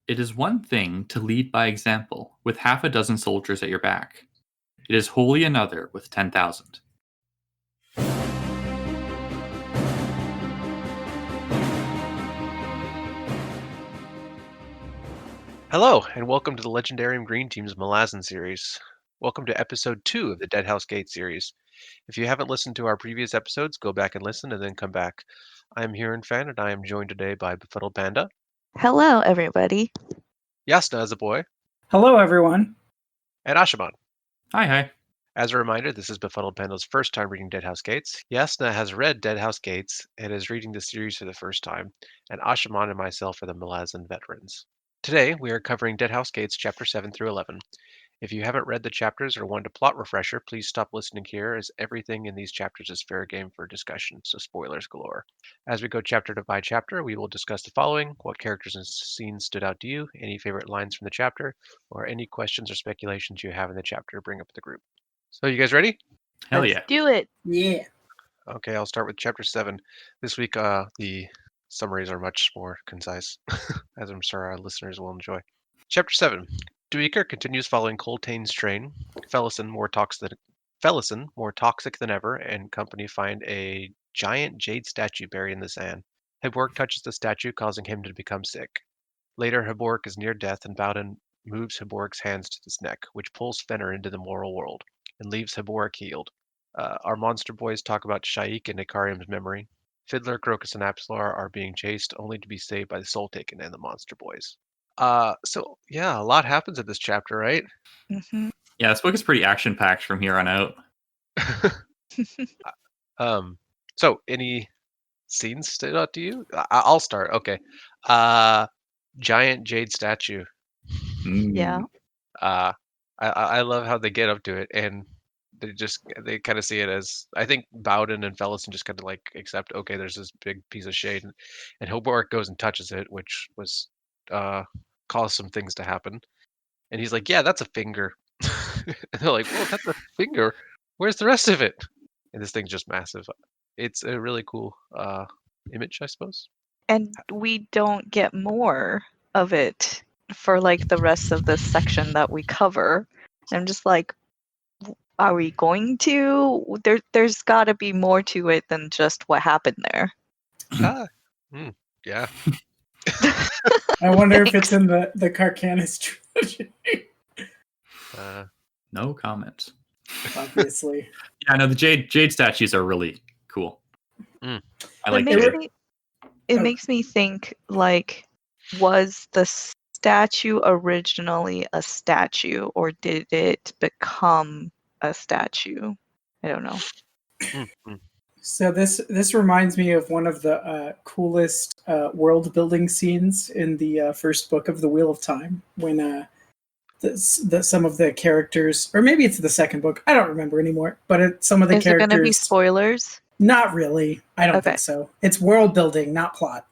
It is one thing to lead by example with 6 soldiers at your back. It is wholly another with 10,000. Hello, and welcome to the Legendarium Green Team's Malazan series. Welcome to episode 2 of the Deadhouse Gates series. If you haven't listened to our previous episodes, go back and listen and then come back. I'm Hurinfan, and I am joined today by BefuddledPanda. Hello, everybody. JasnahAsABoy. Hello, everyone. And Ashaman. Hi. As a reminder, this is BefuddledPanda's first time reading Deadhouse Gates. Jasnah has read Deadhouse Gates and is reading the series for the first time, and Ashaman and myself are the Malazan veterans. Today, we are covering Deadhouse Gates Chapter 7 through 11. If you haven't read the chapters or want a plot refresher, please stop listening here, as everything in these chapters is fair game for discussion, so spoilers galore. As we go chapter by chapter, we will discuss the following: what characters and scenes stood out to you, any favorite lines from the chapter, or any questions or speculations you have in the chapter to bring up with the group. So, you guys ready? Hell Let's yeah. do it. Yeah. Okay, I'll start with Chapter 7. This week, the summaries are much more concise, as I'm sure our listeners will enjoy. Chapter 7. Duiker continues following Coltane's train. Fellison, more toxic than ever, and company find a giant jade statue buried in the sand. Hebork touches the statue, causing him to become sick. Later, Hebork is near death, and Bowden moves Hebork's hands to his neck, which pulls Fenner into the moral world, and leaves Hebork healed. Our monster boys talk about Shaik and Ikarium's memory. Fiddler, Crocus, and Apsalar are being chased, only to be saved by the Soul Taken and the monster boys. So yeah, a lot happens in this chapter, right? Mm-hmm. Yeah, this book is pretty action-packed from here on out. So any scenes stood out to you? I'll start. Okay. Giant jade statue. Yeah. I love how they get up to it, and they kind of see it as, I think Bowden and Fellison just kind of like accept, okay, there's this big piece of shade, and Hebork goes and touches it, which was caused some things to happen, and he's like, yeah, that's a finger. And they're like, well, that's a finger, where's the rest of it? And this thing's just massive. It's a really cool image, I suppose. And we don't get more of it for like the rest of this section that we cover. I'm just like, are we going to? There's got to be more to it than just what happened there. Yeah. I wonder if it's in the Carcanis trilogy. No comments. Obviously. Yeah, no, the jade statues are really cool. I like it makes me think, like, was the statue originally a statue, or did it become a statue? I don't know. So this reminds me of one of the coolest world building scenes in the first book of the Wheel of Time, when some of the characters, or maybe it's the second book, I don't remember anymore, but some of the Is characters... it going to be spoilers? Not really. I don't think so. It's world building, not plot.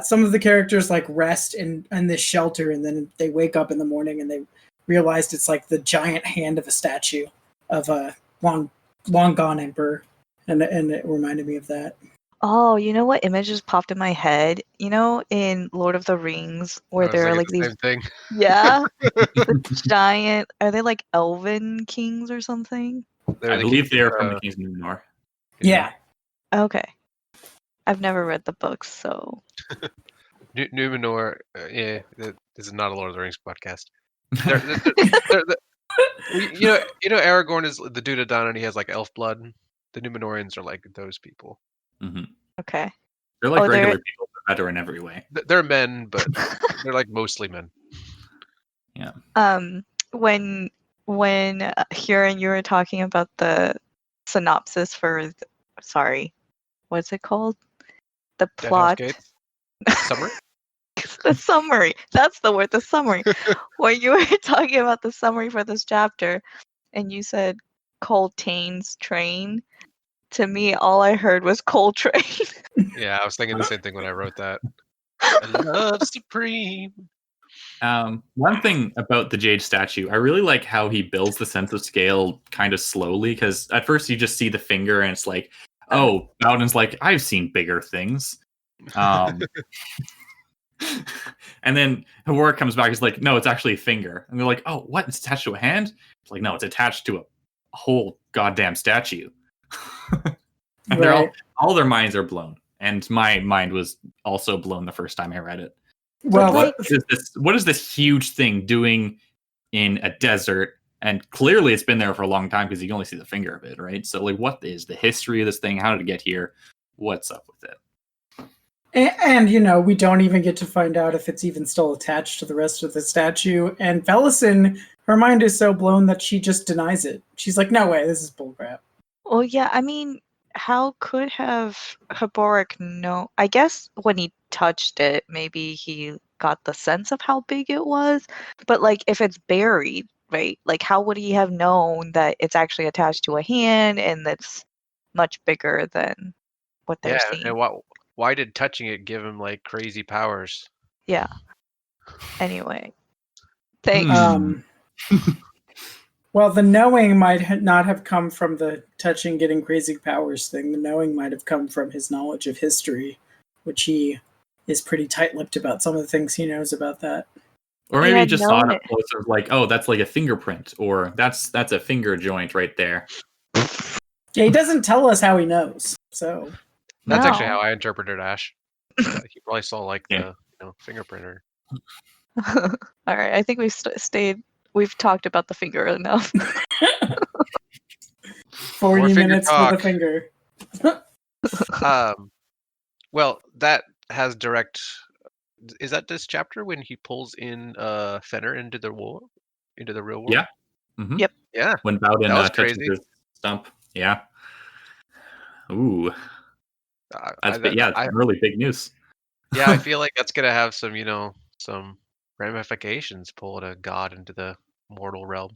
Some of the characters like rest in this shelter, and then they wake up in the morning and they realized it's like the giant hand of a statue of a long gone emperor, and it reminded me of that. Oh, you know what image just popped in my head? You know, in Lord of the Rings, where there are like the these... same thing. Yeah. The giant... Are they like elven kings or something? I believe they are from the Kings of Numenor. Yeah. Okay. I've never read the books, so... Numenor, yeah, this is not a Lord of the Rings podcast. You know, Aragorn is the dude of Dawn, and he has like elf blood. The Numenorians are like those people. Mm-hmm. Okay. They're like regular people, but better in every way. They're men, but they're like mostly men. Yeah. When Huron, you were talking about the synopsis for, sorry, what's it called? The plot. Summary? The summary. That's the word, the summary. When you were talking about the summary for this chapter, and you said Coltane's train, to me, all I heard was Coltrane. Yeah, I was thinking the same thing when I wrote that. I love Supreme. One thing about the Jade statue, I really like how he builds the sense of scale kind of slowly, because at first you just see the finger and it's like, oh, Bowden's like, I've seen bigger things. And then Hiboric comes back. He's like, no, it's actually a finger. And they're like, oh, what? It's attached to a hand? It's like, no, it's attached to a whole goddamn statue. And they're all their minds are blown. And my mind was also blown the first time I read it. Well, What is this huge thing doing in a desert? And clearly it's been there for a long time because you can only see the finger of it, right? So, like, what is the history of this thing? How did it get here? What's up with it? And we don't even get to find out if it's even still attached to the rest of the statue. And Felison, her mind is so blown that she just denies it. She's like, no way, this is bullcrap. Well, yeah, I mean, how could have Hiboric know? I guess when he touched it, maybe he got the sense of how big it was. But, like, if it's buried, right? Like, how would he have known that it's actually attached to a hand and that's much bigger than what they're seeing? And why did touching it give him, like, crazy powers? Yeah. Anyway. Thanks. Well, the knowing might not have come from the touching getting crazy powers thing. The knowing might have come from his knowledge of history, which he is pretty tight-lipped about some of the things he knows about that. Or maybe he just saw it up close and was like, oh, that's like a fingerprint, or that's a finger joint right there. Yeah, he doesn't tell us how he knows, so... That's actually how I interpreted Ash. He probably saw, like, the fingerprinter. All right, I think we've talked about the finger enough. 40 minutes for the finger. Well, that has direct... Is that this chapter when he pulls in Fenner into the real world? Yeah. Mm-hmm. Yep. Yeah. When Bowden touches his stump. Yeah. Ooh. That's really big news. Yeah, I feel like that's gonna have some, some ramifications. Pull a god into the mortal realm,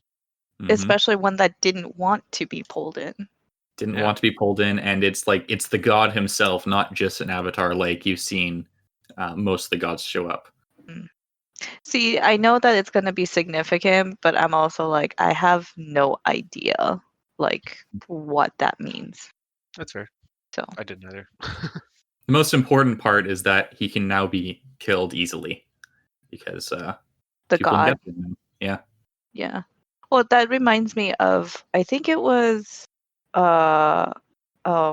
especially one that didn't want to be pulled in. Didn't want to be pulled in, and it's like it's the god himself, not just an avatar. Like you've seen, most of the gods show up. See, I know that it's going to be significant, but I'm also like, I have no idea, like, what that means. That's fair. So I didn't either. The most important part is that he can now be killed easily because the god. Yeah. Yeah. Well, that reminds me of, I think it was, oh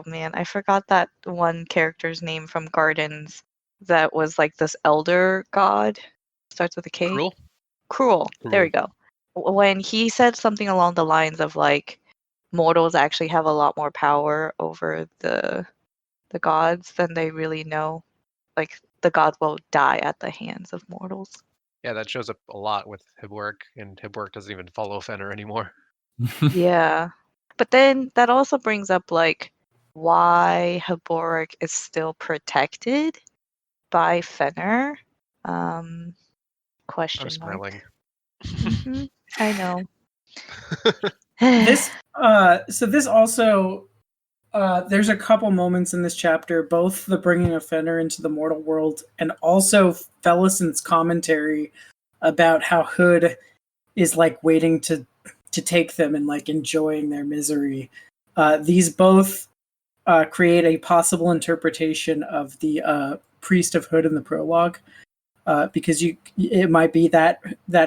man, I forgot that one character's name from Gardens that was like this elder god. Starts with a K. Cruel. There we go. When he said something along the lines of like, mortals actually have a lot more power over the gods than they really know. Like, the gods will die at the hands of mortals. Yeah, that shows up a lot with Hiboric, and Hiboric doesn't even follow Fenner anymore. Yeah. But then that also brings up, like, why Hiboric is still protected by Fenner. Question I'm mark. smiling. Mm-hmm. I know. This also, there's a couple moments in this chapter, both the bringing of Fenner into the mortal world and also Felison's commentary about how Hood is like waiting to take them and like enjoying their misery. These both create a possible interpretation of the priest of Hood in the prologue, because it might be that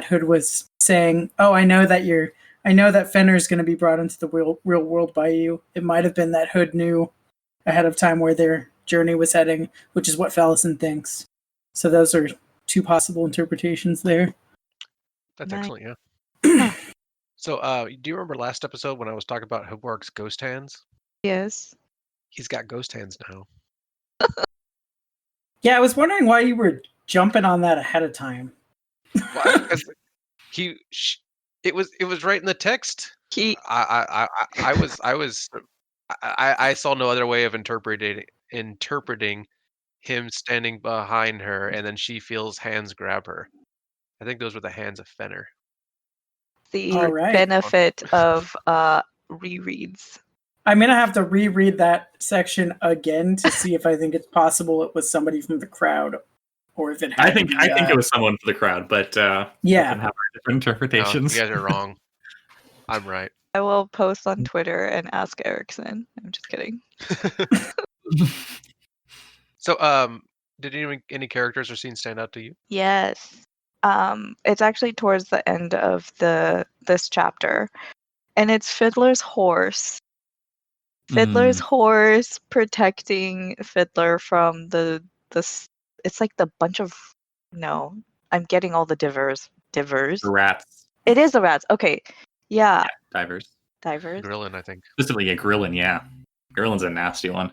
Hood was saying, "Oh, I know that Fenner is going to be brought into the real world by you." It might have been that Hood knew ahead of time where their journey was heading, which is what Felison thinks. So those are two possible interpretations there. That's excellent, yeah. So, do you remember last episode when I was talking about Hiboric's ghost hands? Yes. He's got ghost hands now. Yeah, I was wondering why you were jumping on that ahead of time. Well, because it was right in the text. I saw no other way of interpreting him standing behind her, and then she feels hands grab her. I think those were the hands of Fenner. The benefit of rereads. I'm gonna have to reread that section again to see if I think it's possible it was somebody from the crowd, or if it had I think it was someone for the crowd, but yeah, can have different interpretations. No, you guys are wrong. I'm right. I will post on Twitter and ask Erickson. I'm just kidding. So, Did any characters or scenes stand out to you? Yes. It's actually towards the end of this chapter, and it's Fiddler's horse. Fiddler's horse protecting Fiddler from it's like the bunch of no, I'm getting all the divers. The rats. It is the rats. Okay. Yeah. Divers. Grillin, I think. Specifically a Grillin, yeah. Grillin's a nasty one.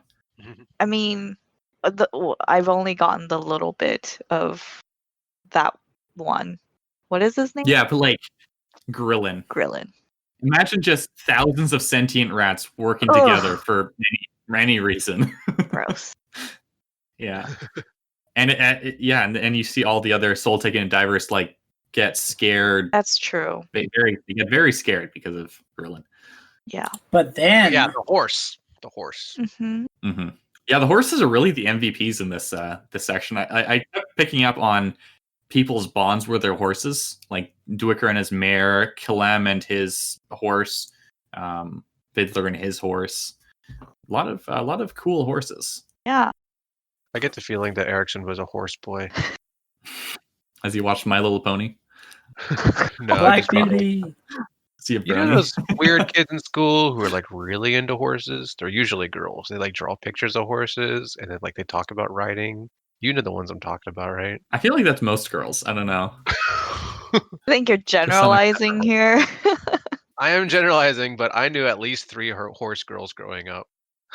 I mean, I've only gotten the little bit of that one. What is his name? Yeah, but like Grillin. Imagine just thousands of sentient rats working together for any reason. Gross. Yeah. And and you see all the other soul taking divers like get scared. That's true. They get very scared because of Grillin. Yeah. But then the horse. Mm-hmm. Mm-hmm. Yeah, the horses are really the MVPs in this section. I kept picking up on people's bonds with their horses, like Duiker and his mare, Kilem and his horse, Fiddler and his horse. A lot of cool horses. Yeah. I get the feeling that Erickson was a horse boy. As you watched My Little Pony. No, Black Beauty. See a you know those weird kids in school who are like really into horses? They're usually girls. They like draw pictures of horses and then like they talk about riding. You know the ones I'm talking about, right? I feel like that's most girls. I don't know. I think you're generalizing here. I am generalizing, but I knew at least 3 horse girls growing up.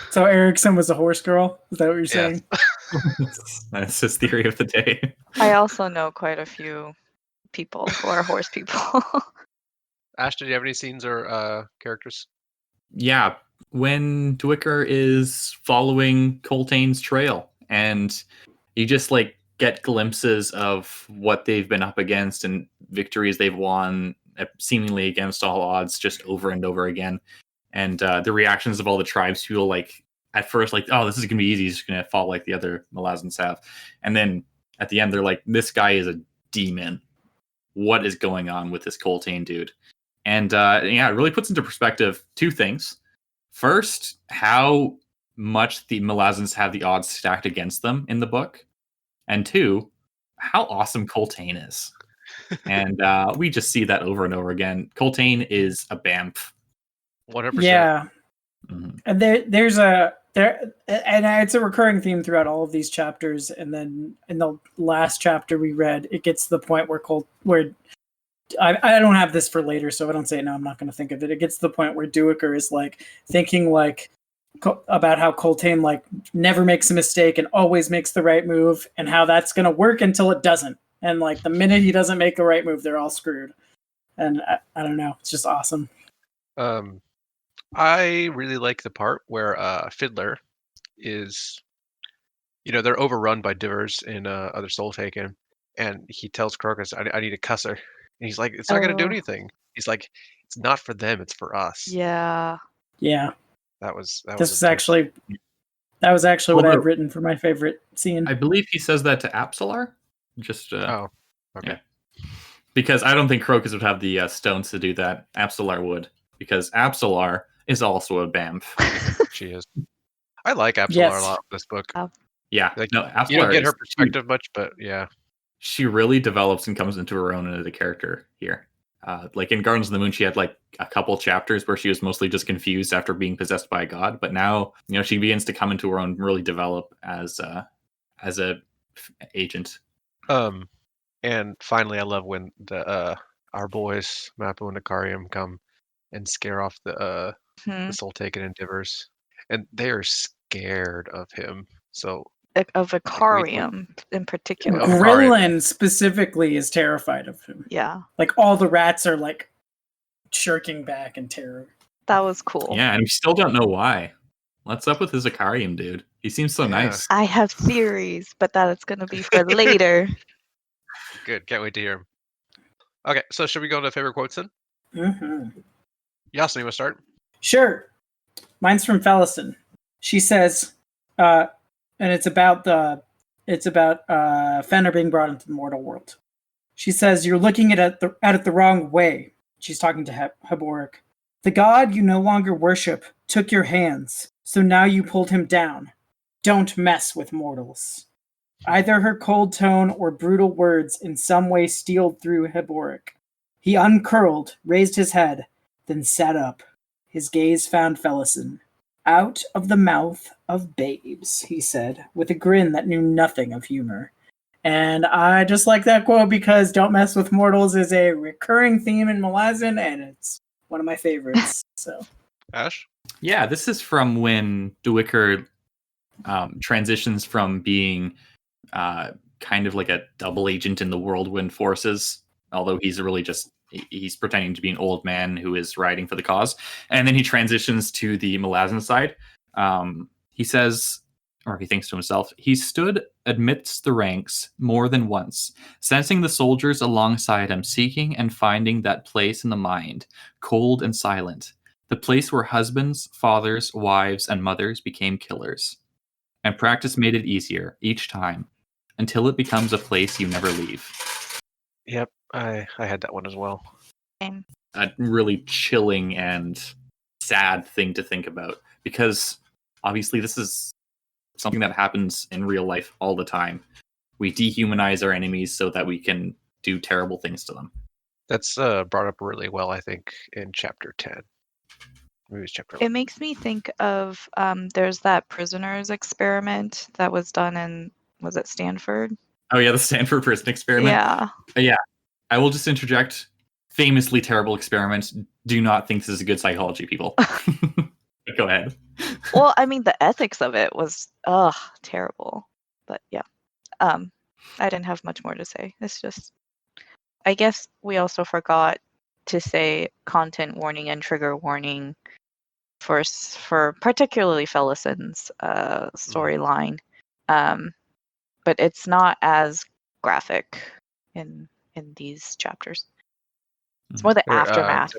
So Erickson was a horse girl? Is that what you're saying? That's his theory of the day. I also know quite a few people who are horse people. Ash, did you have any scenes or characters? Yeah, when Duiker is following Coltane's trail and you just like get glimpses of what they've been up against and victories they've won seemingly against all odds just over and over again. And the reactions of all the tribes feel like at first like, oh, this is gonna be easy, he's just gonna fall like the other Malazans have. And then at the end they're like, this guy is a demon. What is going on with this Coltane dude? And it really puts into perspective 2 things. First, how much the Malazans have the odds stacked against them in the book. And 2, how awesome Coltane is. And we just see that over and over again. Coltane is a BAMF. 100%. Yeah. Mm-hmm. And it's a recurring theme throughout all of these chapters. And then in the last chapter we read, it gets to the point where I don't have this for later, so I don't say it now. I'm not going to think of it. It gets to the point where Duiker is like thinking like about how Coltane like never makes a mistake and always makes the right move, and how that's going to work until it doesn't. And like the minute he doesn't make the right move, they're all screwed. And I don't know. It's just awesome. I really like the part where Fiddler is, they're overrun by divers and other soul taken, and he tells Crocus, I need to cuss her. And he's like, it's not going to do anything. He's like, it's not for them, it's for us. Yeah. Yeah. That was actually what I've written for my favorite scene. I believe he says that to Apsalar. Just okay. Yeah. Because I don't think Crocus would have the stones to do that. Apsalar would, because Apsalar is also a BAMF. She is. I like Apsalar a lot in this book. Yeah. Like, no, Apsalar you don't get her perspective much, but yeah. She really develops and comes into her own as a character here. Like in Gardens of the Moon, she had like a couple chapters where she was mostly just confused after being possessed by a god. But now, she begins to come into her own, really develop as a agent. And finally, I love when our boys Mappo and Ikariam come and scare off the Soul Taken and Divers, and they are scared of him. So. Of Ikariam in particular. Grillin specifically is terrified of him. Yeah. Like all the rats are like shirking back in terror. That was cool. Yeah, and we still don't know why. What's up with his Ikariam dude? He seems so nice. I have theories, but that is going to be for later. Good. Can't wait to hear him. Okay, so should we go to favorite quotes then? Mm-hmm. Jasna, you want to start? Sure. Mine's from Felison. She says, and it's about Fenrir being brought into the mortal world. She says, "You're looking at it the wrong way." She's talking to Haboric. "The god you no longer worship took your hands, so now you pulled him down. Don't mess with mortals." Either her cold tone or brutal words in some way steeled through Heboric. He uncurled, raised his head, then sat up. His gaze found Felison. Out of the mouth of babes, he said, with a grin that knew nothing of humor. And I just like that quote because Don't Mess with Mortals is a recurring theme in Malazan, and it's one of my favorites. So, Ash? Yeah, this is from when Dewicker transitions from being kind of like a double agent in the Whirlwind Forces, although he's really just he's pretending to be an old man who is riding for the cause. And then he transitions to the Malazan side. He says, or he thinks to himself, he stood amidst the ranks more than once, sensing the soldiers alongside him, seeking and finding that place in the mind, cold and silent, the place where husbands, fathers, wives, and mothers became killers. And practice made it easier each time, until it becomes a place you never leave. Yep, I had that one as well. Same. A really chilling and sad thing to think about, because obviously this is something that happens in real life all the time. We dehumanize our enemies so that we can do terrible things to them. That's brought up really well, I think, in chapter 10. Maybe it's chapter 11. It makes me think of there's that prisoners experiment that was done in, was it Stanford? Oh yeah, the Stanford prison experiment. Yeah. I will just interject. Famously terrible experiment. Do not think this is a good psychology, people. Go ahead. Well, I mean, the ethics of it was terrible. But yeah, I didn't have much more to say. It's just, I guess we also forgot to say content warning and trigger warning for particularly Felison's storyline, but it's not as graphic in these chapters. It's more the aftermath.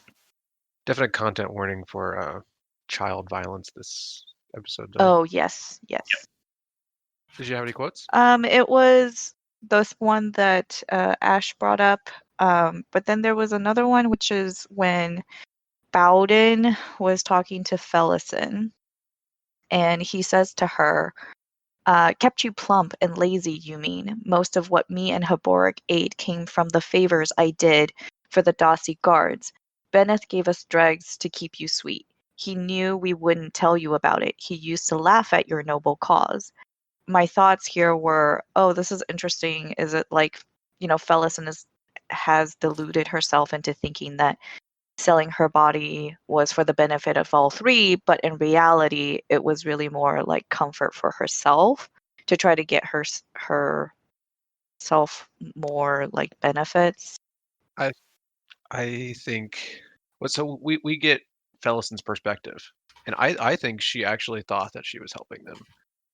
Definite content warning for child violence this episode. Though. Oh yes. Did you have any quotes? It was this one that Ash brought up, but then there was another one, which is when Bowden was talking to Felison, and he says to her, kept you plump and lazy, you mean. Most of what me and Heboric ate came from the favors I did for the Dossi guards. Benneth gave us dregs to keep you sweet. He knew we wouldn't tell you about it. He used to laugh at your noble cause. My thoughts here were, oh, this is interesting. Is it like, Felison has deluded herself into thinking that selling her body was for the benefit of all three, but in reality, it was really more like comfort for herself to try to get herself more like benefits. I think. Well, so we get Felison's perspective, and I think she actually thought that she was helping them,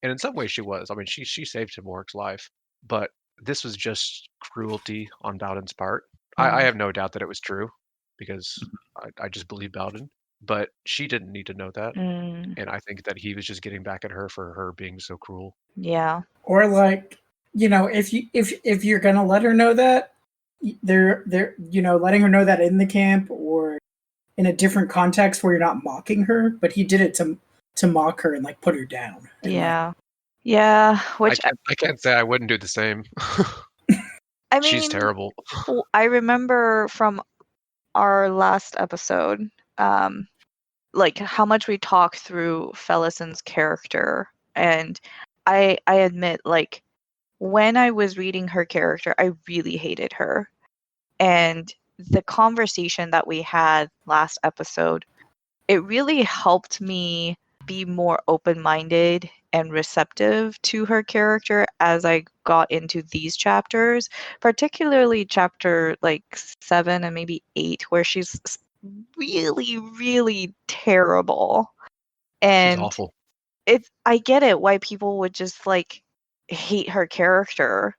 and in some ways she was. I mean, she saved Heboric's life, but this was just cruelty on Bowden's part. I have no doubt that it was true, because I just believe Bowden, but she didn't need to know that, and I think that he was just getting back at her for her being so cruel. Yeah. Or like, if you're gonna let her know that, they're letting her know that in the camp or in a different context where you're not mocking her, but he did it to mock her and like put her down. Yeah. Which I can't say I wouldn't do the same. I mean, she's terrible. I remember from our last episode, like how much we talked through Felison's character, and I admit, like, when I was reading her character, I really hated her. And the conversation that we had last episode, it really helped me be more open-minded and receptive to her character as I got into these chapters, particularly chapter like 7 and maybe 8, where she's really, really terrible. And she's awful. I get it why people would just like hate her character.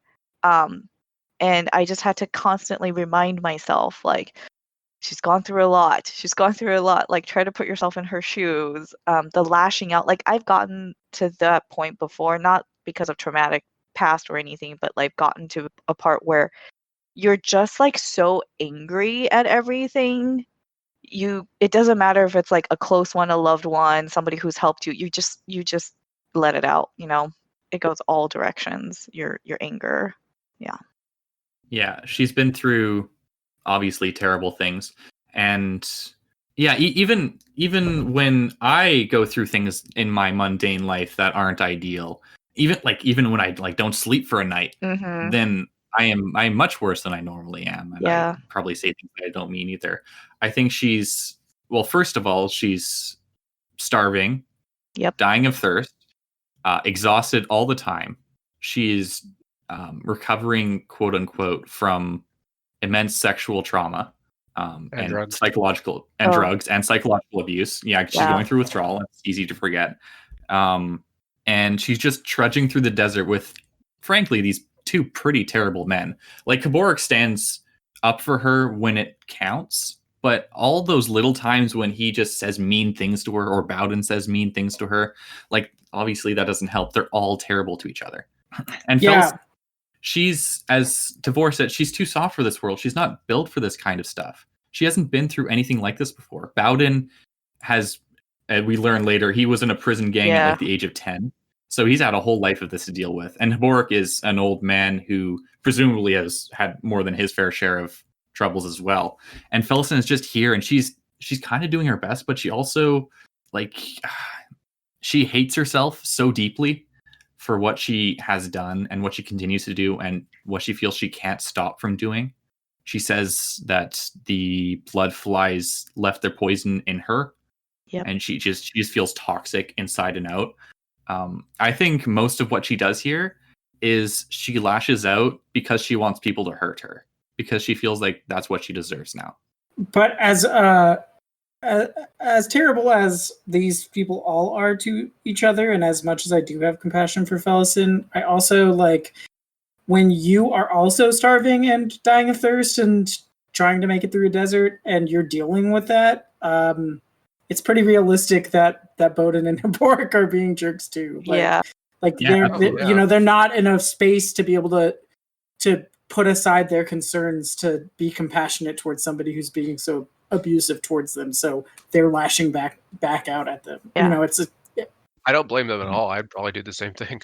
And I just had to constantly remind myself, like, she's gone through a lot. Like, try to put yourself in her shoes. The lashing out, like, I've gotten to that point before, not because of traumatic past or anything, but like gotten to a part where you're just like so angry at everything. It doesn't matter if it's like a close one, a loved one, somebody who's helped you. You just let it out, it goes all directions. Your anger. Yeah, she's been through obviously terrible things, and yeah, even when I go through things in my mundane life that aren't ideal, even when I like don't sleep for a night, Mm-hmm. then I'm much worse than I normally am, and I Yeah. probably say things that I don't mean either. I think she's, well, first of all, she's starving, Yep. dying of thirst, exhausted all the time. She's recovering, quote unquote, from immense sexual trauma, and drugs. psychological and drugs and psychological abuse. Yeah, she's going through withdrawal. It's easy to forget. And she's just trudging through the desert with, frankly, these two pretty terrible men. Like, Kaborik stands up for her when it counts, but all those little times when he just says mean things to her, or Bowden says mean things to her, like, obviously that doesn't help. They're all terrible to each other. And she's, as Tavor said, she's too soft for this world. She's not built for this kind of stuff. She hasn't been through anything like this before. Bowden has, we learn later, he was in a prison gang at like the age of 10. So he's had a whole life of this to deal with. And Haborik is an old man who presumably has had more than his fair share of troubles as well. And Felicin is just here, and she's kind of doing her best, but she also, like, she hates herself so deeply for what she has done and what she continues to do and what she feels she can't stop from doing. She says that the blood flies left their poison in her. Yep. And she just feels toxic inside and out. I think most of what she does here is she lashes out because she wants people to hurt her, because she feels like that's what she deserves now. But as terrible as these people all are to each other, and as much as I do have compassion for Felicin, I also, like, when you are also starving and dying of thirst and trying to make it through a desert and you're dealing with that, it's pretty realistic that Bowden and Haborik are being jerks too. They're not in a space to be able to put aside their concerns to be compassionate towards somebody who's being so abusive towards them. So they're lashing back out at them. Yeah. I don't blame them at all. I'd probably do the same thing.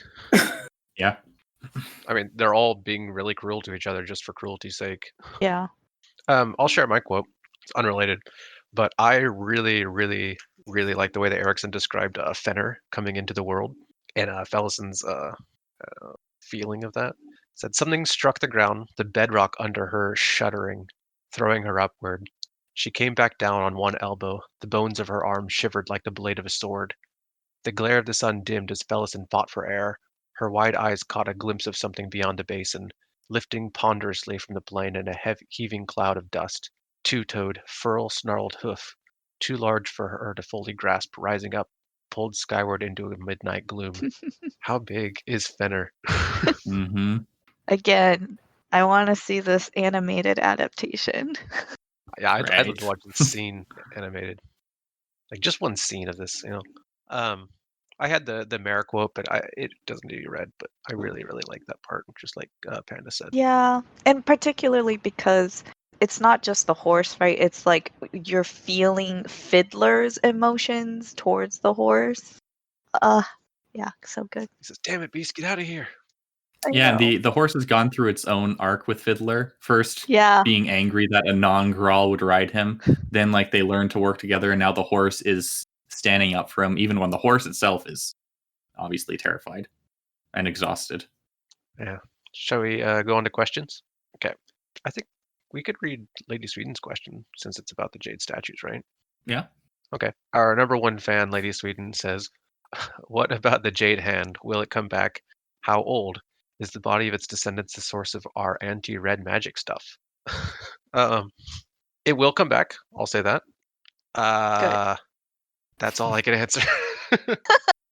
Yeah. I mean, they're all being really cruel to each other just for cruelty's sake. Yeah. I'll share my quote. It's unrelated, but I really, really, really like the way that Erickson described Fenner coming into the world, and Felicin's feeling of that. Said something struck the ground, the bedrock under her shuddering, throwing her upward. She came back down on one elbow. The bones of her arm shivered like the blade of a sword. The glare of the sun dimmed as Felicin fought for air. Her wide eyes caught a glimpse of something beyond the basin, lifting ponderously from the plain in a heaving cloud of dust. Two-toed, furl-snarled hoof, too large for her to fully grasp, rising up, pulled skyward into a midnight gloom. How big is Fenner? Mm-hmm. Again, I want to see this animated adaptation. Yeah, I'd love to watch this scene animated. Like, just one scene of this, I had the Mare quote, but it doesn't need to be read, but I really, really like that part, just like Panda said. Yeah, and particularly because it's not just the horse, right? It's like you're feeling Fiddler's emotions towards the horse. Yeah, so good. He says, "Damn it, Beast, get out of here." Yeah, and the horse has gone through its own arc with Fiddler. First, being angry that a non-Grawl would ride him. Then, like, they learn to work together, and now the horse is standing up for him, even when the horse itself is obviously terrified and exhausted. Yeah. Shall we go on to questions? Okay. I think we could read Lady Sweden's question since it's about the Jade statues, right? Yeah. Okay. Our number one fan, Lady Sweden, says, "What about the Jade hand? Will it come back? How old? Is the body of its descendants the source of our anti-red magic stuff?" It will come back. I'll say that. That's all I can answer.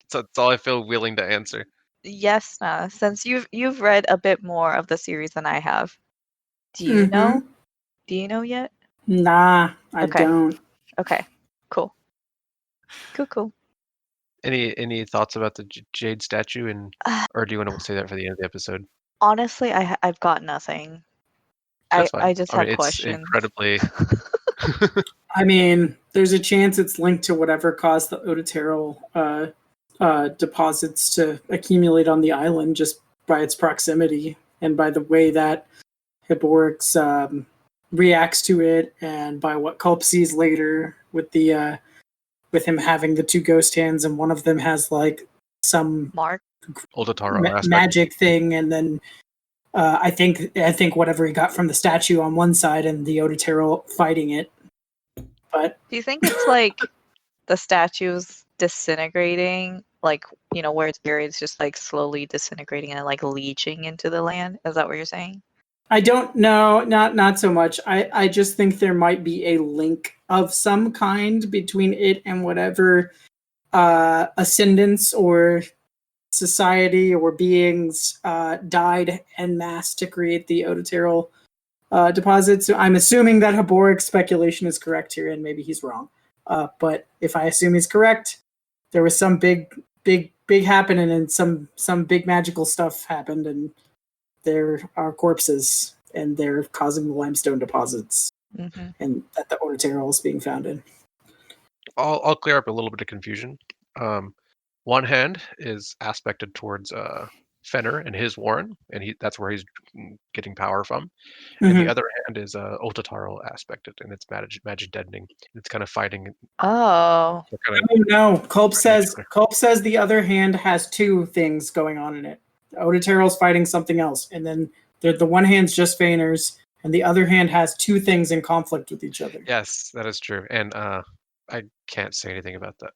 So that's all I feel willing to answer. Yes, since you've read a bit more of the series than I have, do you know? Do you know yet? Nah, I don't. Okay, cool. Cool. Any thoughts about the Jade statue, or do you want to say that for the end of the episode? Honestly, I've got nothing. I just have questions. It's incredibly. I mean, there's a chance it's linked to whatever caused the Odoterral deposits to accumulate on the island just by its proximity and by the way that Hiborix reacts to it, and by what Culp sees later with the with him having the two ghost hands, and one of them has like some Mark. magic thing, and then I think whatever he got from the statue on one side and the Ototero fighting it. But Do you think it's like the statue's disintegrating, like, you know, where its buried, it's just like slowly disintegrating and like leaching into the land? Is that what you're saying? I don't know, not so much. I just think there might be a link of some kind between it and whatever ascendants or society or beings died en masse to create the Ototero deposit. So I'm assuming that Hiboric's speculation is correct here, and maybe he's wrong. But if I assume he's correct, there was some big happening, and some big magical stuff happened, and there are corpses, and they're causing the limestone deposits, and that the Ototero is being found in. I'll clear up a little bit of confusion. One hand is aspected towards Fenner and his warren, and that's where he's getting power from. And the other hand is Ototaro aspected, and it's magic deadening. It's kind of fighting. Oh. No, Culp says the other hand has two things going on in it. Ototero's fighting something else, and then the one hand's just Feiner's, and the other hand has two things in conflict with each other. Yes, that is true, and I can't say anything about that.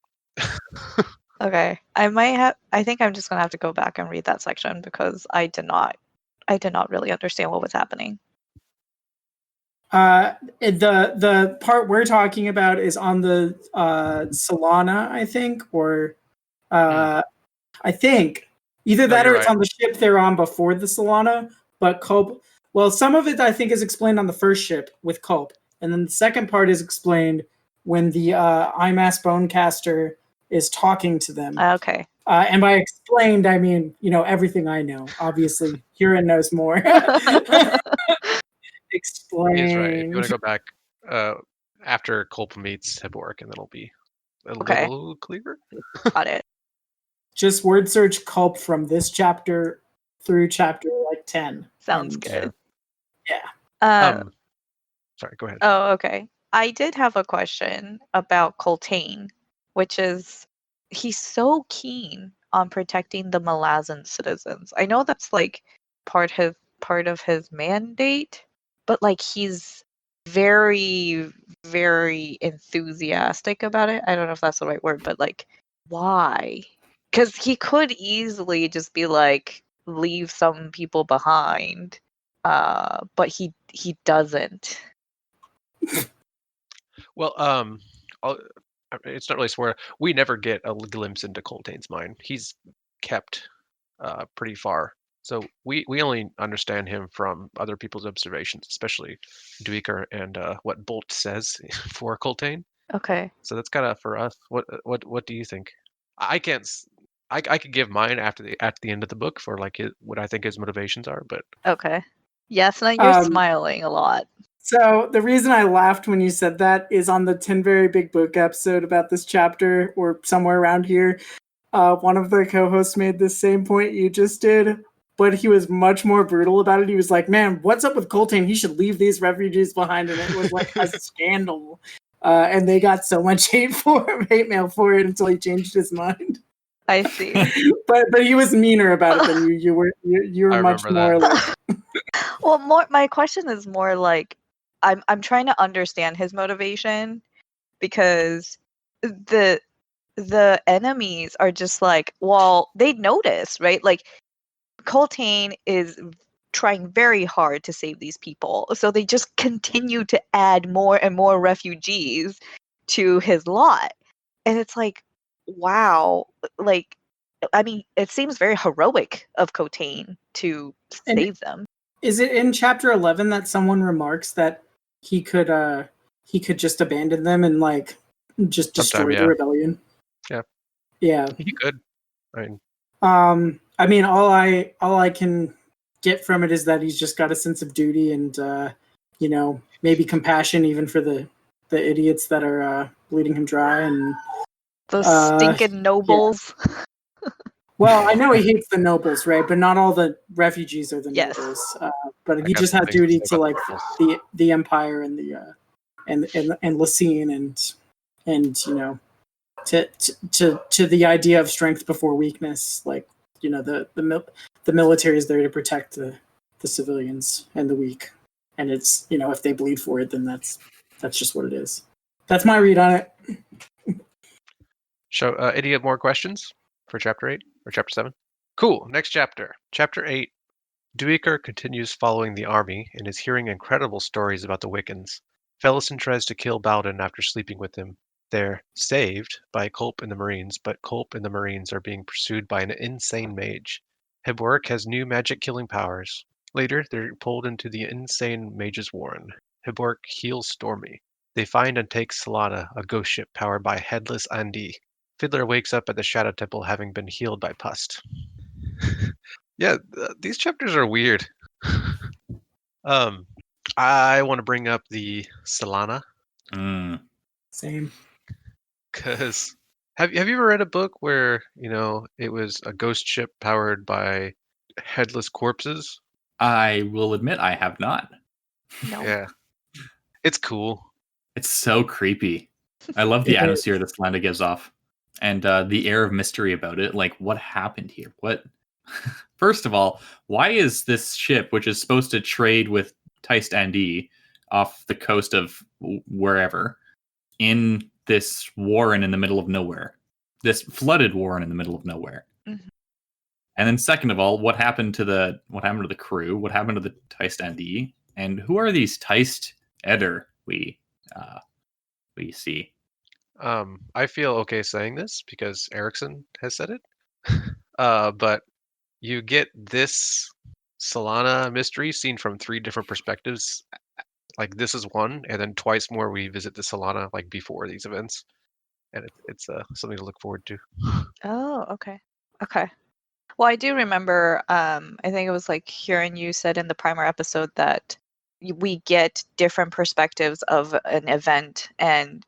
Okay, I think I'm just gonna have to go back and read that section because I did not really understand what was happening. The part we're talking about is on the Solana, I think, or I think either that or it's on the ship they're on before the Solana. But Culp, well, some of it I think is explained on the first ship with Culp, and then the second part is explained when the IMAS Bonecaster is talking to them. Okay. And by explained, I mean, you know, everything I know. Obviously, Hurin knows more. Explain. He's right. If you want to go back after Culp meets Hiborix, and then it'll be a little clearer. Got it. Just word search Culp from this chapter through chapter like 10. Sounds good. Yeah. Sorry, go ahead. Oh, okay. I did have a question about Coltane, which is he's so keen on protecting the Malazan citizens. I know that's like part of his mandate, but like he's very, very enthusiastic about it. I don't know if that's the right word, but like why? Because he could easily just be like leave some people behind, but he doesn't. Well, it's not really spoiler. We never get a glimpse into Coltane's mind. He's kept pretty far, so we only understand him from other people's observations, especially Duiker and what Bolt says for Coltane. Okay. So that's kind of for us. What do you think? I can't. I could give mine at the end of the book for like what I think his motivations are, but okay. Yes, now you're smiling a lot. So the reason I laughed when you said that is on the 10 Very Big Book episode about this chapter, or somewhere around here, one of the co-hosts made the same point you just did, but he was much more brutal about it. He was like, man, what's up with Coltane? He should leave these refugees behind. And it was like a scandal. And they got so much hate mail for it until he changed his mind. I see. but he was meaner about it than you. You were much more like... Well, my question is more like I'm trying to understand his motivation, because the enemies are just like, well, they notice, right? Like Coltane is trying very hard to save these people, so they just continue to add more and more refugees to his lot, and it's like, wow, like, I mean, it seems very heroic of Coltane to save them. Is it in chapter 11 that someone remarks that he could just abandon them and like just destroy the rebellion? Yeah. He could. I mean, all I can get from it is that he's just got a sense of duty and you know, maybe compassion even for the idiots that are bleeding him dry, and those stinking nobles. Well, I know he hates the nobles, right? But not all the refugees are the Yes. nobles. But I he got just some had things to duty say to about like the the empire and the and Lysine and you know to the idea of strength before weakness. Like you know the military is there to protect the civilians and the weak, and it's you know if they bleed for it, then that's just what it is. That's my read on it. So, any more questions for Chapter 8 or Chapter 7? Cool. Next chapter. Chapter 8. Duiker continues following the army and is hearing incredible stories about the Wiccans. Fellison tries to kill Bowden after sleeping with him. They're saved by Culp and the Marines, but Culp and the Marines are being pursued by an insane mage. Heboric has new magic-killing powers. Later, they're pulled into the insane mage's warren. Heboric heals Stormy. They find and take Salada, a ghost ship powered by Headless Andi. Fiddler wakes up at the Shadow Temple having been healed by Pust. Yeah, these chapters are weird. I want to bring up the Solana Same. because have you ever read a book where it was a ghost ship powered by headless corpses? I will admit I have not. No. Yeah, it's cool. It's so creepy. I love the atmosphere that Slanda gives off, and the air of mystery about it. Like, what happened here? What? First of all, why is this ship, which is supposed to trade with Teist Andi off the coast of wherever, in this warren in the middle of nowhere? This flooded warren in the middle of nowhere. Mhm. And then, second of all, what happened to the crew? What happened to the Teist Andi? And who are these Teist Eder we see? I feel okay saying this because Erickson has said it. But you get this Solana mystery seen from 3 different perspectives. Like this is one, and then twice more we visit the Solana like before these events, and it's something to look forward to. Oh, okay. Okay. Well, I do remember, I think it was like hearing you said in the primer episode that we get different perspectives of an event and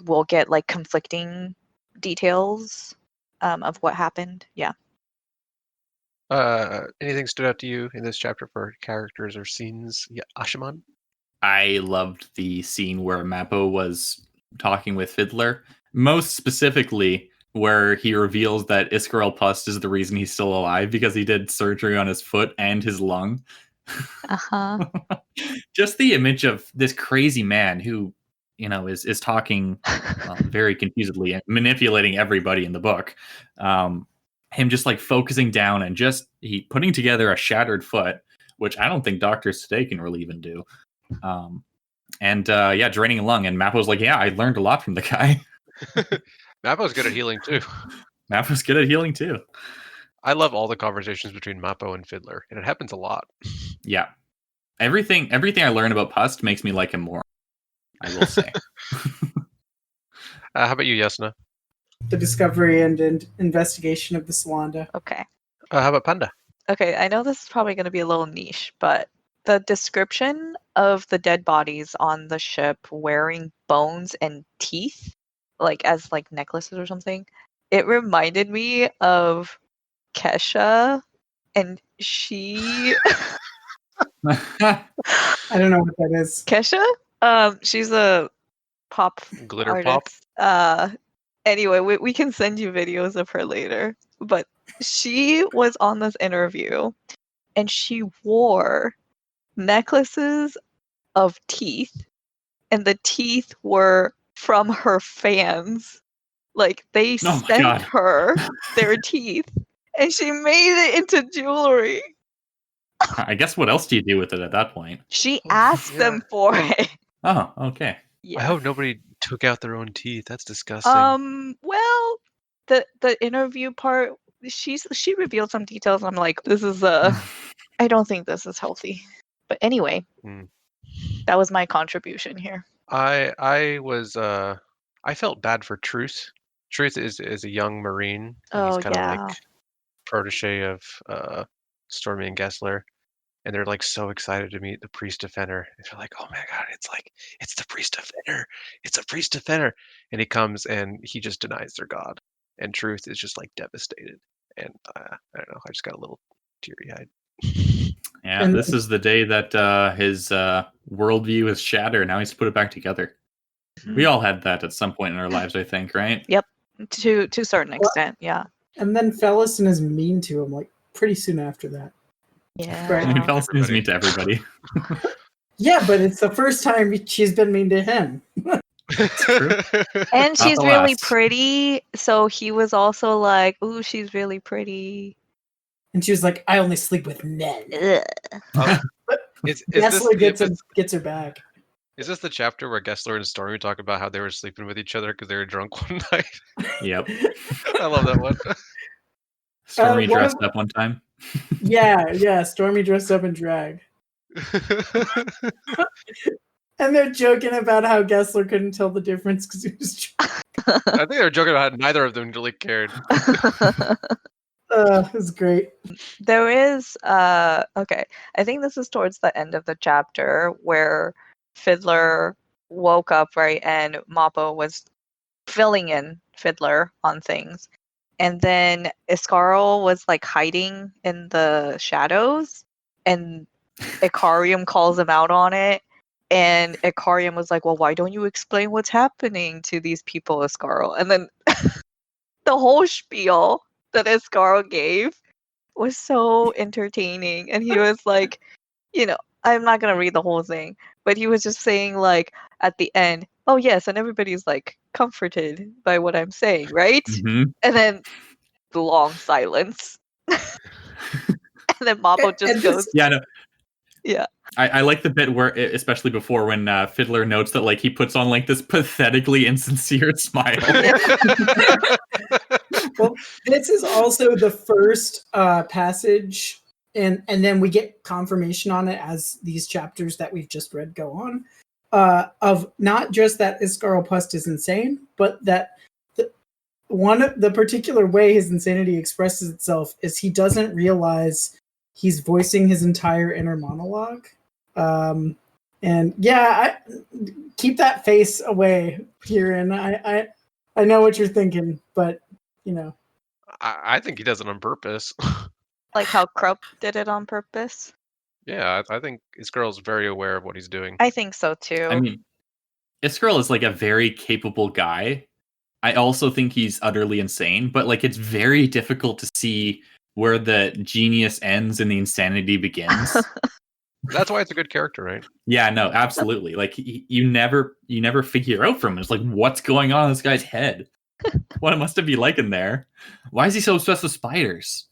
we'll get like conflicting details of what happened. Yeah. Anything stood out to you in this chapter for characters or scenes? Yeah, Ashaman? I loved the scene where Mappo was talking with Fiddler, most specifically where he reveals that Iskarel Pust is the reason he's still alive because he did surgery on his foot and his lung. Uh-huh. Just the image of this crazy man who, is talking very confusedly and manipulating everybody in the book. Him just like focusing down and just putting together a shattered foot, which I don't think doctors today can really even do. Draining a lung. And Mappo's like, yeah, I learned a lot from the guy. Mappo's good at healing too. Mappo's good at healing too. I love all the conversations between Mappo and Fiddler, and it happens a lot. Yeah. Everything I learn about Pust makes me like him more, I will say. How about you, Jasnah? The discovery and investigation of the Solanda. Okay. How about Panda? Okay, I know this is probably going to be a little niche, but the description of the dead bodies on the ship wearing bones and teeth, like as like necklaces or something, it reminded me of Kesha, and she I don't know what that is. Kesha, she's a pop Glitter artist. Anyway, we can send you videos of her later. But she was on this interview, and she wore necklaces of teeth, and the teeth were from her fans. Like they Oh my sent God. her their teeth, and she made it into jewelry. I guess what else do you do with it at that point? She asked them for it. Oh, okay. I Yeah. hope nobody took out their own teeth. That's disgusting. Well, the interview part, she revealed some details. I'm like, this is I don't think this is healthy. But anyway, that was my contribution here. I was I felt bad for Truth. Truth is a young Marine. And he's Oh kind of yeah. like protege of Stormy and Gessler. And they're like so excited to meet the priest defender. And they're like, oh my God, it's the priest defender. It's a priest defender. And he comes and he just denies their God. And Truth is just like devastated. And I don't know, I just got a little teary-eyed. Yeah, And- this is the day that his worldview is shattered. Now he has to put it back together. We all had that at some point in our lives, I think, right? To a certain extent, yeah. And then Fellison is mean to him, like, pretty soon after that. Yeah. Right. I mean, Felix is Everybody. mean to everybody. Yeah, but it's the first time she's been mean to him. True. And she's the really last. pretty, so he was also like, "Ooh, she's really pretty." And she was like, I only sleep with men. Ugh. Is this Gessler the gets her back. Is this the chapter where Gessler and Stormy talk about how they were sleeping with each other because they were drunk one night? Yep. I love that one. Stormy one dressed of- up one time. Yeah, Stormy dressed up in drag. And they're joking about how Gessler couldn't tell the difference because he was drunk. I think they were joking about how neither of them really cared. It was great. There is okay. I think this is towards the end of the chapter where Fiddler woke up, right, and Mappo was filling in Fiddler on things. And then Iscarl was like hiding in the shadows, and Icarium calls him out on it. And Icarium was like, "Well, why don't you explain what's happening to these people, Iscarl?" And then the whole spiel that Iscarl gave was so entertaining. And he was like, I'm not going to read the whole thing, but he was just saying, like, at the end, "Oh, yes, and everybody's, like, comforted by what I'm saying, right?" Mhm. And then the long silence. And then Mappo just And goes, Yeah, no. Yeah. I like the bit where, especially before when Fiddler notes that like he puts on like this pathetically insincere smile. Well, this is also the first passage, and then we get confirmation on it as these chapters that we've just read go on, of not just that Iscarl Pust is insane, but that the particular way his insanity expresses itself is he doesn't realize he's voicing his entire inner monologue. And yeah, keep that face away, Kieran. I know what you're thinking, but I think he does it on purpose. like how Krupp did it on purpose. Yeah, I think his girl's very aware of what he's doing. I think so too. I mean, Iscarl is like a very capable guy. I also think he's utterly insane, but like it's very difficult to see where the genius ends and the insanity begins. That's why it's a good character, right? Yeah, no, absolutely. Like you never figure out from him. It's like, what's going on in this guy's head? What it must be like in there? Why is he so obsessed with spiders?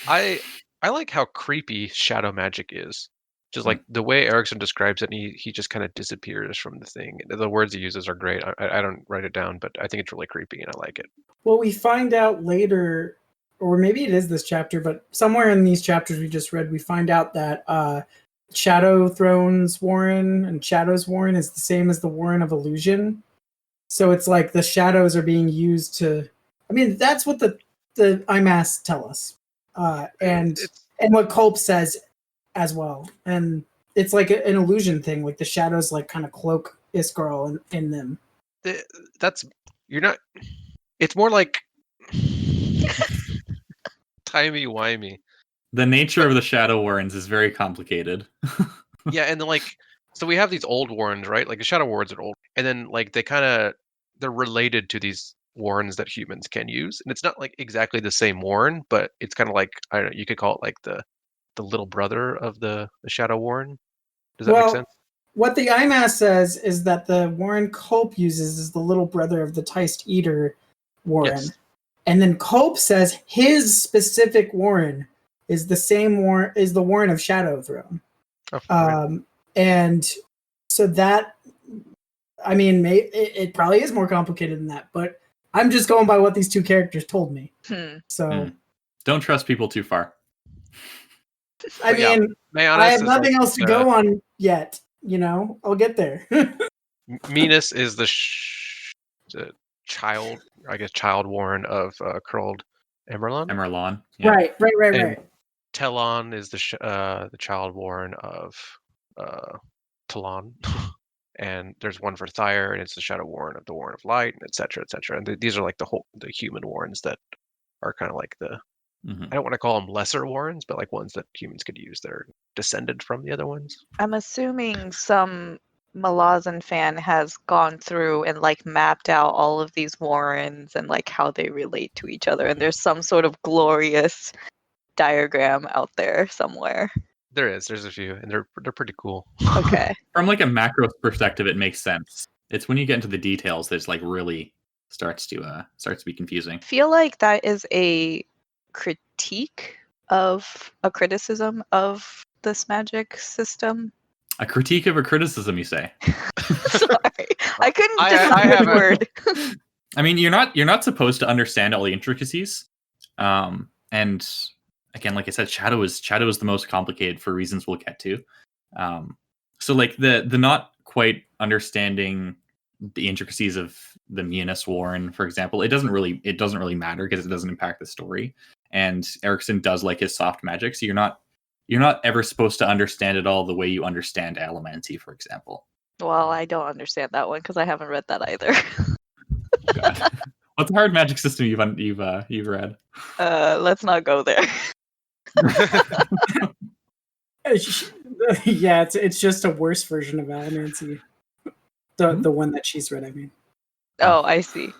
I like how creepy shadow magic is. Just like the way Erickson describes it, and he just kind of disappears from the thing. The words he uses are great. I don't write it down, but I think it's really creepy and I like it. well, we find out later, or maybe it is this chapter, but somewhere in these chapters we just read, we find out that Shadow Throne's Warren and Shadow's Warren is the same as the Warren of Illusion. So it's like the shadows are being used to. I mean, that's what the IMAS tell us, and what Culp says as well. And it's like an illusion thing, like the shadows like kind of cloak Iscarl in them. You're not. It's more like timey-wimey. The nature of the Shadow Warrens is very complicated. Yeah, and then so we have these old Warrens, right? Like the Shadow Warrens are old, and then like they're related to these Warrens that humans can use, and it's not like exactly the same Warren, but it's kind of like, I don't know, you could call it like the little brother of the Shadow Warren. Does that make sense? What the IMAS says is that the Warren Culp uses is the little brother of the Teist Eater Warren. Yes. And then Culp says his specific Warren is the same Warren, is the Warren of Shadow Throne. Oh, right. And so that, I mean, it probably is more complicated than that, but I'm just going by what these two characters told me. So Don't trust people too far. I mean, I have nothing else to go on yet. I'll get there. Minas is the child, I guess, child Warren of Curled Emerlon. Emerlon. Yeah. Right. Telon is the child Warren of Talon. And there's one for Thyre, and it's the Shadow Warren of the Warren of Light, and et cetera, et cetera. And these are like the human Warrens that are kind of like the, Mhm. I don't want to call them lesser Warrens, but like ones that humans could use that are descended from the other ones. I'm assuming some Malazan fan has gone through and like mapped out all of these Warrens and like how they relate to each other, and there's some sort of glorious diagram out there somewhere. There's a few, and they're pretty cool. Okay. From like a macro perspective, it makes sense. It's when you get into the details that's like really starts to be confusing. I feel like that is a critique of a criticism of this magic system. A critique of a criticism, you say? Sorry, I couldn't I decide have the a- word. I mean, you're not supposed to understand all the intricacies. And again, like I said, Shadow is the most complicated for reasons we'll get to. So like the not quite understanding the intricacies of the Munis Warren, for example, it doesn't really matter because it doesn't impact the story. And Erickson does like his soft magic, so you're not ever supposed to understand it all the way you understand Allomancy, for example. Well, I don't understand that one because I haven't read that either. God. What's a hard magic system you've read? Let's not go there. Yeah, it's just a worse version of Allomancy. The one that she's read, I mean. Oh, I see.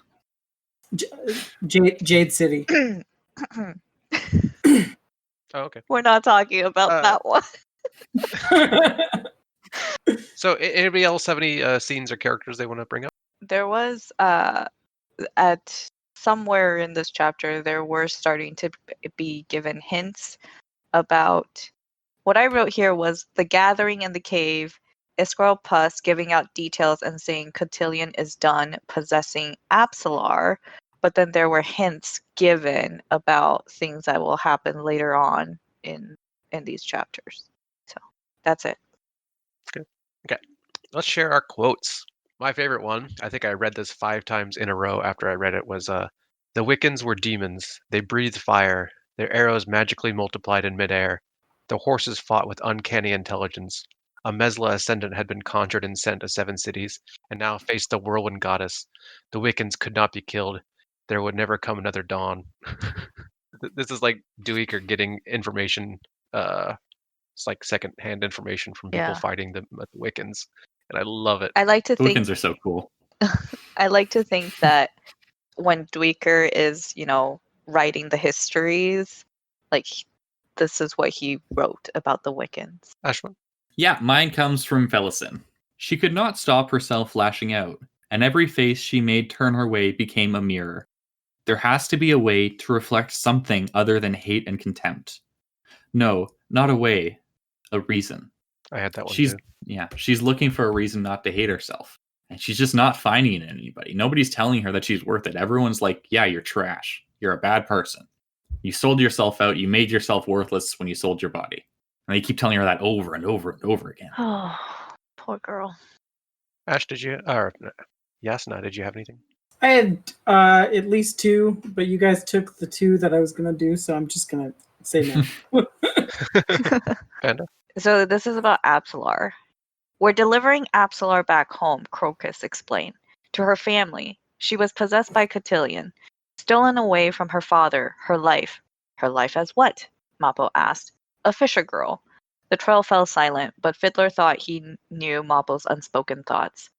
Jade City. Oh, okay. We're not talking about that one. So, anybody else have any scenes or characters they want to bring up? There was at somewhere in this chapter there were starting to be given hints about what I wrote here was the gathering in the cave, Iskrel Puss giving out details and saying Cotillion is done possessing Apsalar, but then there were hints given about things that will happen later on in these chapters. So that's it. Okay, let's share our quotes. My favorite one, I think I read this 5 times in a row after I read it, was the Wiccans were demons. They breathed fire. Their arrows magically multiplied in midair. The horses fought with uncanny intelligence. A Mesla ascendant had been conjured and sent to 7 cities, and now faced the whirlwind goddess. The Wiccans could not be killed. There would never come another dawn. This is like Dweeker getting information, it's like second-hand information from people fighting the Wiccans, and I love it. I like to think Wiccans are so cool. I like to think that when Dweeker is, writing the histories, like this is what he wrote about the Wiccans. Ashman? Yeah, mine comes from Felison. She could not stop herself lashing out, and every face she made turn her way became a mirror. There has to be a way to reflect something other than hate and contempt. No, not a way, a reason. I had that one She's too. Yeah, she's looking for a reason not to hate herself. And she's just not finding it in anybody. Nobody's telling her that she's worth it. Everyone's like, yeah, you're trash. You're a bad person. You sold yourself out. You made yourself worthless when you sold your body. And they keep telling her that over and over and over again. Oh, poor girl. Ash, did you, or Jasnah, did you have anything? I had at least 2, but you guys took the 2 that I was going to do, so I'm just going to say no. Panda? So this is about Apsalar. We're delivering Apsalar back home, Crocus explained. To her family. She was possessed by Cotillion. Stolen away from her father, her life. Her life as what? Mappo asked. A fisher girl. The troll fell silent, but Fiddler thought he knew Mappo's unspoken thoughts.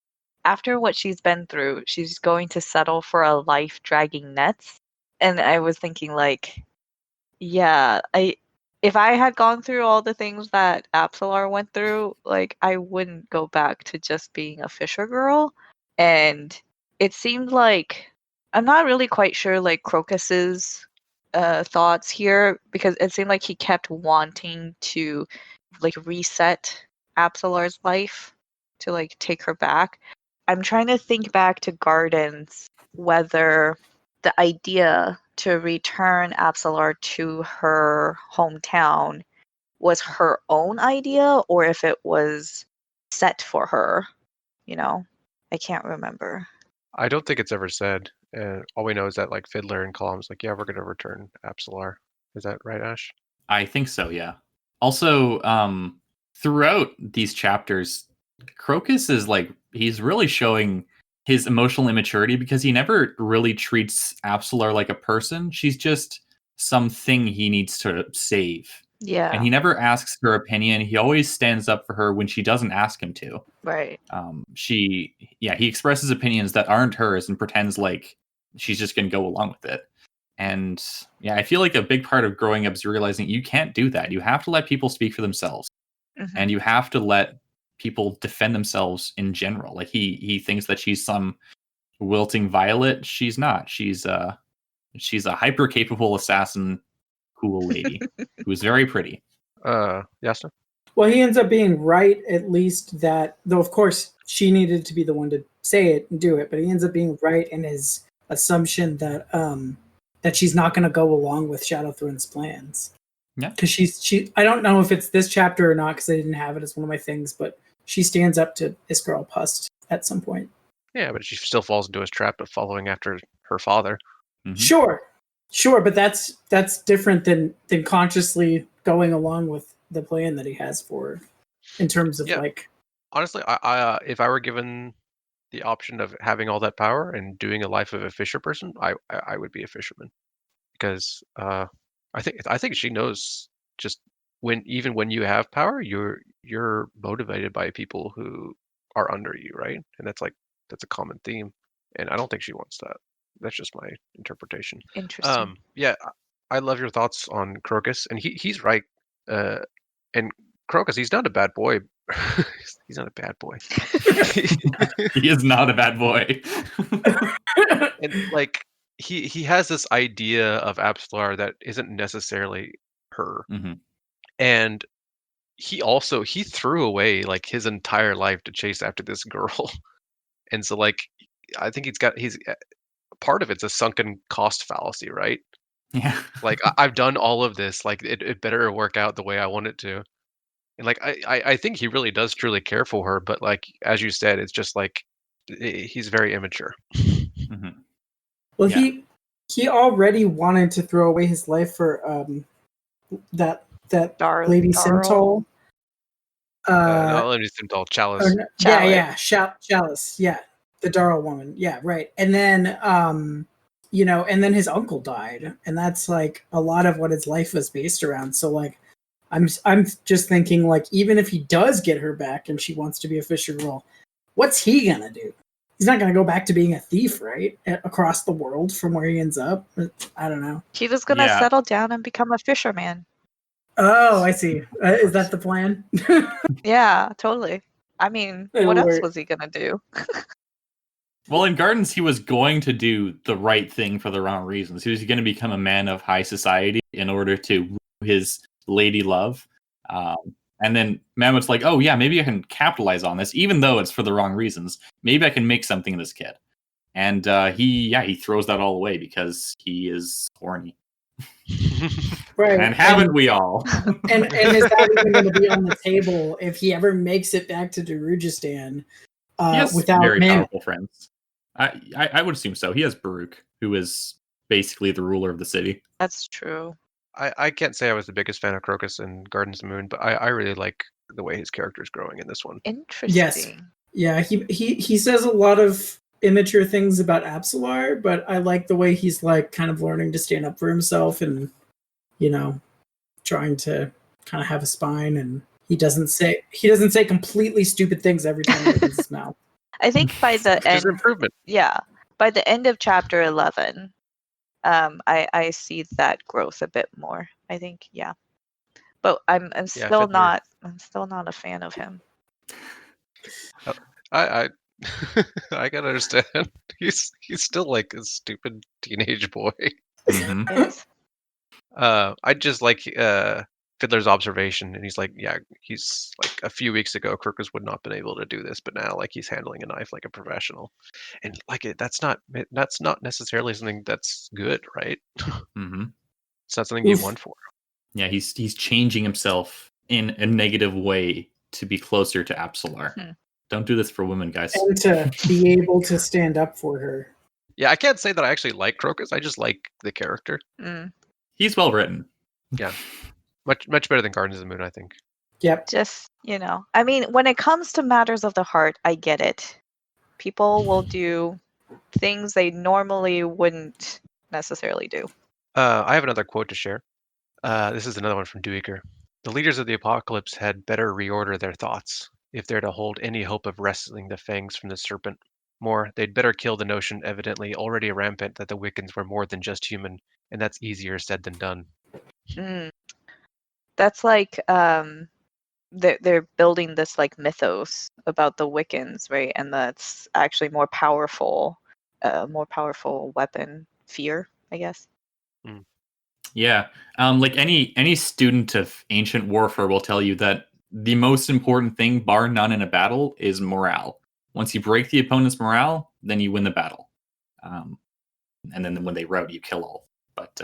After what she's been through, she's going to settle for a life dragging nets. And I was thinking, like, yeah, if I had gone through all the things that Apsalar went through, like, I wouldn't go back to just being a fisher girl. And it seemed like, I'm not really quite sure, like, Crocus's thoughts here, because it seemed like he kept wanting to, like, reset Apsalar's life to, like, take her back. I'm trying to think back to Gardens, whether the idea to return Apsalar to her hometown was her own idea or if it was set for her. I can't remember. I don't think it's ever said. All we know is that like Fiddler and Column's like, yeah, we're going to return Apsalar. Is that right, Ash? I think so, yeah. Also, throughout these chapters, Crocus is like, he's really showing his emotional immaturity, because he never really treats Absolar like a person. She's just something he needs to save. Yeah. And he never asks her opinion. He always stands up for her when she doesn't ask him to. Right. He expresses opinions that aren't hers and pretends like she's just going to go along with it. And yeah, I feel like a big part of growing up is realizing you can't do that. You have to let people speak for themselves. And you have to let people defend themselves in general. Like he thinks that she's some wilting violet. She's not. She's a hyper capable assassin, cool lady who's very pretty. Jasna? Well, he ends up being right, at least that, though of course she needed to be the one to say it and do it, but he ends up being right in his assumption that that she's not going to go along with Shadowthorn's plans. Yeah, because she. I don't know if it's this chapter or not because I didn't have it as one of my things, but she stands up to Iskarl Pust at some point. Yeah, but she still falls into his trap of following after her father. Sure, but that's different than consciously going along with the plan that he has for her, in terms of like. Honestly, I if I were given the option of having all that power and doing a life of a fisher person, I would be a fisherman, because I think she knows just even when you have power, you're motivated by people who are under you, right? And that's a common theme, and I don't think she wants that. That's just my interpretation. Interesting. Yeah, I love your thoughts on Crocus, and he's right. And Crocus, he's not a bad boy. He's not a bad boy. He is not a bad boy. And like he has this idea of Absolar that isn't necessarily her. And he threw away like his entire life to chase after this girl. And so like I think he's part of it's a sunken cost fallacy, right? Yeah. Like I've done all of this, like it better work out the way I want it to. And like I think he really does truly care for her, but like as you said, it's just like he's very immature. Well, he already wanted to throw away his life for that Lady Simtol. Not Lady Simtol, Chalice. Chalice. Yeah, the Darl woman. Yeah, right. And then and then his uncle died, and that's like a lot of what his life was based around. So like, I'm just thinking like, even if he does get her back and she wants to be a fisher girl, what's he gonna do? He's not gonna go back to being a thief, right? Across the world from where he ends up. I don't know. He was gonna settle down and become a fisherman. Oh, I see. Is that the plan? Yeah, totally. I mean, what else was he gonna do? Well, in Gardens, he was going to do the right thing for the wrong reasons. He was going to become a man of high society in order to woo his lady love. And then Mammoth's like, oh, yeah, maybe I can capitalize on this, even though it's for the wrong reasons. Maybe I can make something of this kid. And he throws that all away because he is horny. Right. And haven't we all? and is that even going to be on the table if he ever makes it back to Darujistan without very Mammoth? powerful friends. I would assume so. He has Baruch, who is basically the ruler of the city. That's true. I can't say I was the biggest fan of Crocus in Gardens of the Moon, but I really like the way his character is growing in this one. Interesting. Yes. Yeah, he says a lot of immature things about Absolar, but I like the way he's like kind of learning to stand up for himself and, trying to kind of have a spine, and he doesn't say completely stupid things every time he opens his mouth. I think by the end, improvement. Yeah, by the end of chapter 11, I see that growth a bit more. I think, yeah, but I'm still not a fan of him. I gotta understand. He's still like a stupid teenage boy. Yes. I just like Fiddler's observation, and he's like, a few weeks ago, Crocus would not have been able to do this, but now like he's handling a knife like a professional, and like that's not necessarily something that's good, right? It's not something you want for him. Yeah, he's changing himself in a negative way to be closer to Absolar. Don't do this for women, guys. And to be able to stand up for her. Yeah, I can't say that I actually like Crocus. I just like the character. He's well written. Yeah. Much better than Gardens of the Moon, I think. Yep. Just, I mean, when it comes to matters of the heart, I get it. people will do things they normally wouldn't necessarily do. I have another quote to share. This is another one from Deweyker. The leaders of the apocalypse had better reorder their thoughts if they're to hold any hope of wresting the fangs from the serpent. More, they'd better kill the notion evidently already rampant that the Wiccans were more than just human, and that's easier said than done. Mm. That's like they're building this like mythos about the Wiccans, right? And that's actually more powerful weapon, fear, I guess. Yeah, like any student of ancient warfare will tell you that the most important thing, bar none, in a battle is morale. Once you break the opponent's morale, then you win the battle. And then when they rout, you kill all. But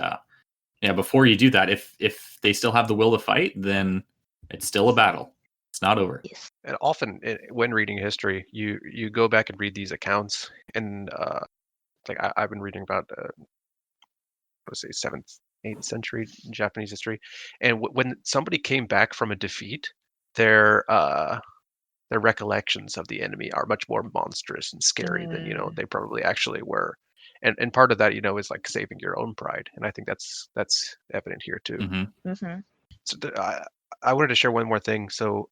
yeah, before you do that, if they still have the will to fight, then it's still a battle. It's not over. Yes. And often, when reading history, you go back and read these accounts, and like I've been reading about, let's say, 7th, 8th century Japanese history, and when somebody came back from a defeat, their recollections of the enemy are much more monstrous and scary than they probably actually were. And part of that is like saving your own pride, and I think that's evident here too. Mm-hmm. Mm-hmm. So I wanted to share one more thing. So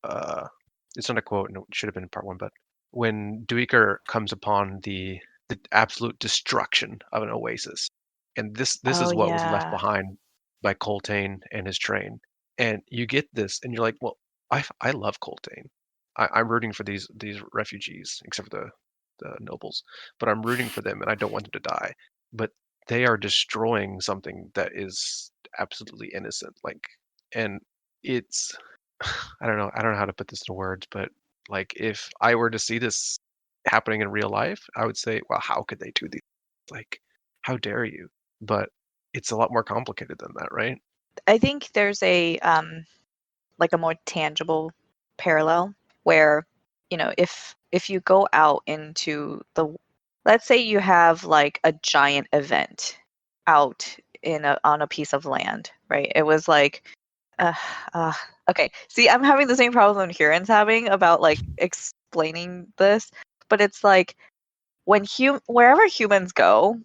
it's not a quote, and it should have been in part 1, but when Deweyker comes upon the absolute destruction of an oasis, and this is what was left behind by Coltane and his train, and you get this, and you're like, well, I love Coltane. I'm rooting for these refugees, except for the nobles, but I'm rooting for them, and I don't want them to die. But they are destroying something that is absolutely innocent, and it's I don't know how to put this into words, but like if I were to see this happening in real life, I would say, well, how could they do these? Like, how dare you? But it's a lot more complicated than that, right? I think there's a like a more tangible parallel where if you go out into let's say you have like a giant event out on a piece of land, right? It was like okay, see, I'm having the same problem Hurin's having about like explaining this, but it's like when wherever humans go,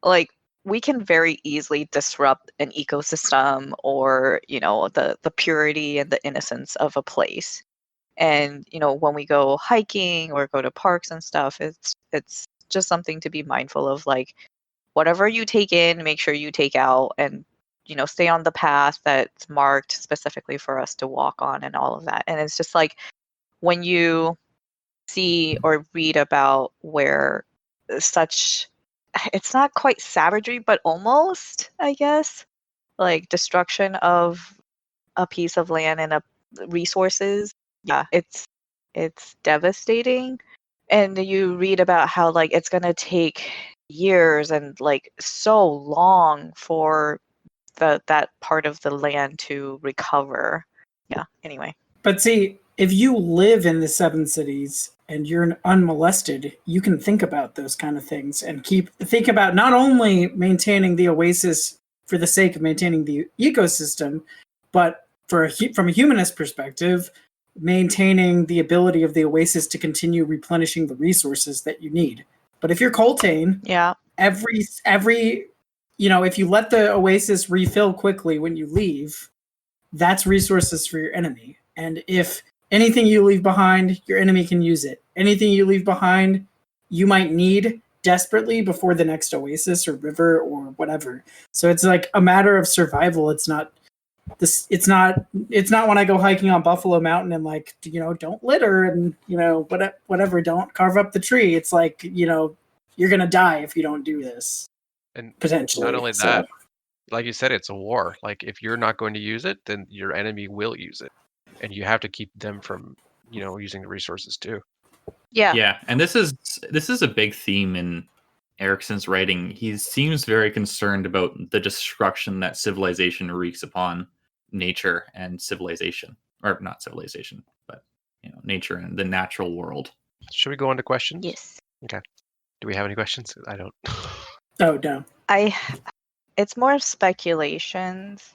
like we can very easily disrupt an ecosystem or the purity and the innocence of a place. And when we go hiking or go to parks and stuff, it's just something to be mindful of, like whatever you take in, make sure you take out, and stay on the path that's marked specifically for us to walk on and all of that. And it's just like when you see or read about where it's not quite savagery, but almost, I guess, like destruction of a piece of land and resources. Yeah, it's devastating. And you read about how like it's gonna take years and like so long for that part of the land to recover. Yeah, anyway. But see, if you live in the 7 cities and you're unmolested, you can think about those kind of things and think about not only maintaining the oasis for the sake of maintaining the ecosystem, but from a humanist perspective, maintaining the ability of the oasis to continue replenishing the resources that you need. But if you're Coltane, every if you let the oasis refill quickly when you leave, that's resources for your enemy. And if anything you leave behind, your enemy can use it. Anything you leave behind, you might need desperately before the next oasis or river or whatever. So it's like a matter of survival. It's not when I go hiking on Buffalo Mountain and like, don't litter and, whatever, don't carve up the tree. It's like, you're going to die if you don't do this. And potentially. Not only that, like you said, it's a war. Like if you're not going to use it, then your enemy will use it. And you have to keep them from, using the resources too. Yeah. Yeah, and this is a big theme in Erickson's writing. He seems very concerned about the destruction that civilization wreaks upon nature and civilization, or not civilization, but nature and the natural world. Should we go on to questions? Yes. Okay. Do we have any questions? I don't. Oh no. It's more speculations.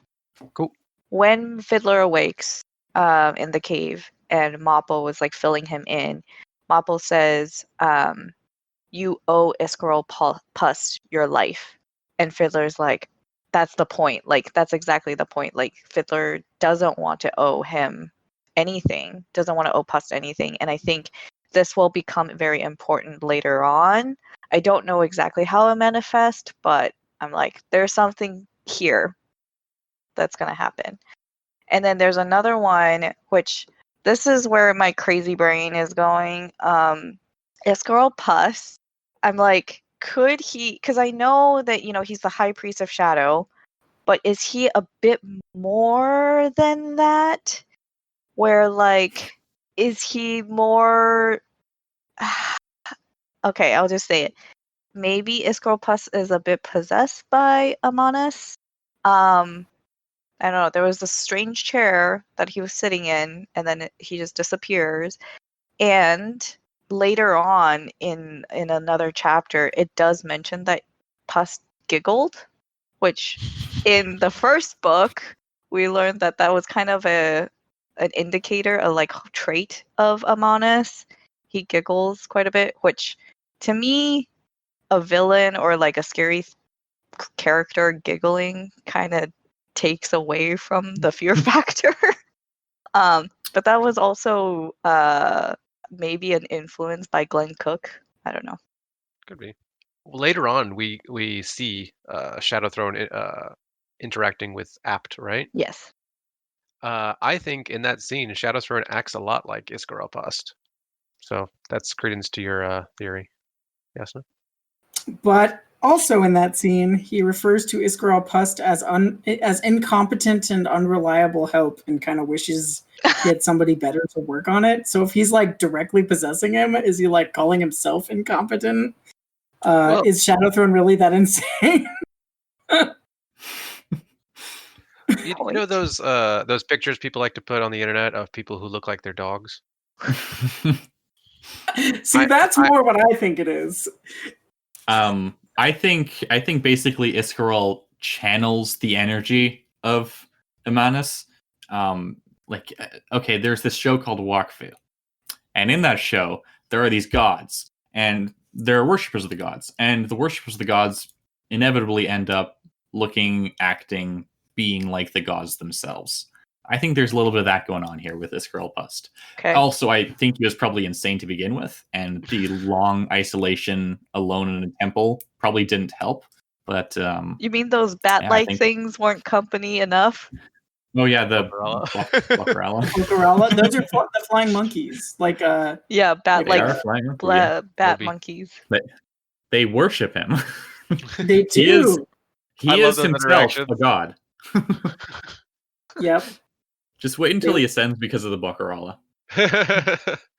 Cool. When Fiddler awakes in the cave and Mappo was like filling him in, Mappo says, you owe Iskarol Pust your life. And Fiddler's like, that's the point. Like, that's exactly the point. Like, Fiddler doesn't want to owe him anything, doesn't want to owe Pust anything. And I think this will become very important later on. I don't know exactly how it manifests, but I'm like, there's something here that's going to happen. And then there's another one, which this is where my crazy brain is going. Iskarol Pust, I'm like, could he, because I know that, he's the high priest of shadow, but is he a bit more than that? Where, like, is he more... Okay, I'll just say it. Maybe Iskarol Pust is a bit possessed by Amanus. I don't know, there was this strange chair that he was sitting in, and then he just disappears. And later on in another chapter, it does mention that Pust giggled, which in the first book, we learned that was kind of an indicator, a like trait of Amanus. He giggles quite a bit, which to me, a villain or like a scary character giggling kind of takes away from the fear factor. But that was also maybe an influence by Glenn Cook. I don't know. Could be. Well, later on, we see Shadow Throne interacting with Apt, right? Yes. I think in that scene, Shadow Throne acts a lot like Iskarol Pust. So that's credence to your theory. Jasnah? But also in that scene, he refers to Iskarol Pust as incompetent and unreliable help, and kind of wishes he had somebody better to work on it. So if he's like directly possessing him, is he like calling himself incompetent? Is Shadowthrone really that insane? You know those pictures people like to put on the internet of people who look like their dogs? See, that's more what I think it is. I think basically Iskarol channels the energy of Amanus. Okay, there's this show called Walkvale, and in that show there are these gods, and there are worshippers of the gods, and the worshippers of the gods inevitably end up looking, acting, being like the gods themselves. I think there's a little bit of that going on here with Iskarol Pust. Okay. Also, I think he was probably insane to begin with, and the long isolation alone in a temple probably didn't help. But you mean those bat-like things weren't company enough? Oh yeah, the Bocarella. Bocarella. Those are the flying monkeys. Like yeah, bat yeah. monkeys. They worship him. They do. He is himself a god. Yep. Just wait until he ascends because of the Bocarella.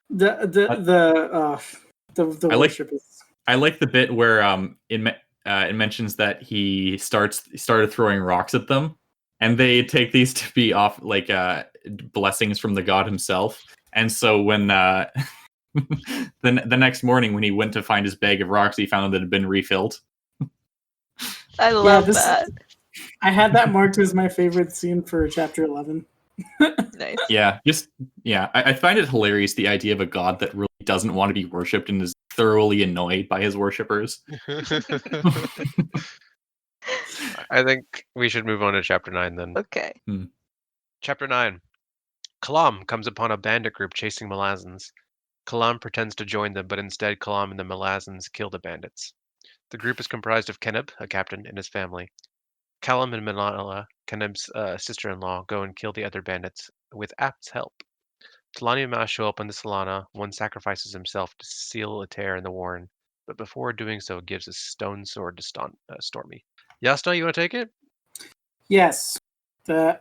The worship is. I like the bit where it mentions that he started throwing rocks at them, and they take these to be off like blessings from the god himself. And so when the next morning when he went to find his bag of rocks, he found that it had been refilled. I love that. I had that marked as my favorite scene for chapter 11. Nice. Yeah, I find it hilarious, the idea of a god that really doesn't want to be worshipped and is thoroughly annoyed by his worshippers. I think we should move on to chapter 9 then. Okay. Chapter 9. Kalam comes upon a bandit group chasing Malazans. Kalam pretends to join them, but instead Kalam and the Malazans kill the bandits. The group is comprised of Keneb, a captain, and his family. Kalam and Manala, Keneb's sister-in-law, go and kill the other bandits with Apt's help. Talani and Ma show up on the Solana. One sacrifices himself to seal a tear in the warren, but before doing so gives a stone sword to Stormy. Jasnah, you want to take it? Yes. The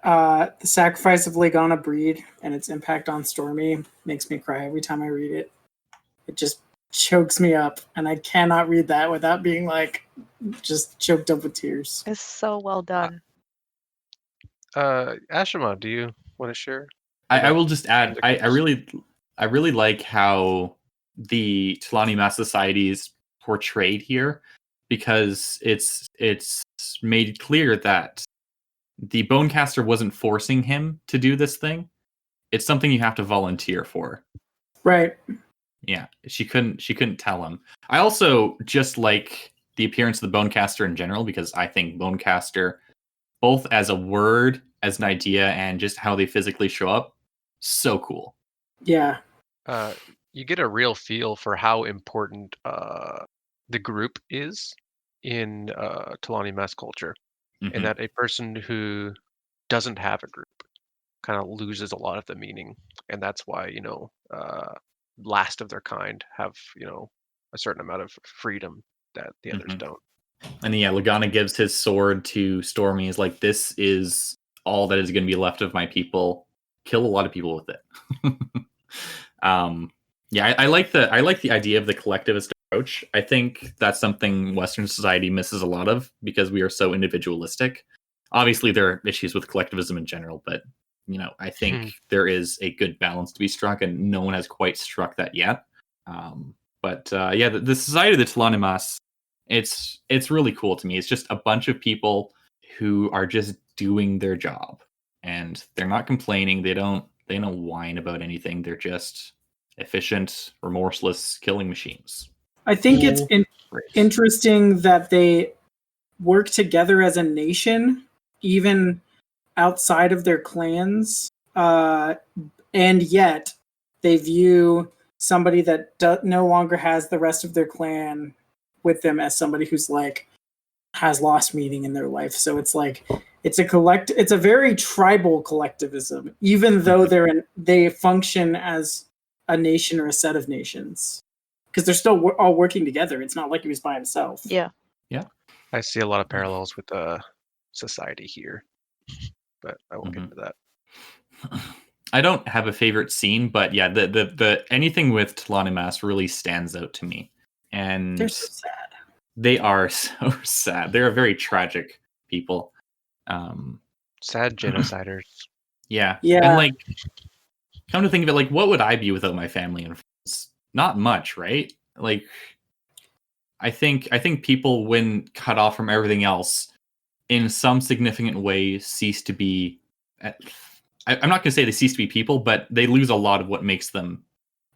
sacrifice of Legana Breed and its impact on Stormy makes me cry every time I read it. It just chokes me up, and I cannot read that without being like just choked up with tears. It's so well done. Ashaman, do you want to share? I will just add, I really like how the Talani Mass Society is portrayed here, because it's made clear that the Bonecaster wasn't forcing him to do this thing. It's something you have to volunteer for. Right. Yeah, she couldn't tell him. I also just like the appearance of the Bonecaster in general because I think Bonecaster, both as a word, as an idea, and just how they physically show up, so cool. Yeah. You get a real feel for how important the group is in Talani mass culture, and that a person who doesn't have a group kind of loses a lot of the meaning, and that's why last of their kind have a certain amount of freedom that the others don't. And yeah, Lagana gives his sword to Stormy. Is like, this is all that is going to be left of my people. Kill a lot of people with it. Yeah, I like the idea of the collectivist approach. I think that's something Western society misses a lot of because we are so individualistic. Obviously, there are issues with collectivism in general, but I think there is a good balance to be struck, and no one has quite struck that yet. Yeah, the Society of the Tlanimas, it's really cool to me. It's just a bunch of people who are just doing their job, and they're not complaining. They don't whine about anything. They're just efficient, remorseless killing machines. I think it's interesting that they work together as a nation, even outside of their clans, and yet they view somebody that no longer has the rest of their clan with them as somebody who's like has lost meaning in their life. So it's like it's a very tribal collectivism, even though they function as a nation or a set of nations, because they're still all working together. It's not like he was by himself. Yeah. I see a lot of parallels with society here, but I won't get into that. I don't have a favorite scene, but yeah, the anything with Tlanimas really stands out to me, and they're so sad. They are so sad. They're a very tragic people. Sad genociders. Yeah. Yeah. And like, come to think of it, like, what would I be without my family and friends? Not much, right? Like, I think people, when cut off from everything else, in some significant way, cease to be. I'm not going to say they cease to be people, but they lose a lot of what makes them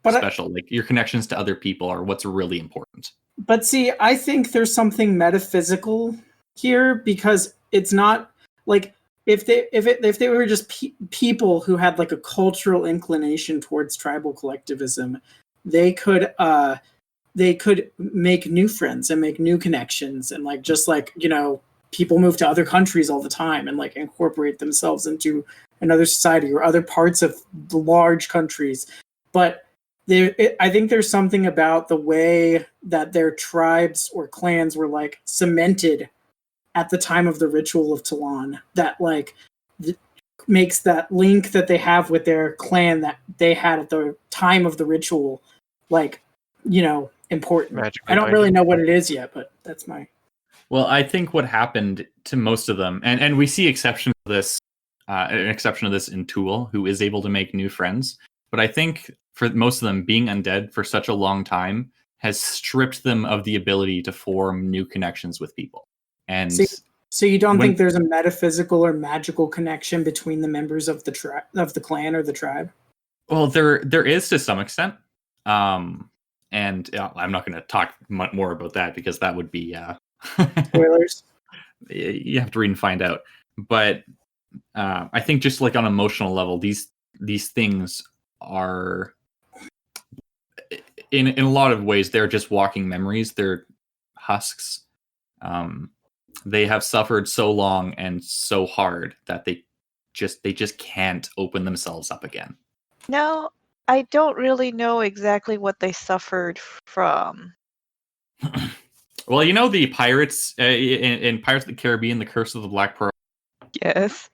special. Like your connections to other people are what's really important. But see, I think there's something metaphysical here, because it's not like if they were just people who had like a cultural inclination towards tribal collectivism, they could make new friends and make new connections, and like just like people move to other countries all the time and like incorporate themselves into another society or other parts of the large countries. But I think there's something about the way that their tribes or clans were like cemented at the time of the ritual of Talan that like makes that link that they have with their clan that they had at the time of the ritual like important. I don't really know what it is yet, but that's my. Well, I think what happened to most of them, and we see exceptions of this, an exception of this in Tool, who is able to make new friends. But I think for most of them, being undead for such a long time has stripped them of the ability to form new connections with people. And so you don't think there's a metaphysical or magical connection between the members of the of the clan or the tribe? Well, there is to some extent. And I'm not going to talk much more about that because that would be spoilers. You have to read and find out. But I think just like on an emotional level, these things are in a lot of ways they're just walking memories. They're husks. They have suffered so long and so hard that they just can't open themselves up again. No, I don't really know exactly what they suffered from. Well, the pirates in Pirates of the Caribbean, The Curse of the Black Pearl. Yes.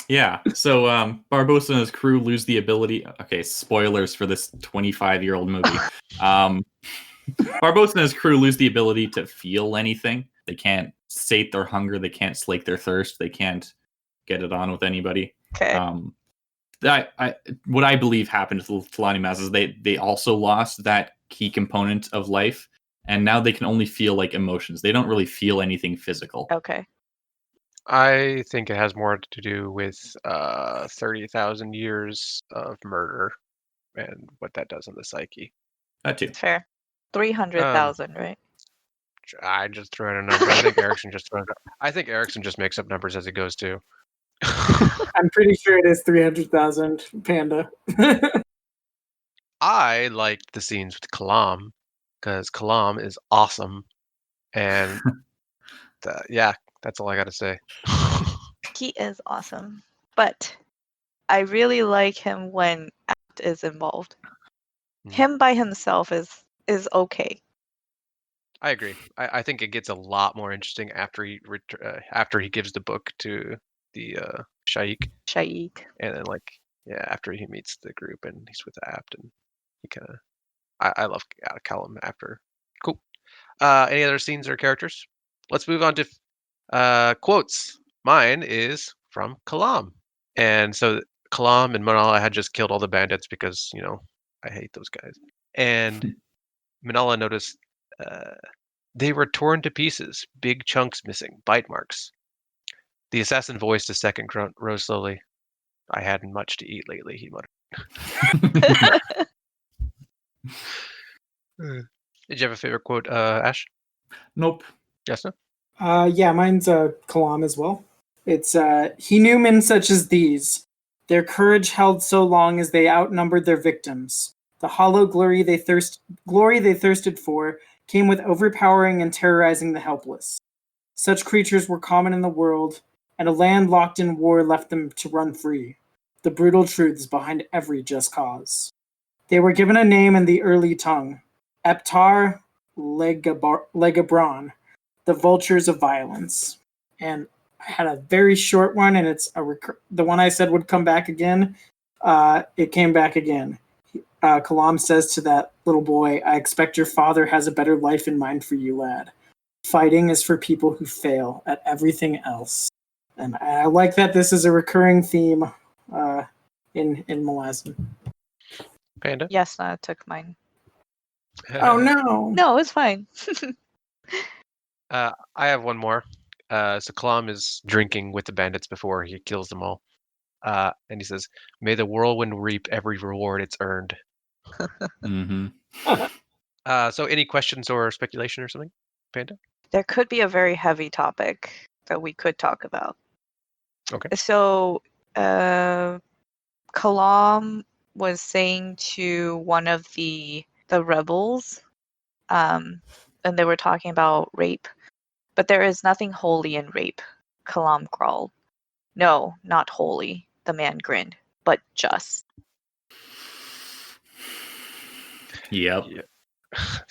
Yeah. So Barbossa and his crew lose the ability. Okay, spoilers for this 25-year-old movie. Barbossa and his crew lose the ability to feel anything. They can't sate their hunger. They can't slake their thirst. They can't get it on with anybody. Okay. What I believe happened to Tlanimas is they also lost that key component of life, and now they can only feel like emotions. They don't really feel anything physical. Okay. I think it has more to do with 30,000 years of murder and what that does in the psyche. That too. Fair. 300,000, right? I just threw out a number. I think Erickson just throws out. I think Erickson just makes up numbers as he goes too. I'm pretty sure it is 300,000 Panda. I liked the scenes with Kalam because Kalam is awesome, and yeah, that's all I got to say. He is awesome. But I really like him when Act is involved. Him by himself is okay. I agree. I think it gets a lot more interesting after he gives the book to the Shaikh, and then after he meets the group and he's with Apt, and he kind of I love Callum after. Cool. Any other scenes or characters? Let's move on to quotes. Mine is from Kalam, and so Kalam and Manala had just killed all the bandits because I hate those guys, and Manala noticed. They were torn to pieces, big chunks missing, bite marks. The assassin voiced a second grunt, rose slowly. I hadn't much to eat lately, he muttered. Did you have a favorite quote, Ash? Nope. Jasna? Yeah, mine's Kalam as well. It's he knew men such as these. Their courage held so long as they outnumbered their victims. The hollow glory they thirsted for came with overpowering and terrorizing the helpless. Such creatures were common in the world, and a land locked in war left them to run free. The brutal truths behind every just cause. They were given a name in the early tongue, Eptar Legabron, the vultures of violence. And I had a very short one, and it's the one I said would come back again. It came back again. Kalam says to that little boy, I expect your father has a better life in mind for you, lad. Fighting is for people who fail at everything else. And I like that this is a recurring theme in Malazan. Panda? Yes, I took mine. Oh, no. No, it's fine. I have one more. So Kalam is drinking with the bandits before he kills them all. And he says, may the whirlwind reap every reward it's earned. Mm-hmm. So any questions or speculation or something, Panda? There could be a very heavy topic that we could talk about. Okay. So, Kalam was saying to one of the rebels, and they were talking about rape, but there is nothing holy in rape. Kalam growled. No, not holy, the man grinned, but just. Yep.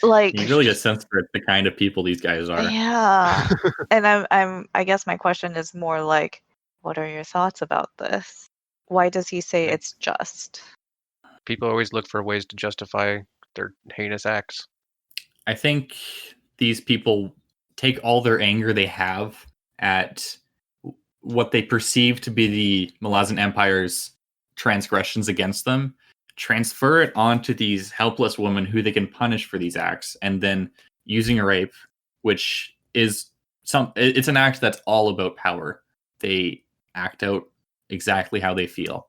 Like, you really get a sense for the kind of people these guys are. Yeah. And I guess my question is more like, what are your thoughts about this? Why does he say it's just? People always look for ways to justify their heinous acts. I think these people take all their anger they have at what they perceive to be the Malazan Empire's transgressions against them, transfer it onto these helpless women who they can punish for these acts, and then using a rape, which is it's an act that's all about power. They act out exactly how they feel.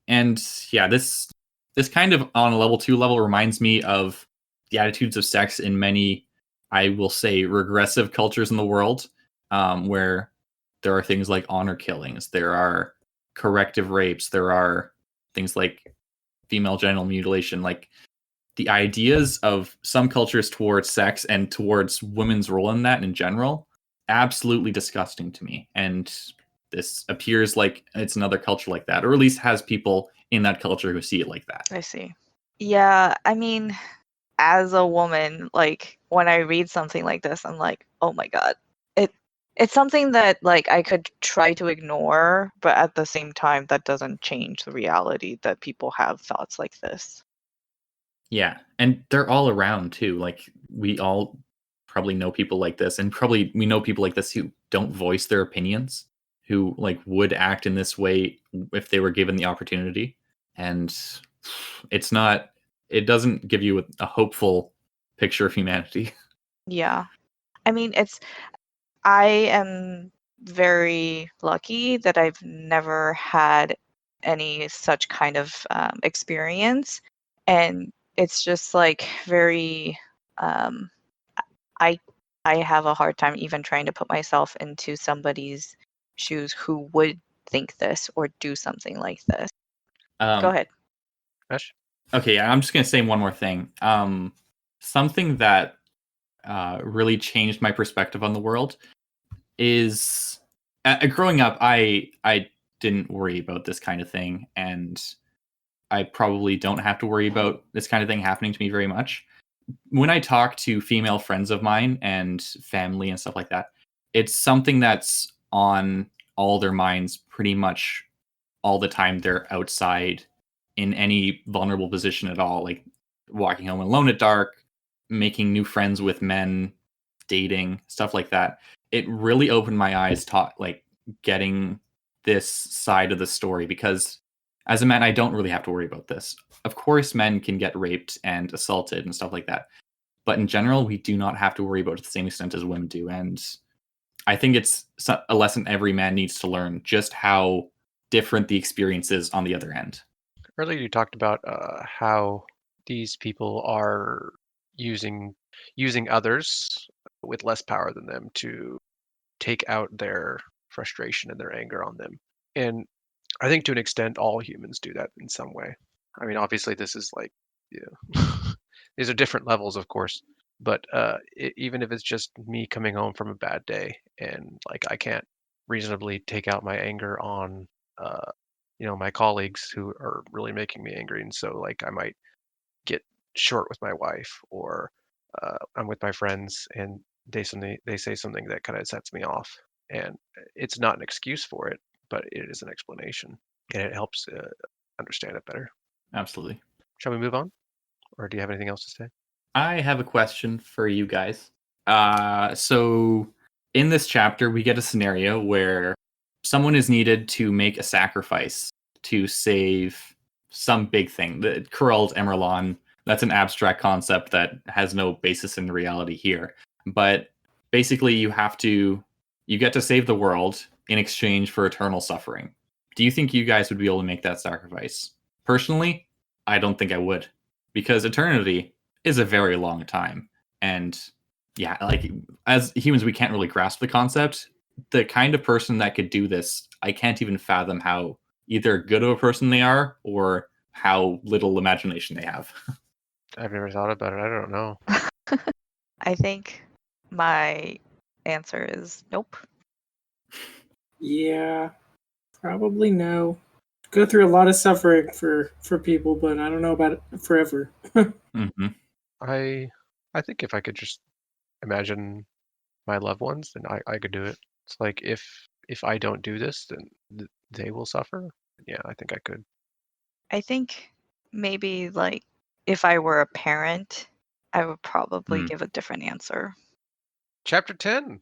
And yeah, this kind of on a level 2 level reminds me of the attitudes of sex in many, I will say, regressive cultures in the world, where there are things like honor killings, there are corrective rapes, there are things like female genital mutilation. Like, the ideas of some cultures towards sex and towards women's role in that in general, absolutely disgusting to me. And this appears like it's another culture like that, or at least has people in that culture who see it like that. I see. Yeah, I mean, as a woman, like, when I read something like this, I'm like, oh my god. It's something that, like, I could try to ignore, but at the same time, that doesn't change the reality that people have thoughts like this. Yeah, and they're all around too. Like, we all probably know people like this, and probably we know people like this who don't voice their opinions, who like would act in this way if they were given the opportunity. And it doesn't give you a hopeful picture of humanity. Yeah. I mean, I am very lucky that I've never had any such kind of experience. And it's just like very I have a hard time even trying to put myself into somebody's shoes who would think this or do something like this. Go ahead. Ash? Okay, I'm just gonna say one more thing. Something that really changed my perspective on the world is growing up. I didn't worry about this kind of thing, and I probably don't have to worry about this kind of thing happening to me very much. When I talk to female friends of mine and family and stuff like that, it's something that's on all their minds pretty much all the time they're outside in any vulnerable position at all, like walking home alone at dark, making new friends with men, dating, stuff like that. It really opened my eyes to like getting this side of the story, because as a man, I don't really have to worry about this. Of course, men can get raped and assaulted and stuff like that. But in general, we do not have to worry about it to the same extent as women do. And I think it's a lesson every man needs to learn, just how different the experience is on the other end. Earlier, you talked about how these people are using others with less power than them to take out their frustration and their anger on them. And I think to an extent, all humans do that in some way. I mean, obviously, this is like, these are different levels, of course. But even if it's just me coming home from a bad day and like I can't reasonably take out my anger on, my colleagues who are really making me angry, and so like I might get short with my wife, or I'm with my friends and they say something that kind of sets me off, and it's not an excuse for it, but it is an explanation, and it helps understand it better. Absolutely. Shall we move on, or do you have anything else to say? I have a question for you guys. So in this chapter, we get a scenario where someone is needed to make a sacrifice to save some big thing. The Kural's Emerlon, that's an abstract concept that has no basis in reality here. But basically, you get to save the world in exchange for eternal suffering. Do you think you guys would be able to make that sacrifice? Personally, I don't think I would, because eternity is a very long time. And yeah, like as humans, we can't really grasp the concept. The kind of person that could do this, I can't even fathom how either good of a person they are or how little imagination they have. I've never thought about it. I don't know. I think my answer is nope. Yeah, probably no. Go through a lot of suffering for people, but I don't know about it forever. Mm-hmm. I think if I could just imagine my loved ones, then I could do it. It's like if I don't do this, then they will suffer. Yeah, I think I could. I think maybe like if I were a parent, I would probably give a different answer. Chapter 10.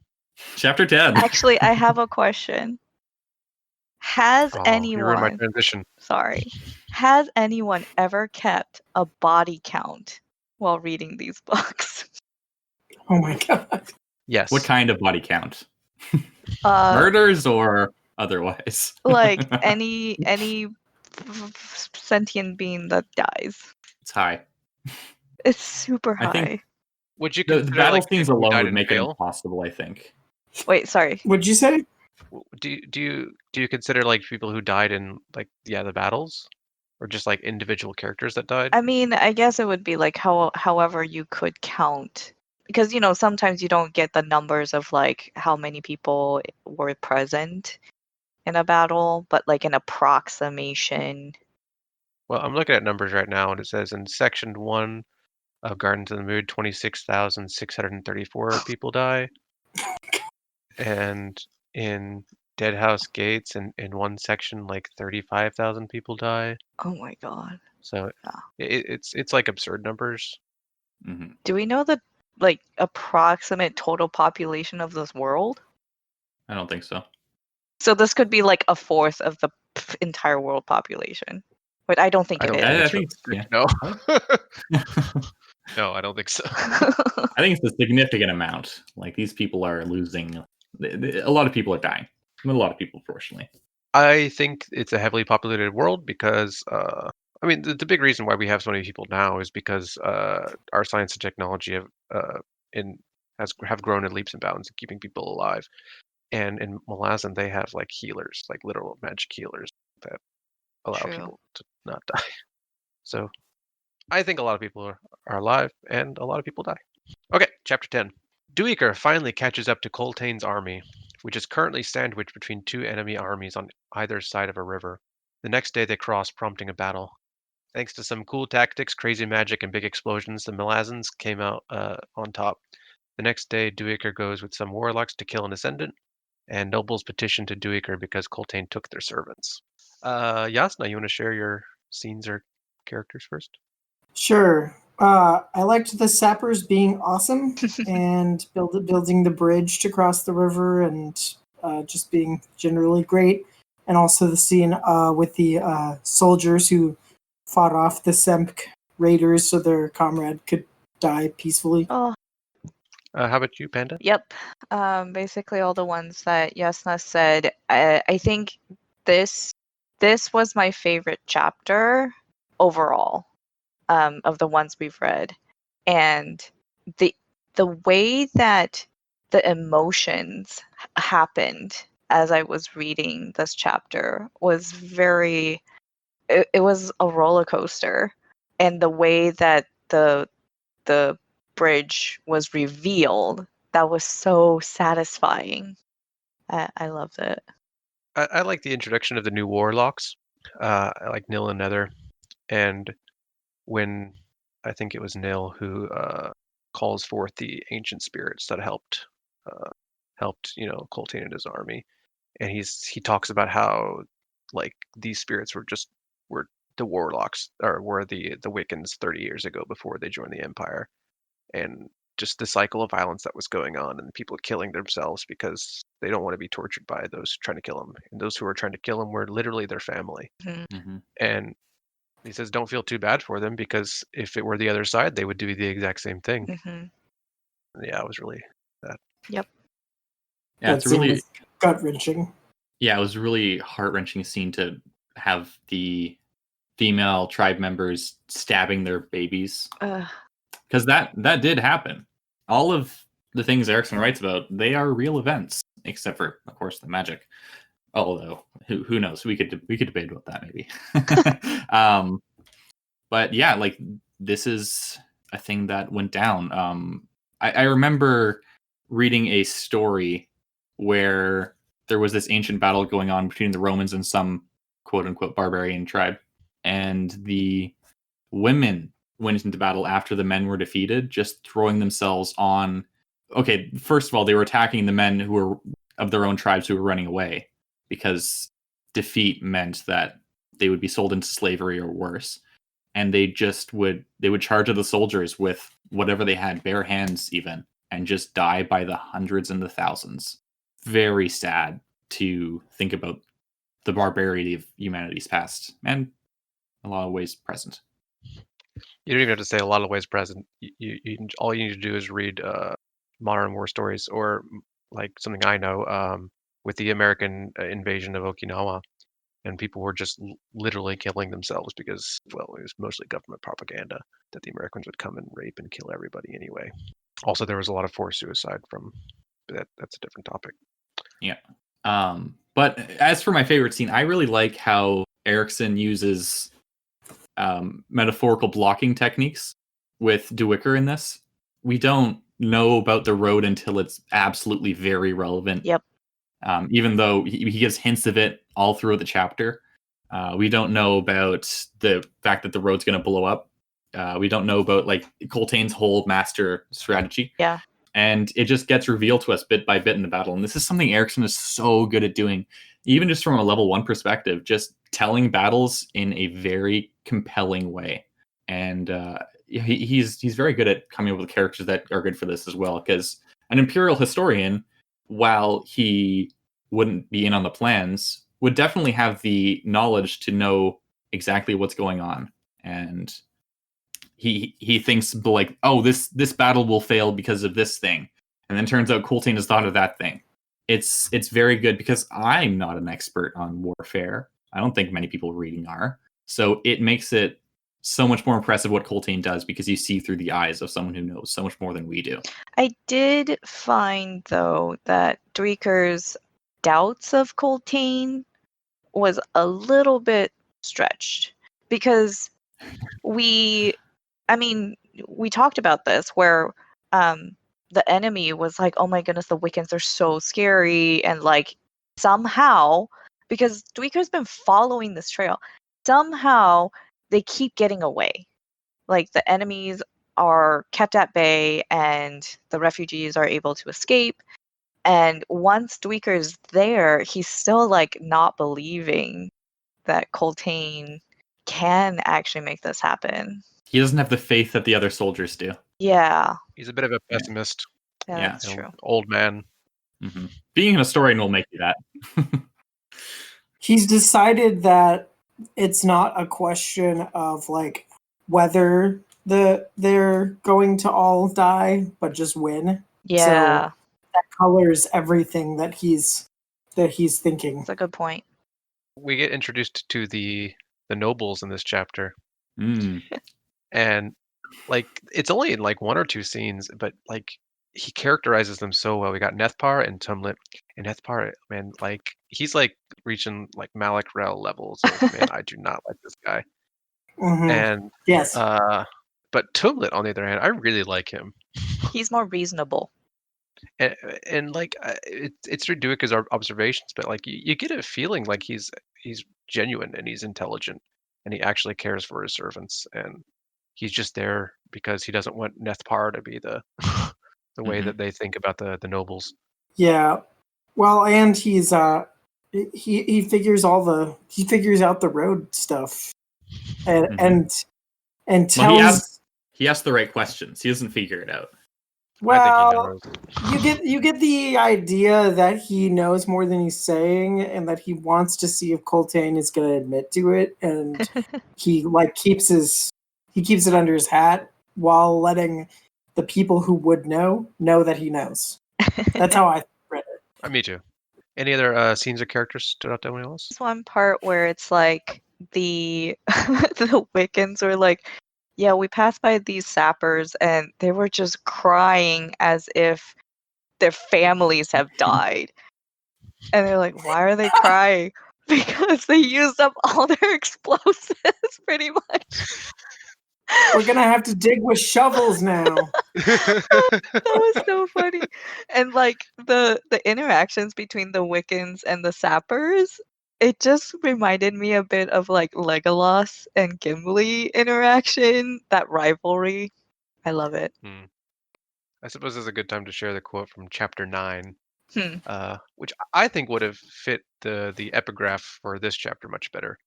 Chapter 10. Actually, I have a question. Has You ruined my anyone transition. has anyone ever kept a body count while reading these books? Oh my god. Yes. What kind of body count? Murders or otherwise? Like any sentient being that dies. It's high. It's super high. I think Would you the consider battle like scenes people who alone died would in make it jail? impossible, I think. Wait, sorry. What'd you say? Do you consider like people who died in like the battles, or just like individual characters that died? I mean, I guess it would be like however you could count, because sometimes you don't get the numbers of like how many people were present in a battle, but like an approximation. Well, I'm looking at numbers right now, and it says in section 1 of Gardens of the Mood, 26,634 people die, and in Deadhouse Gates, in one section, like 35,000 people die. Oh my god. So Yeah. it's like absurd numbers. Mm-hmm. Do we know the like approximate total population of this world? I don't think so. So this could be like a fourth of the entire world population. But I don't think I it don't is. think I it's think realistic. yeah. No. No, I don't think so. I think it's a significant amount. Like these people are losing. A lot of people are dying. A lot of people, fortunately. I think it's a heavily populated world because I mean, the big reason why we have so many people now is because our science and technology have grown in leaps and bounds in keeping people alive. And in Malazan, they have like healers, like literal magic healers that allow True. people to not die. So I think a lot of people are alive, and a lot of people die. Okay, chapter 10. Duiker finally catches up to Coltane's army, which is currently sandwiched between two enemy armies on either side of a river. The next day they cross, prompting a battle. Thanks to some cool tactics, crazy magic, and big explosions, the Malazans came out on top. The next day, Duiker goes with some warlocks to kill an ascendant, and nobles petition to Duiker because Coltane took their servants. Jasnah, you want to share your scenes or characters first? Sure. I liked the sappers being awesome and building the bridge to cross the river and just being generally great. And also the scene with the soldiers who fought off the Semp raiders so their comrade could die peacefully. Oh, How about you, Panda? yep. Basically all the ones that Jasnah said. I think this was my favorite chapter overall of the ones we've read, and the way that the emotions happened as I was reading this chapter was very. It was a roller coaster, and the way that the bridge was revealed, that was so satisfying. I loved it. I like the introduction of the new warlocks. I like Nil and Nether, and when I think it was Nil who calls forth the ancient spirits that helped Coltane and his army, and he talks about how like these spirits were the warlocks or were the Wiccans 30 years ago before they joined the Empire, and just the cycle of violence that was going on and people killing themselves because they don't want to be tortured by those trying to kill them, and those who were trying to kill them were literally their family. Mm-hmm. And he says, don't feel too bad for them because if it were the other side, they would do the exact same thing. Mm-hmm. Yeah, it was really that. Yep. Yeah, That it's scene really was gut-wrenching. Yeah, it was a really heart-wrenching scene to have the female tribe members stabbing their babies, because that did happen. All of the things Erickson writes about, they are real events, except for, of course, the magic. Although, who knows? We could debate about that maybe. But yeah, like this is a thing that went down. I remember reading a story where there was this ancient battle going on between the Romans and some quote unquote barbarian tribe, and the women went into battle after the men were defeated, just throwing themselves on. Okay, first of all, they were attacking the men who were of their own tribes who were running away, because defeat meant that they would be sold into slavery or worse. And they would charge at the soldiers with whatever they had, bare hands even, and just die by the hundreds and the thousands. Very sad to think about the barbarity of humanity's past, and in a lot of ways present. You don't even have to say a lot of ways present. You all you need to do is read modern war stories, or like something I know with the American invasion of Okinawa, and people were just literally killing themselves because, well, it was mostly government propaganda that the Americans would come and rape and kill everybody anyway. Also, there was a lot of forced suicide but that's a different topic. Yeah. But as for my favorite scene, I really like how Erickson uses metaphorical blocking techniques with Duiker in this. We don't know about the road until it's absolutely very relevant. Yep. Even though he gives hints of it all throughout the chapter. We don't know about the fact that the road's going to blow up. We don't know about like Coltane's whole master strategy. Yeah. And it just gets revealed to us bit by bit in the battle. And this is something Erickson is so good at doing, even just from a level 1 perspective, just telling battles in a very compelling way. And he's very good at coming up with characters that are good for this as well. Because an Imperial historian, while he wouldn't be in on the plans, would definitely have the knowledge to know exactly what's going on. And he thinks like, oh, this battle will fail because of this thing, and then turns out Coltane has thought of that thing. It's very good, because I'm not an expert on warfare. I don't think many people reading are, So it makes it so much more impressive what Coltane does because you see through the eyes of someone who knows so much more than we do. I did find, though, that Dreeker's doubts of Coltane was a little bit stretched because we talked about this where the enemy was like, oh my goodness, the Wiccans are so scary, and like somehow, because Dweeker's been following this trail, somehow they keep getting away. Like the enemies are kept at bay and the refugees are able to escape. And once Dweeker's there, he's still like not believing that Coltane can actually make this happen. He doesn't have the faith that the other soldiers do. Yeah. He's a bit of a pessimist. Yeah, that's true. Old man. Mm-hmm. Being an historian will make you that. He's decided that it's not a question of like whether they're going to all die, but just when. Yeah. So that colors everything that he's thinking. That's a good point. We get introduced to the nobles in this chapter. Mm. And like it's only in like one or two scenes, but like he characterizes them so well. We got Nethpar and Tumlet. And Nethpar, man, like he's like reaching like Malik Rel levels of man, I do not like this guy. Mm-hmm. And yes. But Tumlet, on the other hand, I really like him. He's more reasonable. And like it's through Duiker's observations, but like you get a feeling like he's genuine and he's intelligent and he actually cares for his servants, and he's just there because he doesn't want Nethpar to be the the way that they think about the nobles. Yeah. Well, and he's he figures out the road stuff. And tells well, he asks the right questions. He doesn't figure it out. Well, you get the idea that he knows more than he's saying, and that he wants to see if Coltane is going to admit to it, and he like keeps it under his hat while letting the people who would know that he knows. That's how I read it. Me too. Any other scenes or characters stood out to anyone else? There's one part where it's like the the Wiccans were like, yeah, we passed by these sappers and they were just crying as if their families have died. And they're like, why are they crying? Because they used up all their explosives, pretty much. We're going to have to dig with shovels now. That was so funny. And like the interactions between the Wiccans and the sappers, it just reminded me a bit of like Legolas and Gimli interaction, that rivalry. I love it. I suppose this is a good time to share the quote from chapter 9, Hmm. which I think would have fit the epigraph for this chapter much better.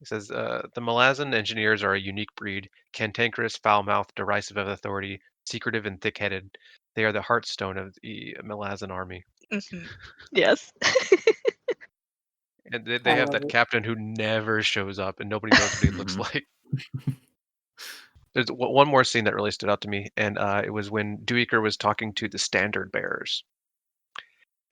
It says, the Malazan engineers are a unique breed, cantankerous, foul-mouthed, derisive of authority, secretive and thick-headed. They are the heartstone of the Malazan army. Mm-hmm. Yes. And they have that captain who never shows up and nobody knows what he looks like. There's one more scene that really stood out to me, and it was when Duiker was talking to the standard bearers.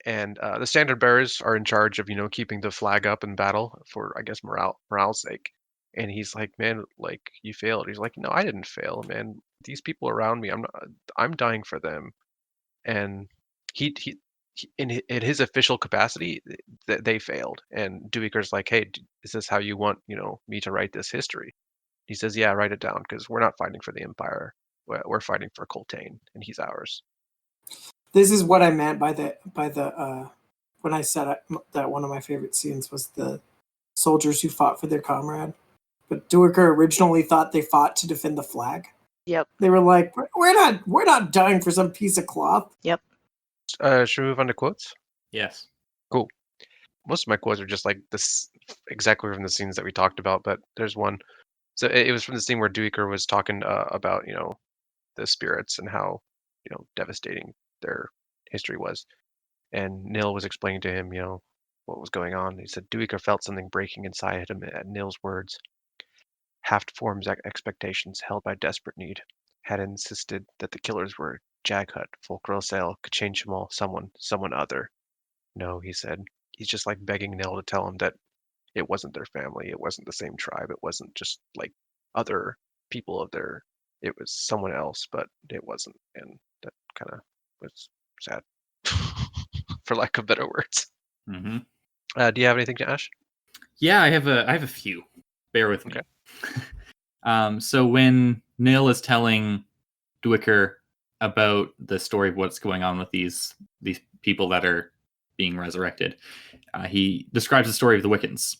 And the standard bearers are in charge of, keeping the flag up in battle for, I guess, morale's sake. And he's like, man, like, you failed. He's like, no, I didn't fail, man. These people around me, I'm dying for them. And he in his official capacity, they failed. And Duiker's like, hey, is this how you want, me to write this history? He says, yeah, write it down, because we're not fighting for the Empire. We're fighting for Coltane, and he's ours. This is what I meant by the when I said that one of my favorite scenes was the soldiers who fought for their comrade. But Duiker originally thought they fought to defend the flag. Yep. They were like, we're not dying for some piece of cloth. Yep. Should we move on to quotes? Yes. Cool. Most of my quotes are just like this, exactly from the scenes that we talked about, but there's one. So it was from the scene where Duiker was talking about, the spirits and how, devastating their history was. And Nil was explaining to him, what was going on. He said Duiker felt something breaking inside him at Nil's words. Half-formed expectations held by desperate need had insisted that the killers were Jaghut, Folkrosale, Kachanchamal, someone other. No, he said. He's just like begging Nil to tell him that it wasn't their family, it wasn't the same tribe, it wasn't just like other people of their, it was someone else, but it wasn't, and that kind of was sad, for lack of better words. Mm-hmm. Do you have anything to Ash? Yeah, I have a few. Bear with me. Okay. So when Nil is telling Dwicker about the story of what's going on with these people that are being resurrected, he describes the story of the Wiccans.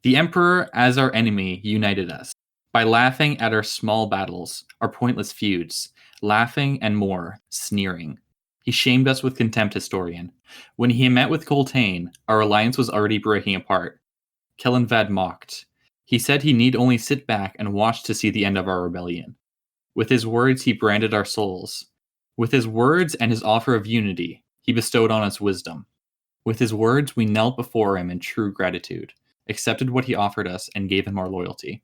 The Emperor, as our enemy, united us by laughing at our small battles, our pointless feuds, laughing and more, sneering. He shamed us with contempt, historian. When he met with Coltane, our alliance was already breaking apart. Kellenvad mocked. He said he need only sit back and watch to see the end of our rebellion. With his words, he branded our souls. With his words and his offer of unity, he bestowed on us wisdom. With his words, we knelt before him in true gratitude, accepted what he offered us, and gave him our loyalty.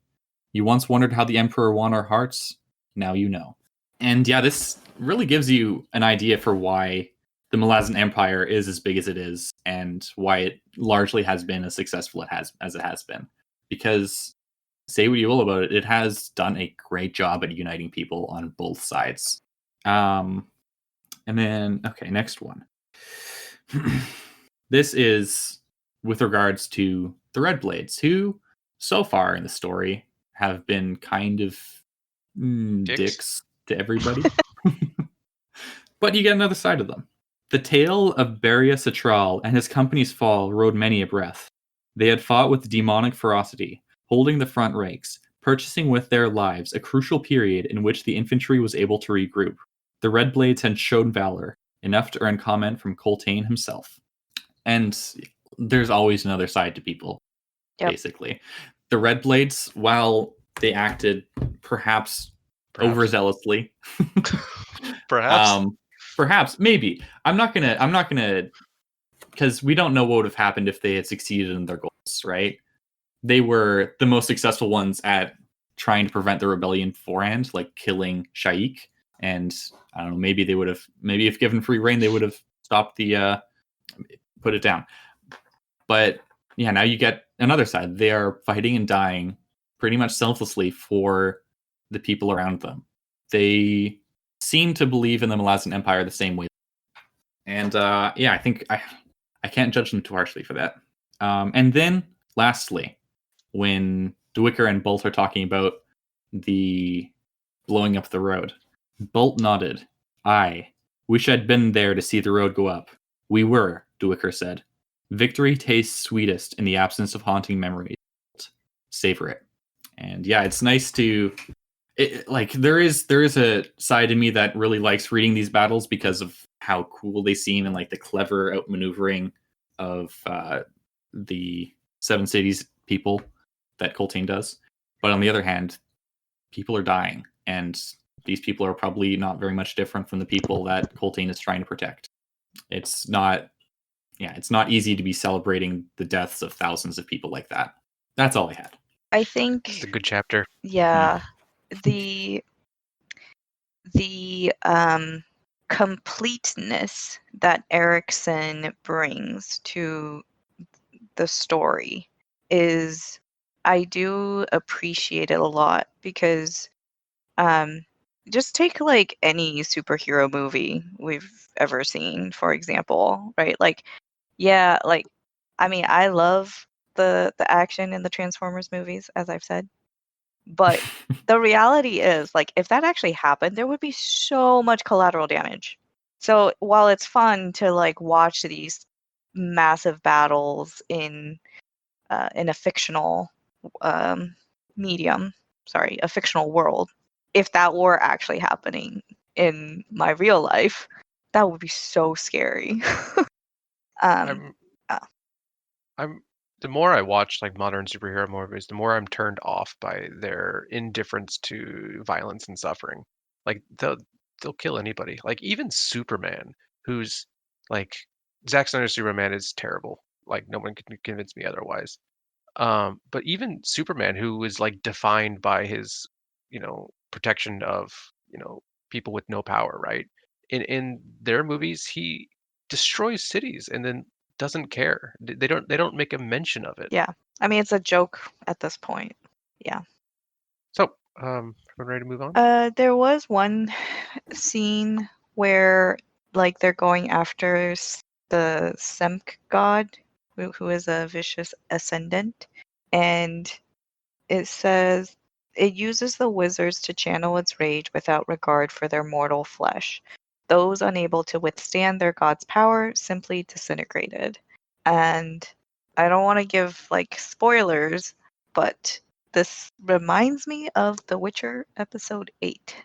You once wondered how the Emperor won our hearts? Now you know. And yeah, this really gives you an idea for why the Malazan Empire is as big as it is, and why it largely has been as successful as it has been. Because, say what you will about it, it has done a great job at uniting people on both sides. And then, okay, next one. This is with regards to the Red Blades, who, so far in the story, have been kind of dicks to everybody. But you get another side of them. The tale of Beria Citral and his company's fall rode many a breath. They had fought with demonic ferocity, holding the front ranks, purchasing with their lives a crucial period in which the infantry was able to regroup. The Red Blades had shown valor, enough to earn comment from Coltane himself. And there's always another side to people, basically. The Red Blades, while they acted perhaps overzealously, perhaps, maybe. I'm not gonna, because we don't know what would have happened if they had succeeded in their goals, right? They were the most successful ones at trying to prevent the rebellion beforehand, like killing Shaik. And I don't know, maybe they would have, maybe if given free reign, they would have stopped the, put it down. But yeah, now you get another side. They are fighting and dying pretty much selflessly for the people around them. They seem to believe in the Malazan Empire the same way. And yeah, I think I can't judge them too harshly for that. And then, lastly, when Dwicker and Bolt are talking about the blowing up the road, Bolt nodded. Aye, wish I'd been there to see the road go up. We were, Dwicker said. Victory tastes sweetest in the absence of haunting memories. Savor it. And yeah, it's nice to... like, there is a side of me that really likes reading these battles because of how cool they seem and like the clever outmaneuvering of the Seven Cities people that Coltane does. But on the other hand, people are dying, and these people are probably not very much different from the people that Coltane is trying to protect. It's not easy to be celebrating the deaths of thousands of people like that. That's all I had. I think it's a good chapter. Yeah, the completeness that Erickson brings to the story is, I do appreciate it a lot, because just take like any superhero movie we've ever seen, for example, right? Like, yeah, like, I mean, I love the action in the Transformers movies, as I've said. But the reality is, like, if that actually happened, there would be so much collateral damage. So while it's fun to like watch these massive battles in a fictional medium, a fictional world, if that were actually happening in my real life, that would be so scary. I'm the more I watch like modern superhero movies, the more I'm turned off by their indifference to violence and suffering. Like they'll kill anybody. Like even Superman, who's like Zack Snyder's Superman is terrible. Like no one can convince me otherwise. But even Superman, who is like defined by his, protection of, people with no power, right? In their movies, he destroys cities and then doesn't care. They don't make a mention of it. Yeah. I mean, it's a joke at this point. Yeah. So, we're ready to move on? There was one scene where, like, they're going after the Semk god, who is a vicious ascendant, and it says it uses the wizards to channel its rage without regard for their mortal flesh. Those unable to withstand their god's power simply disintegrated. And I don't want to give like spoilers, but this reminds me of The Witcher episode 8.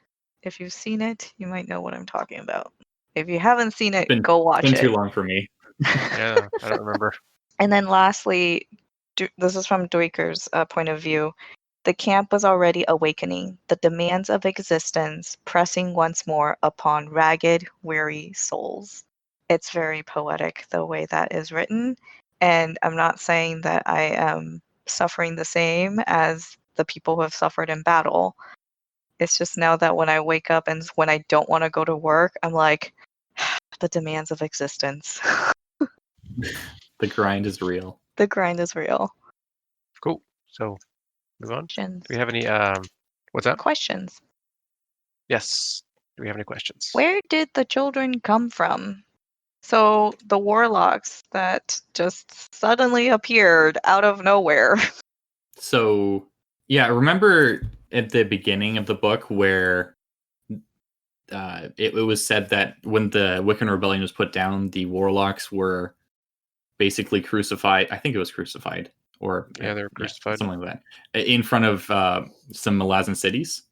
If you've seen it, you might know what I'm talking about. If you haven't seen it, go watch It's it. been too long for me. Yeah, I don't remember. And then lastly, this is from Duiker's point of view. The camp was already awakening, the demands of existence pressing once more upon ragged, weary souls. It's very poetic the way that is written, and I'm not saying that I am suffering the same as the people who have suffered in battle. It's just now that when I wake up and when I don't want to go to work, I'm like, the demands of existence. The grind is real. The grind is real. Cool. So, move on. Questions. Do we have any? What's that? Questions. Yes. Do we have any questions? Where did the children come from? So the warlocks that just suddenly appeared out of nowhere. So, yeah, remember at the beginning of the book where it was said that when the Wiccan Rebellion was put down, the warlocks were basically crucified. I think it was crucified. Or Yeah, they were crucified. something like that, in front of some Malazan cities.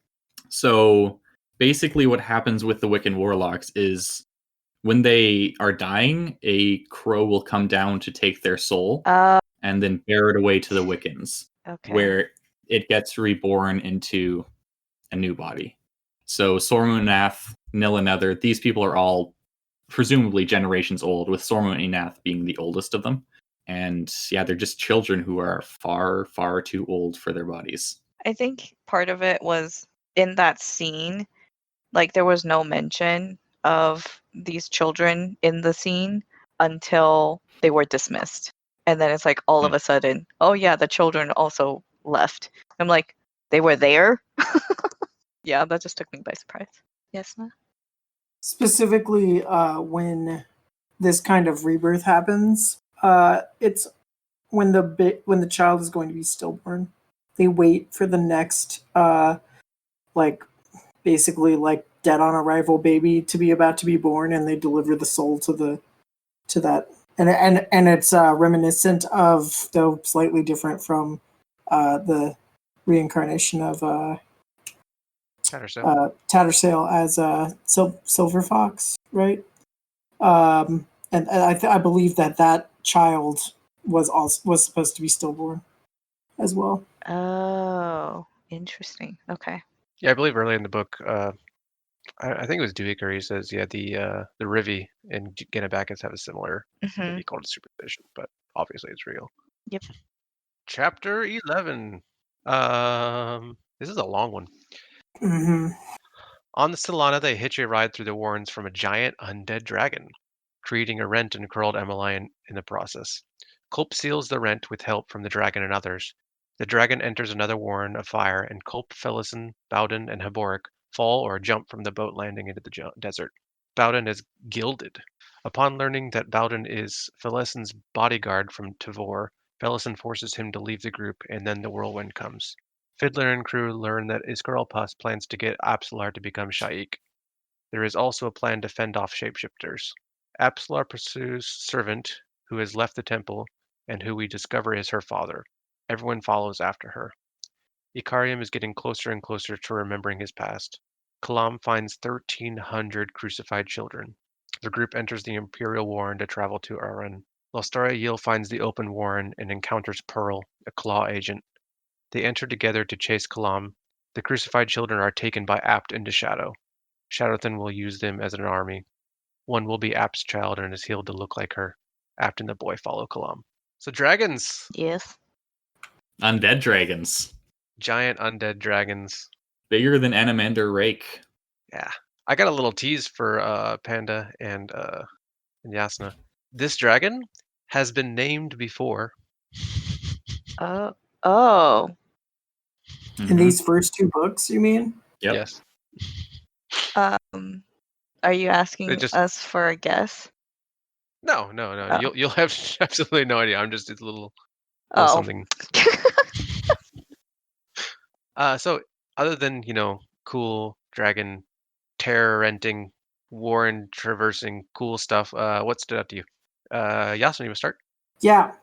So basically what happens with the Wiccan warlocks is when they are dying, a crow will come down to take their soul and then bear it away to the Wiccans, where it gets reborn into a new body. So Sormunath, Nilanether, these people are all presumably generations old, with Sormunath being the oldest of them. And yeah, they're just children who are far, far too old for their bodies. I think part of it was in that scene, like there was no mention of these children in the scene until they were dismissed. And then it's like all of a sudden, oh yeah, the children also left. I'm like, they were there? Yeah, that just took me by surprise. Yes, Ma? Specifically, when this kind of rebirth happens, it's when the child is going to be stillborn. They wait for the next, basically like dead on arrival baby to be about to be born, and they deliver the soul to that. And it's reminiscent of, though slightly different from, the reincarnation of Tattersail as Silver Fox, right? And I believe that child was supposed to be stillborn as well. Oh, interesting. Okay. Yeah, I believe early in the book, I think it was Duiker. He says, yeah, the Rivi and Genabakis have a similar, maybe called it superstition, but obviously it's real. Yep. Chapter 11. This is a long one. Mm-hmm. On the Solana, they hitch a ride through the warrens from a giant undead dragon, creating a rent and curled Emmeline in the process. Culp seals the rent with help from the dragon and others. The dragon enters another warren of fire, and Culp, Felison, Bowden, and Haboric fall or jump from the boat landing into the desert. Bowden is gilded. Upon learning that Bowden is Felison's bodyguard from Tavor, Felison forces him to leave the group, and then the whirlwind comes. Fiddler and crew learn that Iskaralpas plans to get Apsalar to become Shaik. There is also a plan to fend off shapeshifters. Apsalar pursues Servant, who has left the temple, and who we discover is her father. Everyone follows after her. Ikariam is getting closer and closer to remembering his past. Kalam finds 1,300 crucified children. The group enters the Imperial Warren to travel to Aran. Lostara Yil finds the open warren and encounters Pearl, a Claw agent. They enter together to chase Kalam. The crucified children are taken by Apt into Shadow. Shadowthan will use them as an army. One will be Apt's child and is healed to look like her. Apt and the boy follow Kalam. So dragons. Yes. Undead dragons. Giant undead dragons. Bigger than Anamander Rake. Yeah. I got a little tease for Panda and Jasnah. This dragon has been named before. Oh. In these first 2 books, you mean? Yep. Yes. Are you asking just- us for a guess? No. Oh. You'll have absolutely no idea. It's a little Oh. something. So other than, cool dragon terror-renting, warren traversing cool stuff, what stood out to you? Yasmin, you want to start? Yeah,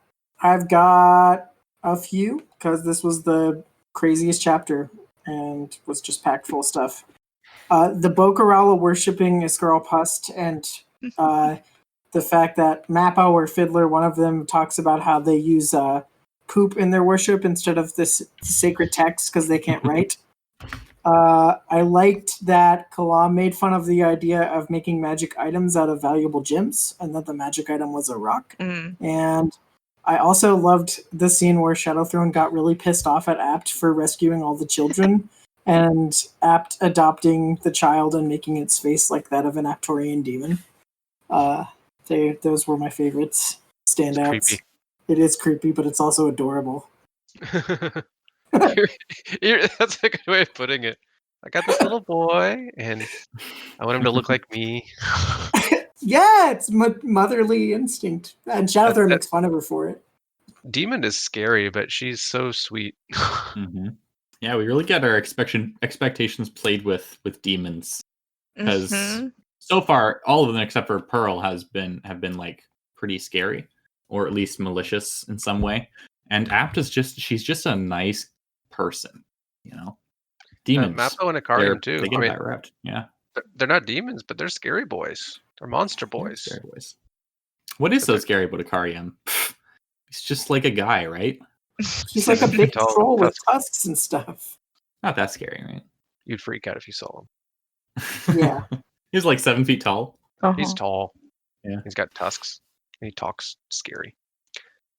I've got a few because this was the craziest chapter and was just packed full of stuff. The Bocarala worshipping Iskarl and the fact that Mappo or Fiddler, one of them, talks about how they use poop in their worship instead of this sacred text because they can't write. I liked that Kalam made fun of the idea of making magic items out of valuable gems and that the magic item was a rock. And I also loved the scene where Shadowthrone got really pissed off at Apt for rescuing all the children and Apt adopting the child and making its face like that of an Aptorian demon. Those were my favorites. Standouts. It is creepy, but it's also adorable. That's a good way of putting it. I got this little boy, and I want him to look like me. Yeah, it's motherly instinct. And Shadowthrone makes fun of her for it. Demon is scary, but she's so sweet. Yeah, we really get our expectations played with demons. Because so far, all of them except for Pearl have been like pretty scary, or at least malicious in some way. And Apt is she's just a nice person, Demons. Mappo and Ikariam too. They get that route. Yeah. They're not demons, but they're scary boys. They're monster boys. Scary boys. What is so scary about Ikariam? He's just like a guy, right? He's like a big troll with tusks and stuff. Not that scary, right? You'd freak out if you saw him. Yeah. He's like 7 feet tall. He's tall. Yeah. He's got tusks. And he talks scary.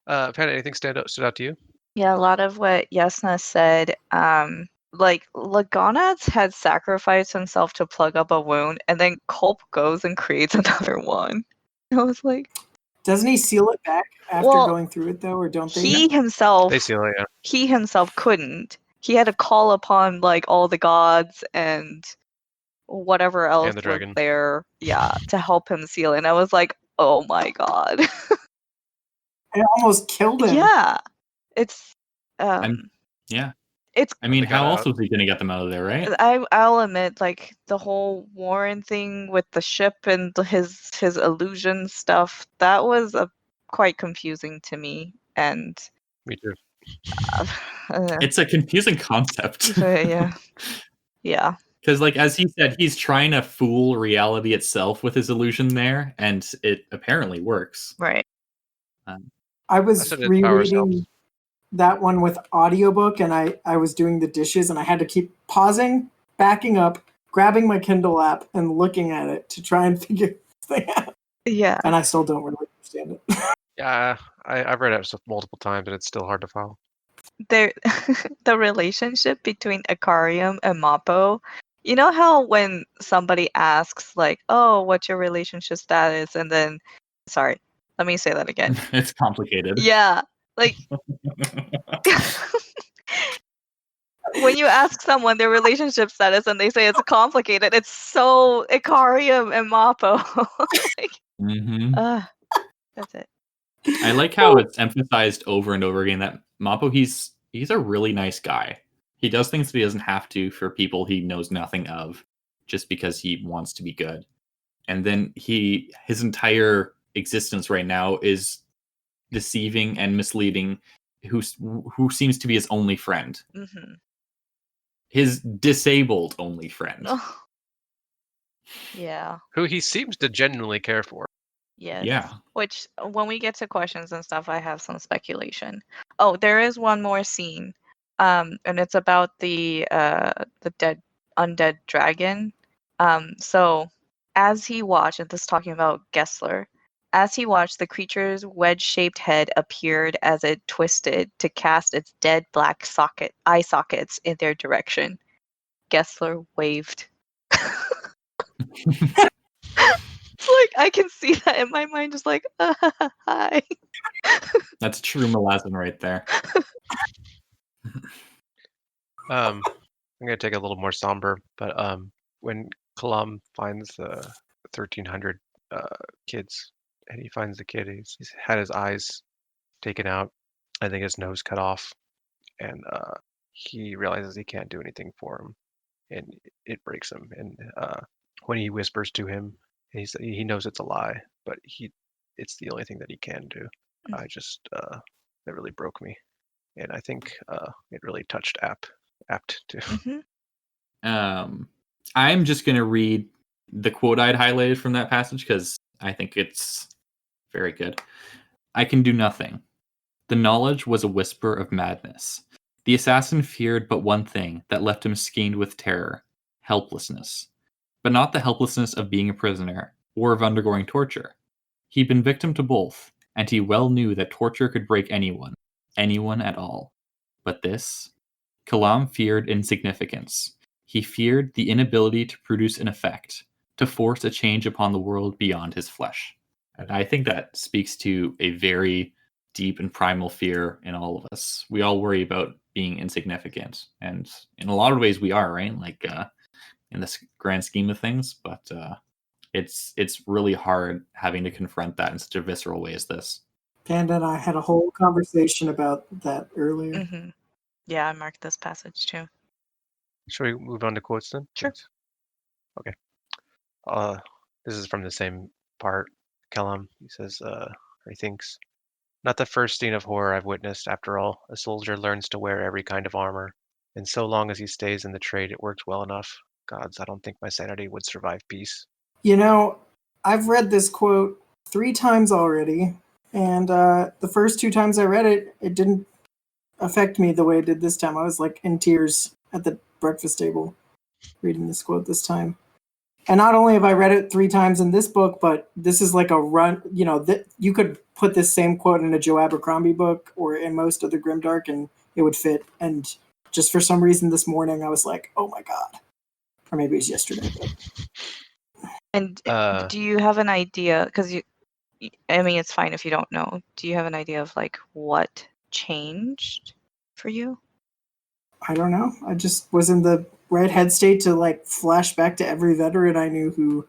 Panda, anything stood out to you? Yeah, a lot of what Jasnah said. Like Laganaz had sacrificed himself to plug up a wound, and then Culp goes and creates another one. I was like, doesn't he seal it back after going through it though, or don't they? He himself, they seal it. Yeah. He himself couldn't. He had to call upon like all the gods and whatever else and the dragon was there, to help him seal it. And I was like, oh my god. It almost killed him. Yeah. It's It's. I mean, how else was he gonna get them out of there, right? I'll admit, like the whole Warren thing with the ship and his illusion stuff, that was quite confusing to me. And me too. It's a confusing concept. Yeah. Because, like, as he said, he's trying to fool reality itself with his illusion there, and it apparently works. Right. I was rereading that one with audiobook, and I was doing the dishes, and I had to keep pausing, backing up, grabbing my Kindle app, and looking at it to try and figure this thing out. Yeah. And I still don't really understand it. Yeah, I've read it multiple times, and it's still hard to follow. The relationship between Ikariam and Mappo. You know how when somebody asks, like, oh, what's your relationship status? And then, sorry, let me say that again. It's complicated. Yeah. Like, when you ask someone their relationship status and they say it's complicated, it's so Ikariam and Mappo. Like, that's it. I like how it's emphasized over and over again that Mappo, he's a really nice guy. He does things that he doesn't have to for people he knows nothing of, just because he wants to be good. And then his entire existence right now is deceiving and misleading who seems to be his only friend. Mm-hmm. His disabled only friend. Oh. Yeah. Who he seems to genuinely care for. Yes. Yeah. Which, when we get to questions and stuff, I have some speculation. Oh, there is one more scene. And it's about the undead dragon. So as he watched, and this is talking about Gessler, as he watched, the creature's wedge-shaped head appeared as it twisted to cast its dead black eye sockets in their direction. Gessler waved. Like, I can see that in my mind, just like, hi. That's true Malazan right there. I'm gonna take a little more somber, but when Kalam finds the 1,300 kids, and he finds the kid, he's had his eyes taken out, I think his nose cut off, and he realizes he can't do anything for him, and it breaks him. And when he whispers to him, he knows it's a lie, but it's the only thing that he can do. I just that really broke me, and I think it really touched Apt too. I'm just going to read the quote I'd highlighted from that passage because I think it's very good. I can do nothing. The knowledge was a whisper of madness. The assassin feared but one thing that left him skinned with terror, helplessness. But not the helplessness of being a prisoner or of undergoing torture. He'd been victim to both, and he well knew that torture could break anyone at all. But this? Kalam feared insignificance. He feared the inability to produce an effect, to force a change upon the world beyond his flesh. And I think that speaks to a very deep and primal fear in all of us. We all worry about being insignificant, and in a lot of ways we are, right? Like in this grand scheme of things, but it's really hard having to confront that in such a visceral way as this. Panda and I had a whole conversation about that earlier. Yeah, I marked this passage too. Shall we move on to quotes then? Sure. Thanks. Okay. This is from the same part. Kalam, he says, he thinks, not the first scene of horror I've witnessed, after all. A soldier learns to wear every kind of armor, and so long as he stays in the trade, it works well enough. Gods, I don't think my sanity would survive peace. You know, I've read this quote 3 times already, and the first 2 times I read it, it didn't affect me the way it did this time. I was like in tears at the breakfast table reading this quote this time. And not only have I read it 3 times in this book, but this is like a run, you know, that you could put this same quote in a Joe Abercrombie book or in most of the Grimdark and it would fit. And just for some reason this morning I was like, oh my God. Or maybe it was yesterday. But... And do you have an idea, because I mean, it's fine if you don't know. Do you have an idea of like what changed for you? I don't know. I just was in the right head state to like flash back to every veteran I knew who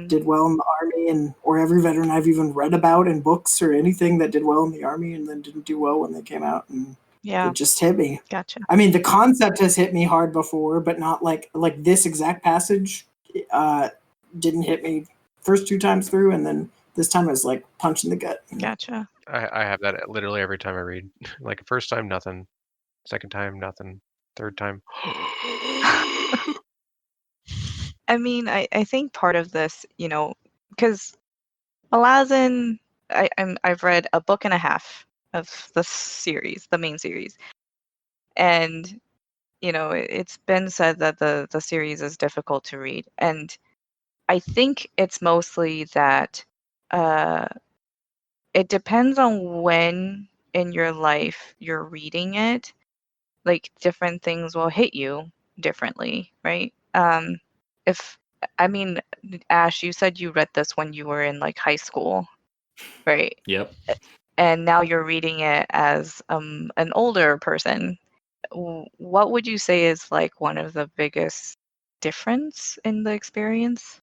did well in the army, and or every veteran I've even read about in books or anything that did well in the army and then didn't do well when they came out, and it just hit me. Gotcha. I mean, the concept has hit me hard before, but not like this exact passage didn't hit me first 2 times through, and then this time it was like punch in the gut. Gotcha. I have that literally every time I read. Like first time, nothing. Second time, nothing. Third time. I mean, I think part of this, you know, because Malazan, I've read a book and a half of the series, the main series, and you know, it's been said that the series is difficult to read, and I think it's mostly that it depends on when in your life you're reading it. Like different things will hit you differently, right? Ash, you said you read this when you were in like high school, right? Yep. And now you're reading it as an older person. What would you say is like one of the biggest difference in the experience?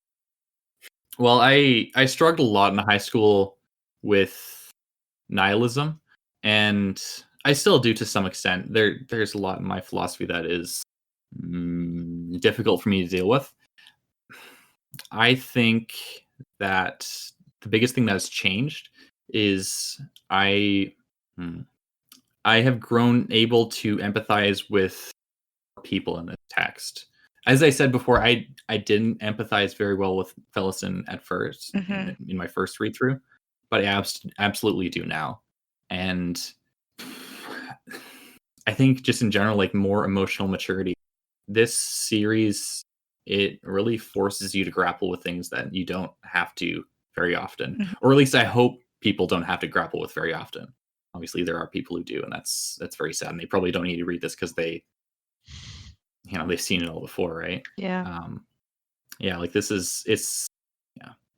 Well, I struggled a lot in high school with nihilism, and I still do to some extent. There's a lot in my philosophy that is difficult for me to deal with. I think that the biggest thing that has changed is I have grown able to empathize with people in this text. As I said before, I didn't empathize very well with Felison at first in my first read through, but I absolutely do now. And I think just in general, like more emotional maturity. This series, it really forces you to grapple with things that you don't have to very often, or at least I hope people don't have to grapple with very often. Obviously, there are people who do, and that's very sad. And they probably don't need to read this because they've seen it all before, right? Yeah. Yeah, like it's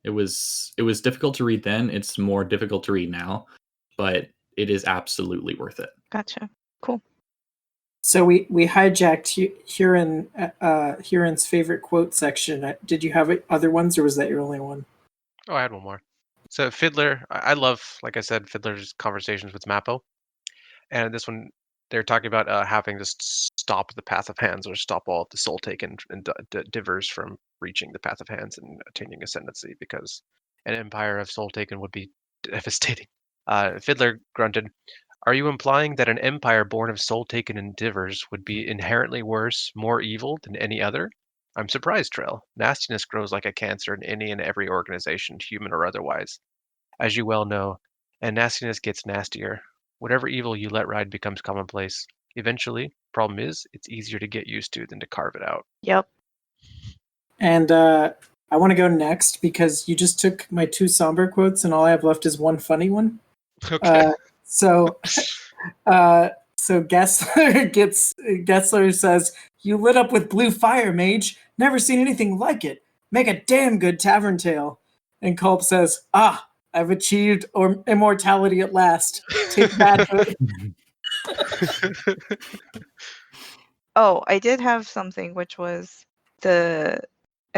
It was difficult to read then. It's more difficult to read now, but it is absolutely worth it. Gotcha. Cool. So we hijacked Hurin's favorite quote section. Did you have other ones, or was that your only one? Oh, I had one more. So Fiddler, I love, like I said, Fiddler's conversations with Mappo. And this one, they're talking about having to stop the Path of Hands, or stop all of the Soul Taken and divers from reaching the Path of Hands and attaining ascendancy, because an empire of Soul Taken would be devastating. Fiddler grunted, "Are you implying that an empire born of Soul Taken and divers would be inherently worse, more evil than any other? I'm surprised, Trell. Nastiness grows like a cancer in any and every organization, human or otherwise. As you well know, and nastiness gets nastier. Whatever evil you let ride becomes commonplace. Eventually, problem is, it's easier to get used to than to carve it out." Yep. And I want to go next because you just took my 2 somber quotes, and all I have left is 1 funny one. Okay. So Gessler says, "You lit up with blue fire, mage. Never seen anything like it. Make a damn good tavern tale." And Culp says, "Ah, I've achieved immortality at last. Take that." Oh, I did have something, which was I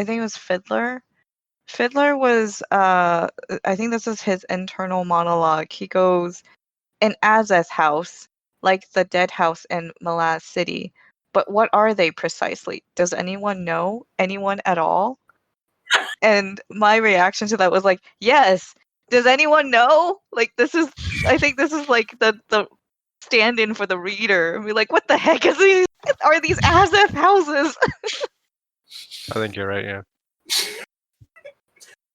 think it was Fiddler. Fiddler was, I think this is his internal monologue. He goes, "An Azeth house, like the Deadhouse in Malaz City. But what are they precisely? Does anyone know? Anyone at all?" And my reaction to that was like, yes. Does anyone know? Like, I think this is like the stand-in for the reader. And be like, what the heck are these Azeth houses? I think you're right, yeah.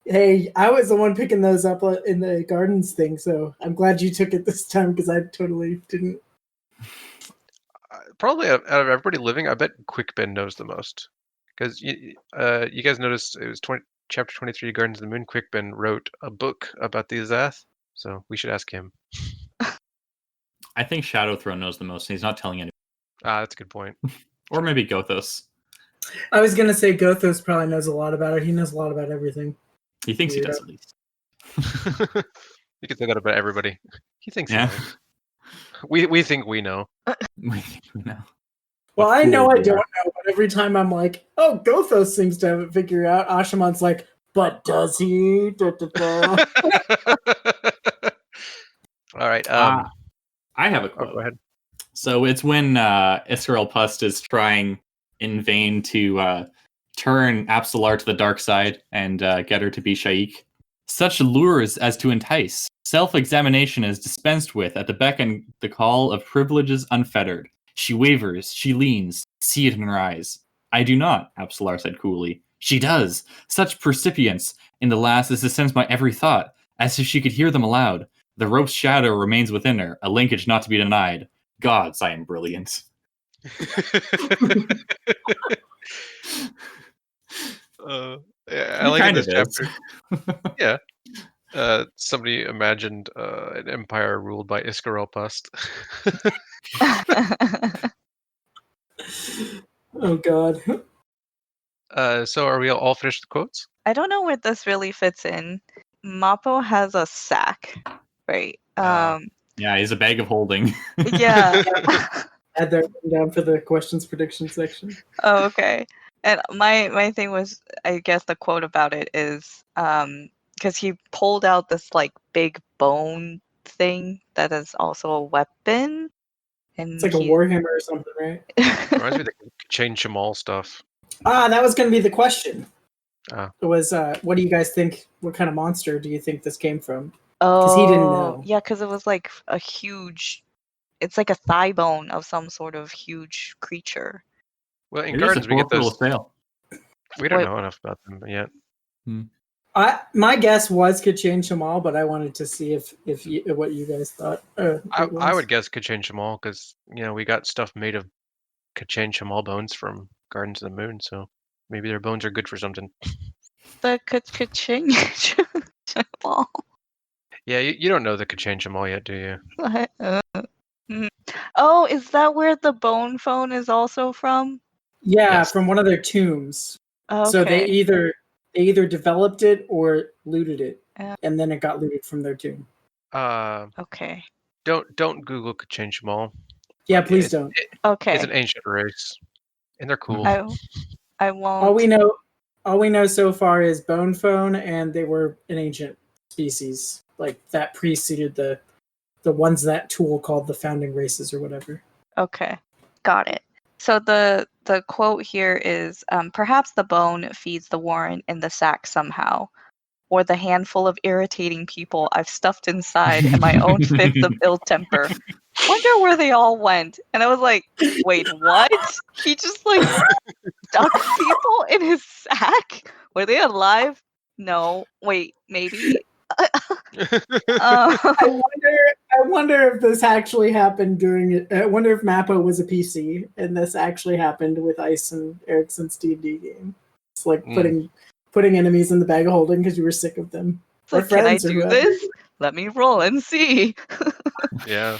Hey, I was the one picking those up in the gardens thing, so I'm glad you took it this time because I totally didn't. Probably out of everybody living, I bet Quickben knows the most. Because you guys noticed it was chapter 23, Gardens of the Moon. Quickben wrote a book about the Azath, so we should ask him. I think Shadowthrone knows the most, and he's not telling anyone. That's a good point. Or maybe Gothos. I was going to say Gothos probably knows a lot about it. He knows a lot about everything. He thinks he does, at least. You could say that about everybody. He thinks he Yeah. knows. We think we know. We think we know. Well, What I know fools I we don't are. know, but every time I'm like, oh, Gothos seems to have it figured out, Ashaman's like, but does he? Da, da, da. All right. I have a Go quote. ahead. So it's when Israel Pust is trying in vain to turn Absalar to the dark side and get her to be Shaik. Such lures as to entice. Self-examination is dispensed with at the beck and the call of privileges unfettered. She wavers, she leans, see it in her eyes. I do not, Absalar said coolly. She does. Such percipience in the lass as to sense my every thought, as if she could hear them aloud. The rope's shadow remains within her, a linkage not to be denied. Gods, I am brilliant. Yeah, I like in this Kind of chapter. Yeah. Somebody imagined an empire ruled by Iskarel Pust. Oh, God. So are we all finished with quotes? I don't know where this really fits in. Mappo has a sack, right? Yeah, he's a bag of holding. Yeah. Add that written down for the questions prediction section. Oh, okay. And my thing was, I guess the quote about it is, because he pulled out this like big bone thing that is also a weapon, and It's like a Warhammer or something, right? Reminds me of the Chain Shamal stuff. That was going to be the question. Ah. It was, what do you guys think? What kind of monster do you think this came from? Because he didn't know. Yeah, because it was like a huge. It's like a thigh bone of some sort of huge creature. Well, in It is Gardens a we get portable those. sail. We don't Wait. know enough about them yet. My guess was Kachain Shamal, but I wanted to see if what you guys thought. I would guess Kachain Shamal because we got stuff made of Kachain Shamal bones from Gardens of the Moon, so maybe their bones are good for something. The ka-ching. Yeah, you don't know the Kachain Shamal yet, do you? Oh, is that where the bone phone is also from? Yeah, Yes. from one of their tombs. Okay. So they either They either developed it or looted it, Yeah. and then it got looted from their tomb. Okay. Don't Google could change them all. Yeah, please don't. Okay. It's an ancient race, and they're cool. I won't. All we know so far is bone phone, and they were an ancient species. Like that preceded the ones that Tool called the founding races or whatever. Okay, got it. So the quote here is, perhaps the bone feeds the warrant in the sack somehow, or the handful of irritating people I've stuffed inside and my own fits of ill temper. Wonder where they all went. And I was like, wait, what? He just like stuck people in his sack? Were they alive? No. Wait, maybe. I wonder if this actually happened during it. I wonder if Mappa was a PC and this actually happened with Ice and Erickson's D&D game. It's like putting enemies in the bag of holding because you were sick of them. Like, can I do this? Let me roll and see. Yeah.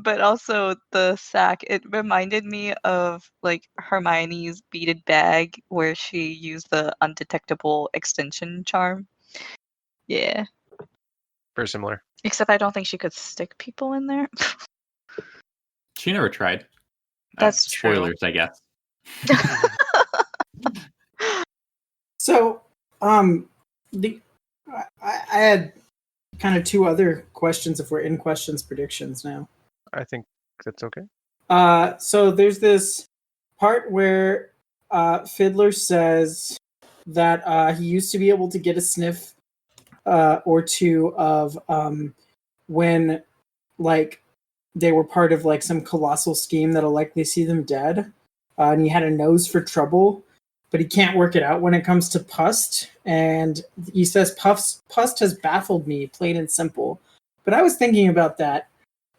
But also the sack, it reminded me of like Hermione's beaded bag where she used the undetectable extension charm. Yeah. Very similar. Except I don't think she could stick people in there. She never tried. That's true. Spoilers, I guess. So, I had kind of two other questions if we're in questions predictions now. I think that's okay. So there's this part where Fiddler says that he used to be able to get a sniff or two of when like they were part of like some colossal scheme that'll likely see them dead. And he had a nose for trouble, but he can't work it out when it comes to Pust. And he says Pust has baffled me, plain and simple. But I was thinking about that,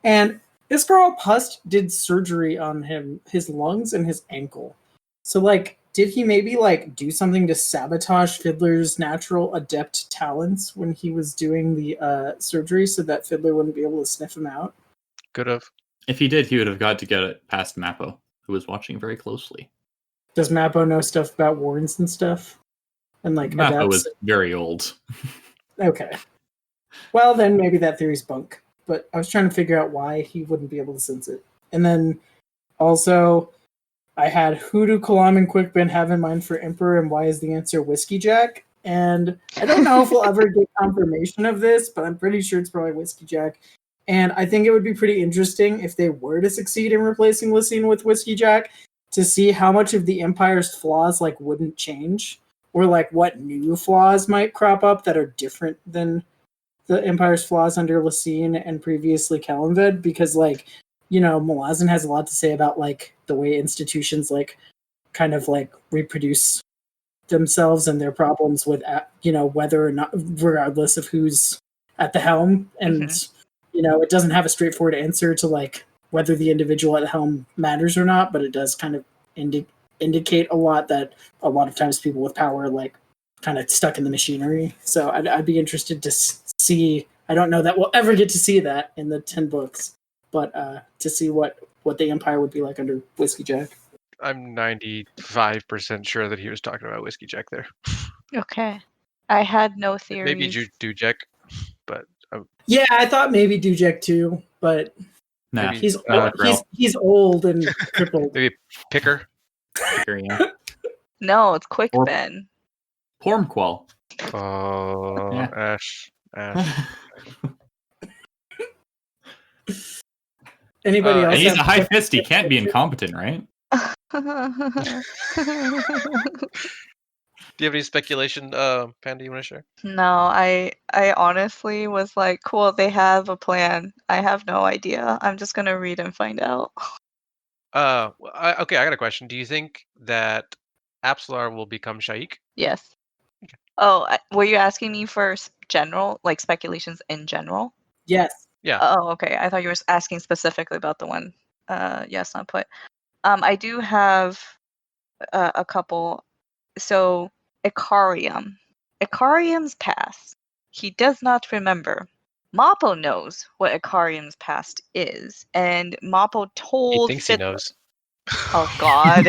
and this girl Pust did surgery on him, his lungs and his ankle. So like, did he maybe like do something to sabotage Fiddler's natural adept talents when he was doing the surgery so that Fiddler wouldn't be able to sniff him out? Could have. If he did, he would have got to get it past Mappo, who was watching very closely. Does Mappo know stuff about warrants and stuff? And like Mappo was very old. Okay. Well, then maybe that theory's bunk. But I was trying to figure out why he wouldn't be able to sense it. And then also, I had who do Kalam and Quickbin have in mind for Emperor, and why is the answer Whiskey Jack? And I don't know if we'll ever get confirmation of this, but I'm pretty sure it's probably Whiskey Jack. And I think it would be pretty interesting if they were to succeed in replacing Lysine with Whiskey Jack to see how much of the Empire's flaws like wouldn't change, or like what new flaws might crop up that are different than the Empire's flaws under Lysine and previously Kalimved, because like, you know, Malazan has a lot to say about like the way institutions like kind of like reproduce themselves and their problems with, you know, whether or not, regardless of who's at the helm. And, you know, it doesn't have a straightforward answer to like whether the individual at the helm matters or not, but it does kind of indicate a lot that a lot of times people with power like kind of stuck in the machinery. So I'd be interested to see. I don't know that we'll ever get to see that in the 10 books, but to see what the Empire would be like under Whiskey Jack. I'm 95% sure that he was talking about Whiskey Jack there. Okay. I had no theories. Maybe Dujek, but yeah, I thought maybe Dujek too, but nah, he's old and crippled. Maybe Picker. Picker, yeah. No, it's Quickbin. Pormqual. Oh, yeah. Ash. Anybody else? And he's a high fist. He can't be incompetent, right? Do you have any speculation, Panda, you want to share? No, I honestly was like, cool, they have a plan. I have no idea. I'm just going to read and find out. Okay, I got a question. Do you think that Apsalar will become Shaik? Yes. Okay. Oh, were you asking me for general, like speculations in general? Yes. Yeah. Oh, okay. I thought you were asking specifically about the one. Yes, not put. I do have a couple. So, Ikarium. Ikarium's past. He does not remember. Mappo knows what Ikarium's past is, and Mappo told He thinks he knows. Oh God.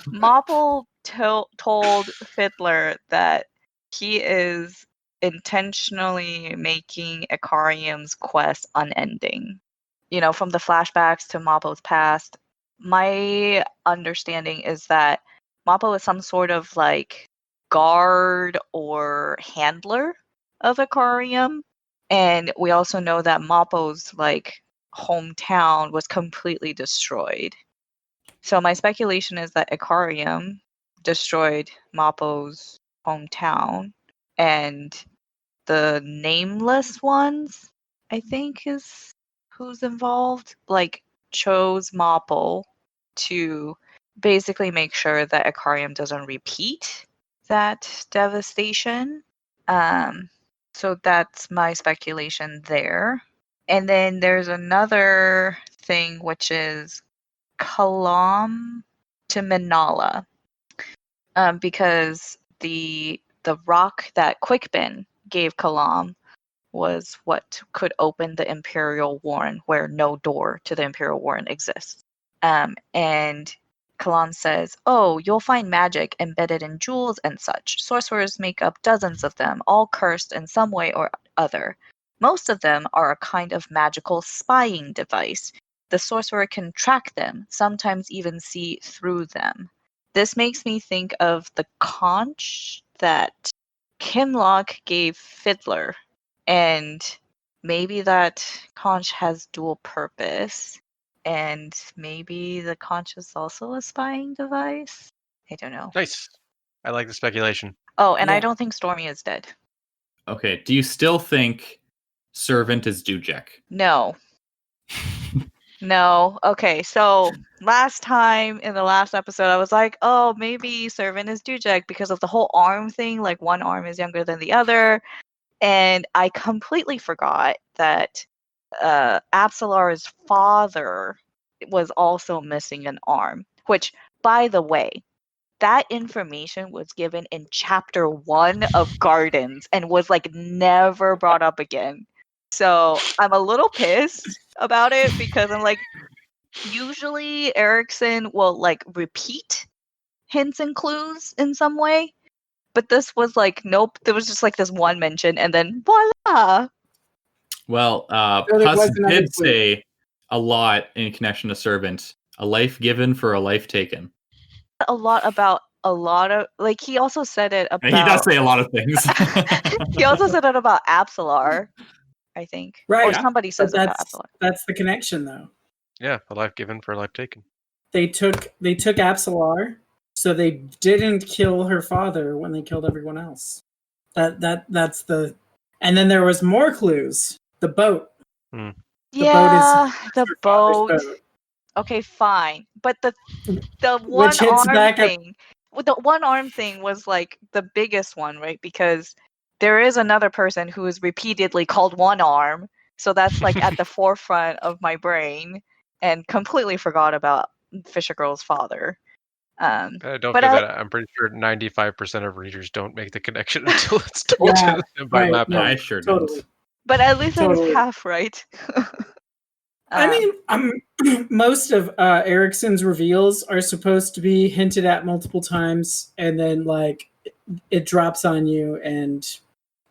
Mappo told Fiddler that he is intentionally making Ikariam's quest unending. You know, from the flashbacks to Mappo's past, my understanding is that Mappo is some sort of like guard or handler of Ikariam. And we also know that Mappo's like hometown was completely destroyed. So my speculation is that Ikariam destroyed Mappo's hometown, and the Nameless Ones, I think, is who's involved, like chose Mappo to basically make sure that Ikariam doesn't repeat that devastation. So that's my speculation there. And then there's another thing, which is Kalam to Manala, because the rock that Quickbin gave Kalam was what could open the Imperial Warren, where no door to the Imperial Warren exists. And Kalam says, "Oh, you'll find magic embedded in jewels and such. Sorcerers make up dozens of them, all cursed in some way or other. Most of them are a kind of magical spying device. The sorcerer can track them, sometimes even see through them. This makes me think of the conch that Kimlock gave Fiddler, and maybe that conch has dual purpose, and maybe the conch is also a spying device? I don't know." Nice. I like the speculation. Oh, and I Yeah. don't think Stormy is dead. Okay, do you still think Servant is Dujek? No. No. Okay, so last time in the last episode, I was like, oh, maybe Servant is Dujek because of the whole arm thing. Like, one arm is younger than the other. And I completely forgot that Absalar's father was also missing an arm. Which, by the way, that information was given in chapter 1 of Gardens and was like never brought up again. So I'm a little pissed about it because I'm like, usually Erickson will like repeat hints and clues in some way, but this was like, nope, there was just like this one mention and then voila. Well, So there Puss was another did clue. say a lot in connection to Servant. A life given for a life taken. A lot about a lot of, like, he also said it about, And he does say a lot of things. he also said it about Absalar, I think. Right. Or somebody But says it about Absalar. that's the connection, though. Yeah, a life given for a life taken. They took Absalar, so they didn't kill her father when they killed everyone else. That's the. And then there was more clues. The boat. The Yeah, boat is the her father's boat. Okay, fine. But the one Which hits arm back at- thing, the one arm thing was like the biggest one, right? Because there is another person who is repeatedly called One Arm, so that's like at the forefront of my brain, and completely forgot about Fisher Girl's father. Don't But feel bad. I'm pretty sure 95% of readers don't make the connection until it's told Yeah, to them by right, Mappo. no. I sure Totally. didn't. But at least I was Totally. half right. I mean, most of Erickson's reveals are supposed to be hinted at multiple times, and then like it drops on you, and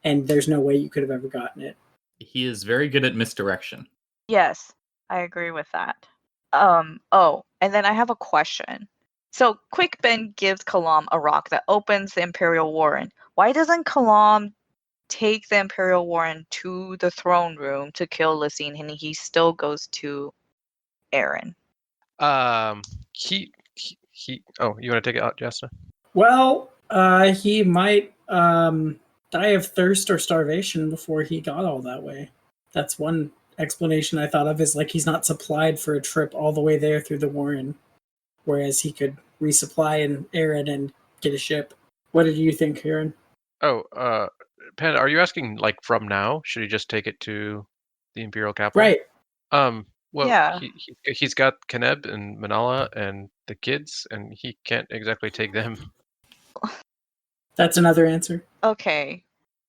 there's no way you could have ever gotten it. He is very good at misdirection. Yes, I agree with that. Oh, and then I have a question. So Quickbin gives Kalam a rock that opens the Imperial Warren. Why doesn't Kalam take the Imperial Warren to the throne room to kill Lysine, and he still goes to Aaron? He. Oh, you want to take it out, Jasna? Well, he might die of thirst or starvation before he got all that way. That's one explanation I thought of, is like he's not supplied for a trip all the way there through the Warren, whereas he could resupply in Aaron and get a ship. What did you think, Aaron? Oh, Panda, are you asking like from now? Should he just take it to the Imperial capital? Right. Well, Yeah. he's got Keneb and Manala and the kids, and he can't exactly take them. That's another answer. Okay.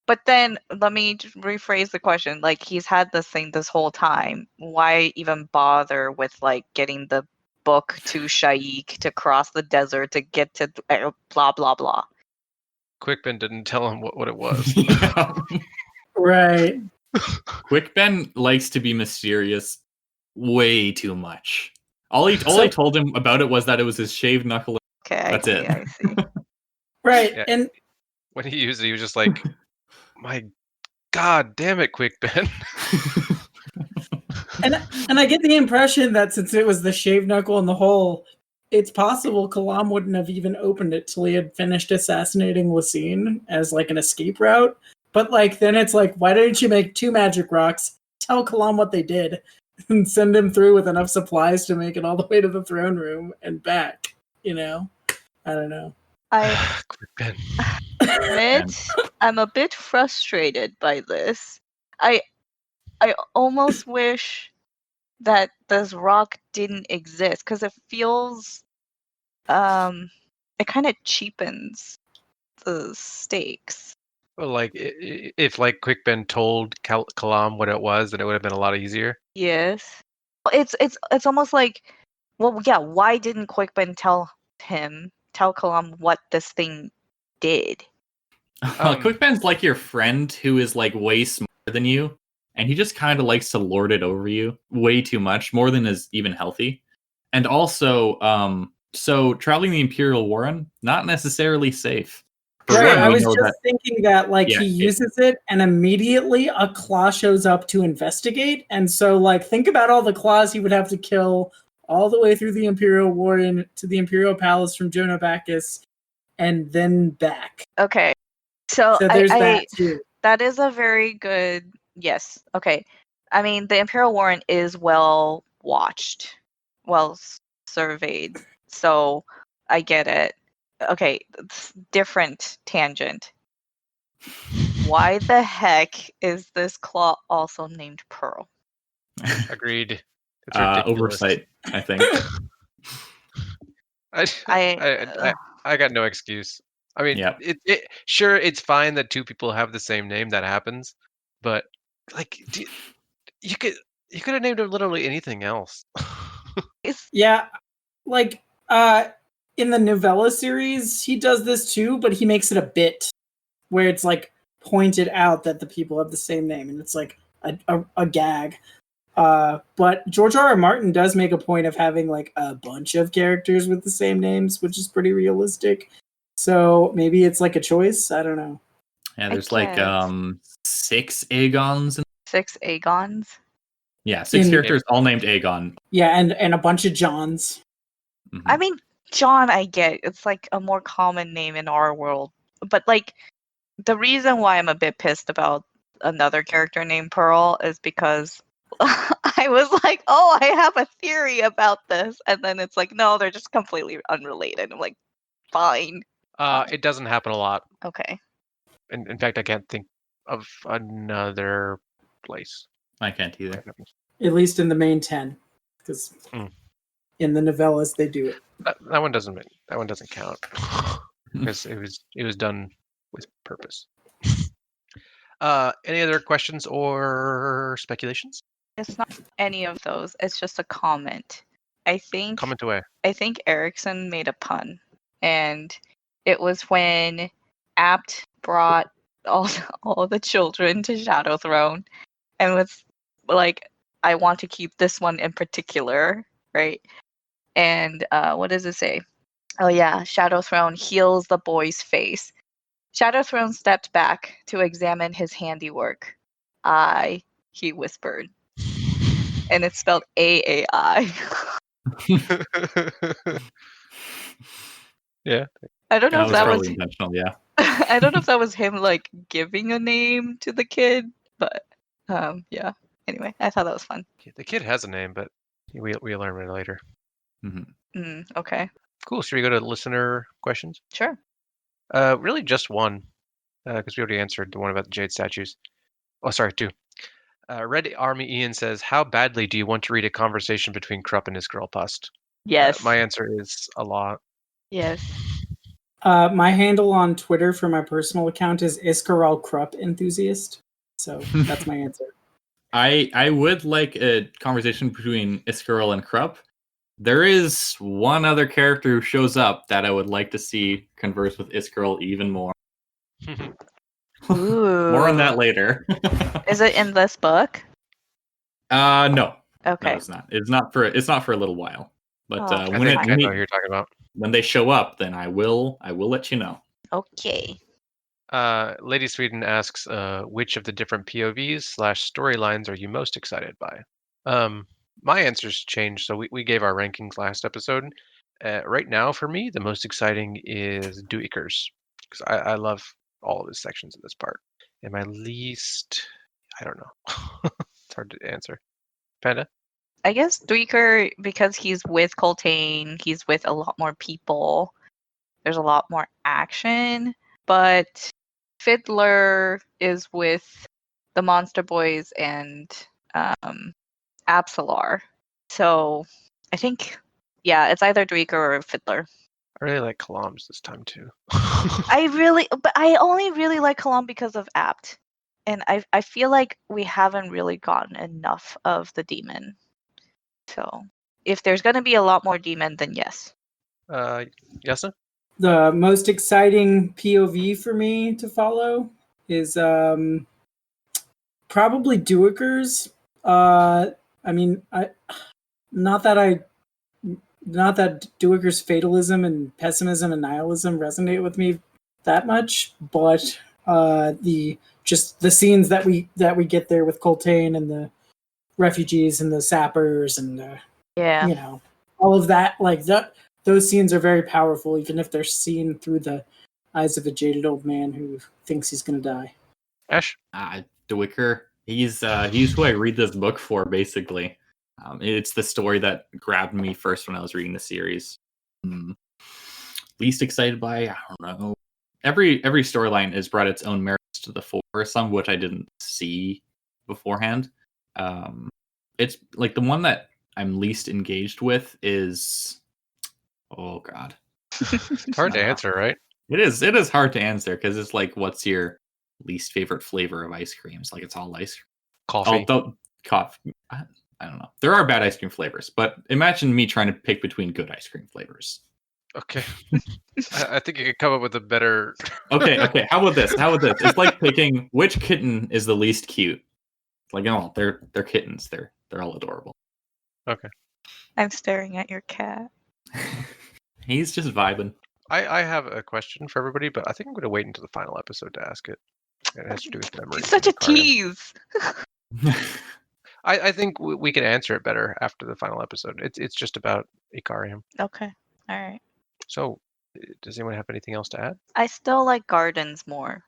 But then let me rephrase the question. Like, he's had this thing this whole time. Why even bother with like getting the book to Shaik to cross the desert to get to blah blah blah. Quickben didn't tell him what it was. Yeah. Right. Quickben likes to be mysterious way too much. All he told him about it was that it was his shaved knuckle. Okay, That's it. I see. Right. Yeah. And When he used it, he was just like, "My God, damn it, Quickben!" and I get the impression that since it was the shaved knuckle in the hole, it's possible Kalam wouldn't have even opened it till he had finished assassinating Wasine as like an escape route. But like then it's like, why didn't you make 2 magic rocks, tell Kalam what they did, and send him through with enough supplies to make it all the way to the throne room and back? You know? I don't know. Quickben. I'm a bit frustrated by this. I almost wish that this rock didn't exist because it feels it kind of cheapens the stakes. Well, like if like Quickben told Kalam what it was, then it would have been a lot easier. Yes. It's almost like, well, yeah, why didn't Quickben tell Kalam what this thing did? Quickben's like your friend who is like way smarter than you, and he just kind of likes to lord it over you way too much, more than is even healthy. And also, so traveling the Imperial Warren, not necessarily safe. Right, I was just thinking that like he uses it and immediately a claw shows up to investigate. And so like think about all the claws he would have to kill all the way through the Imperial Warren to the Imperial Palace from Jonah Bacchus and then back. Okay. So there's that too. That is a very good yes. Okay. I mean the Imperial Warren is well watched, well surveyed. So I get it. Okay, different tangent. Why the heck is this claw also named Pearl? Agreed. It's ridiculous. Oversight, I think. I got no excuse. I mean, yeah. Sure, it's fine that 2 people have the same name. That happens, but like, you could have named it literally anything else. Yeah, like in the novella series, he does this too, but he makes it a bit where it's like pointed out that the people have the same name, and it's like a gag. But George R.R. Martin does make a point of having like a bunch of characters with the same names, which is pretty realistic. So maybe it's like a choice. I don't know. Yeah, there's like 6 Aegons. 6 Aegons? Yeah, 6 characters all named Aegon. Yeah, and a bunch of Johns. Mm-hmm. I mean, John, I get it's like a more common name in our world, but like the reason why I'm a bit pissed about another character named Pearl is because I was like, oh, I have a theory about this, and then it's like, no, they're just completely unrelated. I'm like, fine. It doesn't happen a lot. Okay. In fact, I can't think of another place. I can't either. At least in the main 10, because in the novellas they do it. That one doesn't count because it was done with purpose. Any other questions or speculations? It's not any of those. It's just a comment. Comment away. I think Erickson made a pun, and it was when Apt brought all the children to Shadow Throne, and was like, I want to keep this one in particular, right? And what does it say? Oh yeah, Shadow Throne heals the boy's face. Shadow Throne stepped back to examine his handiwork. He whispered. And it's spelled A-A-I. Yeah. I don't know if that was intentional, yeah. I don't know if that was him like giving a name to the kid, but yeah. Anyway, I thought that was fun. The kid has a name, but we learn it later. Mm-hmm. Okay. Cool. Should we go to listener questions? Sure. Really just one, because we already answered the one about the jade statues. Oh, sorry, 2. Red Army Ian says, how badly do you want to read a conversation between Krupp and his girl Pust? Yes. My answer is a lot. Yes. My handle on Twitter for my personal account is Iskarel Krupp Enthusiast. So that's my answer. I would like a conversation between Iskarel and Krupp, There is one other character who shows up that I would like to see converse with Iskirl even more. Ooh. More on that later. Is it in this book? No. Okay. No, it's not. It's not for a little while. But Oh, I think I know who you're talking about. when they show up, then I will let you know. Okay. Lady Sweden asks, which of the different POVs/storylines are you most excited by? My answers changed, so we gave our rankings last episode. Right now, for me, the most exciting is Duikers, because I love all of his sections in this part. And my least, I don't know. It's hard to answer. Panda? I guess Duiker, because he's with Coltane, he's with a lot more people. There's a lot more action. But Fiddler is with the Monster Boys and Absalar. So I think, yeah, it's either Duiker or Fiddler. I really like Kalam's this time, too. But I only really like Kalam because of Apt. And I feel like we haven't really gotten enough of the demon. So if there's going to be a lot more demon, then yes. Yasna? The most exciting POV for me to follow is probably Duikers. Not that Duikers' fatalism and pessimism and nihilism resonate with me that much, but the scenes that we get there with Coltane and the refugees and the sappers and all of that, like that. Those scenes are very powerful, even if they're seen through the eyes of a jaded old man who thinks he's going to die. Ash? Duiker, he's who I read this book for, basically. It's the story that grabbed me first when I was reading the series. Least excited by, I don't know. Every storyline has brought its own merits to the fore, some of which I didn't see beforehand. It's like the one that I'm least engaged with is... Oh God, It's hard to answer, right? It is hard to answer because it's like, what's your least favorite flavor of ice cream? It's like it's all ice cream. Coffee. Coffee. I don't know. There are bad ice cream flavors, but imagine me trying to pick between good ice cream flavors. Okay. I think you could come up with a better. Okay. How about this? It's like picking which kitten is the least cute. Like, oh, they're kittens. They're all adorable. Okay. I'm staring at your cat. He's just vibing. I have a question for everybody, but I think I'm going to wait until the final episode to ask it. It has to do with memory. It's such a tease. I think we can answer it better after the final episode. It's just about Ikariam. Okay. All right. So, does anyone have anything else to add? I still like Gardens more.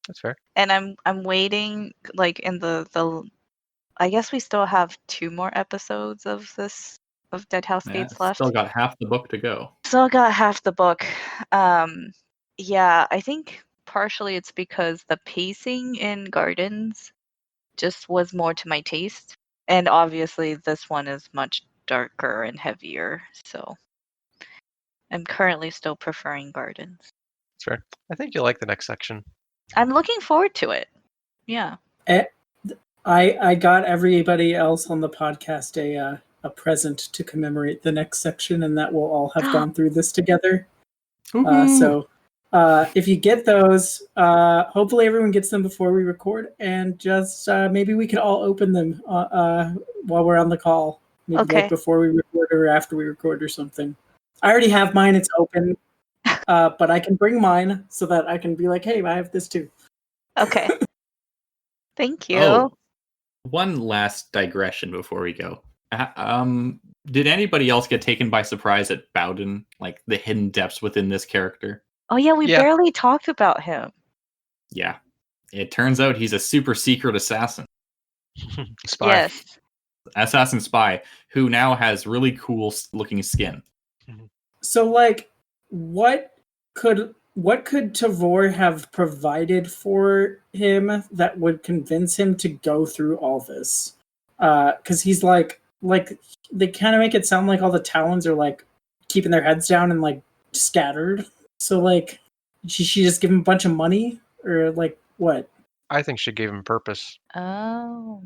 That's fair. And I'm waiting, like in the I guess we still have 2 more episodes of Deadhouse Gates left. Still got half the book to go. Still got half the book. Yeah, I think partially it's because the pacing in Gardens just was more to my taste. And obviously this one is much darker and heavier, so I'm currently still preferring Gardens. That's fair. I think you'll like the next section. I'm looking forward to it. Yeah. I got everybody else on the podcast a present to commemorate the next section, and that we'll all have gone through this together. So if you get those, hopefully everyone gets them before we record, and just maybe we could all open them while we're on the call. Maybe like before we record or after we record or something. I already have mine. It's open. But I can bring mine so that I can be like, hey, I have this too. Okay. Thank you. Oh, one last digression before we go. Did anybody else get taken by surprise at Bowden? Like the hidden depths within this character? Oh yeah, we barely talked about him. Yeah. It turns out he's a super secret assassin. Spy. Yes. Assassin spy who now has really cool looking skin. So like what could Tavor have provided for him that would convince him to go through all this? Because he's like they kind of make it sound like all the Talons are like keeping their heads down and like scattered. So like, she just give him a bunch of money or like what? I think she gave him purpose. Oh.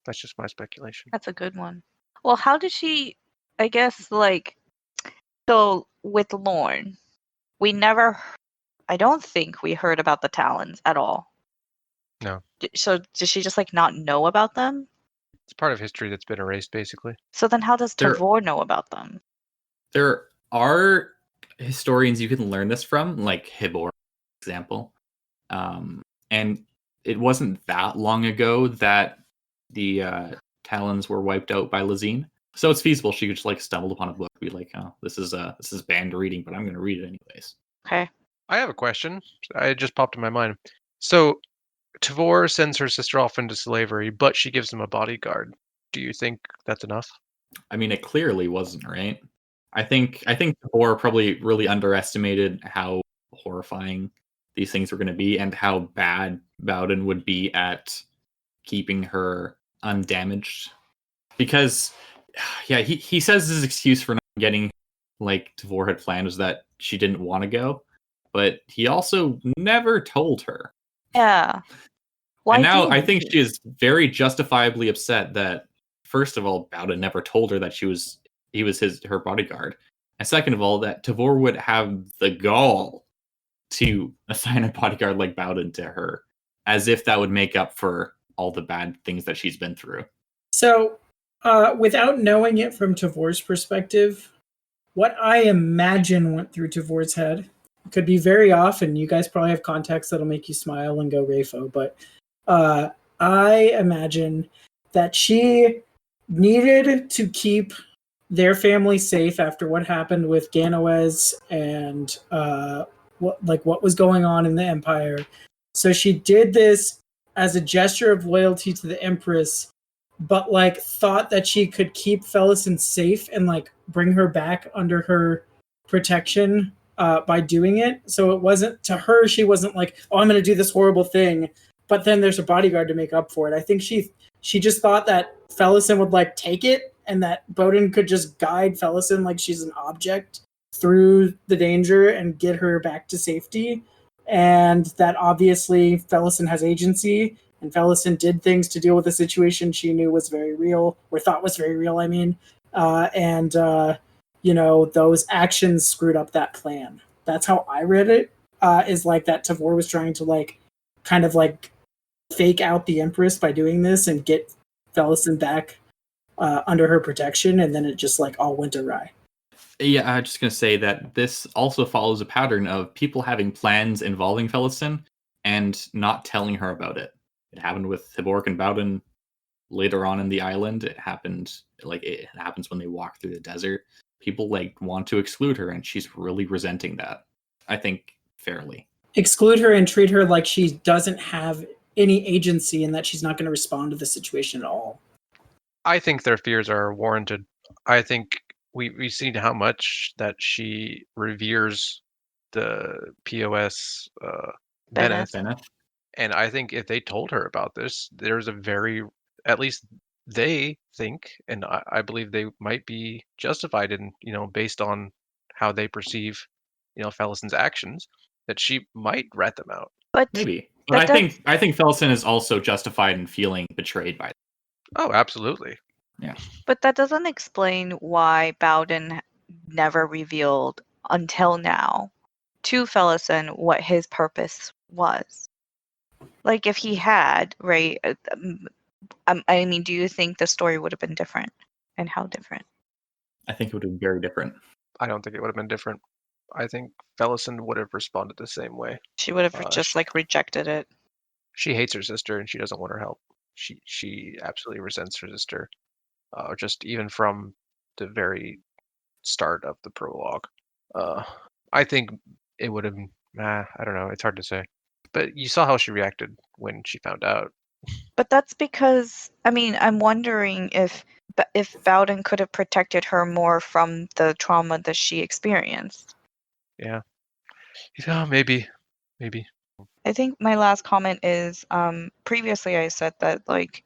That's just my speculation. That's a good one. Well, how did she I guess, like, so with Lorne, we never, I don't think we heard about the Talons at all. No. So does she just, like, not know about them? It's part of history that's been erased, basically. So then how does There- Tavor know about them? There are historians you can learn this from, like Hibor, for example. And it wasn't that long ago that the Talons were wiped out by Lazine. So it's feasible she could just like stumble upon a book, be like, "Oh, this is banned reading, but I'm going to read it anyways." Okay. I have a question. It just popped in my mind. So Tavor sends her sister off into slavery, but she gives him a bodyguard. Do you think that's enough? I mean, it clearly wasn't, right? I think Tavor probably really underestimated how horrifying these things were going to be and how bad Bowden would be at keeping her undamaged. Because, yeah, he says his excuse for not getting like Tavor had planned was that she didn't want to go, but he also never told her. Yeah. Why And now I didn't think he? she is very justifiably upset that, first of all, Bowden never told her that he was her bodyguard, and second of all, that Tavor would have the gall to assign a bodyguard like Bowden to her, as if that would make up for all the bad things that she's been through. So, without knowing it from Tavor's perspective, what I imagine went through Tavor's head could be very off, and you guys probably have context that'll make you smile and go Rafo, but I imagine that she needed to keep their family safe after what happened with Ganoez and what was going on in the Empire. So she did this as a gesture of loyalty to the Empress, but like thought that she could keep Felison safe and like bring her back under her protection by doing it. So it wasn't, to her, she wasn't like, oh, I'm going to do this horrible thing, but then there's a bodyguard to make up for it. I think she just thought that Felison would like take it and that Bowden could just guide Felison like she's an object through the danger and get her back to safety. And that obviously Felison has agency, and Felison did things to deal with a situation she knew was very real, or thought was very real, I mean. Those actions screwed up that plan. That's how I read it, is like that Tavor was trying to like kind of like fake out the Empress by doing this and get Felison back under her protection, and then it just like all went awry. Yeah, I'm just going to say that this also follows a pattern of people having plans involving Felison and not telling her about it. It happened with Hibork and Bowden later on in the island. It happens when they walk through the desert. People like want to exclude her, and she's really resenting that. I think fairly. Exclude her and treat her like she doesn't have any agency and that she's not going to respond to the situation at all. I think their fears are warranted. I think we've seen how much that she reveres the POS Benneth. And I think if they told her about this, there's at least they think, and I believe they might be justified in, based on how they perceive, Felison's actions, that she might rat them out. But maybe. But I think Felison is also justified in feeling betrayed by them. Oh, absolutely. Yeah. But that doesn't explain why Bowden never revealed until now to Felison what his purpose was. Like, if he had, right? I mean, do you think the story would have been different? And how different? I think it would have been very different. I don't think it would have been different. I think Felison would have responded the same way. She would have just like rejected it. She hates her sister and she doesn't want her help. She absolutely resents her sister. Just even from the very start of the prologue. I think it would have. I don't know. It's hard to say. But you saw how she reacted when she found out. But that's because, I mean, I'm wondering if Bowden could have protected her more from the trauma that she experienced. Yeah, maybe. I think my last comment is, previously I said that, like,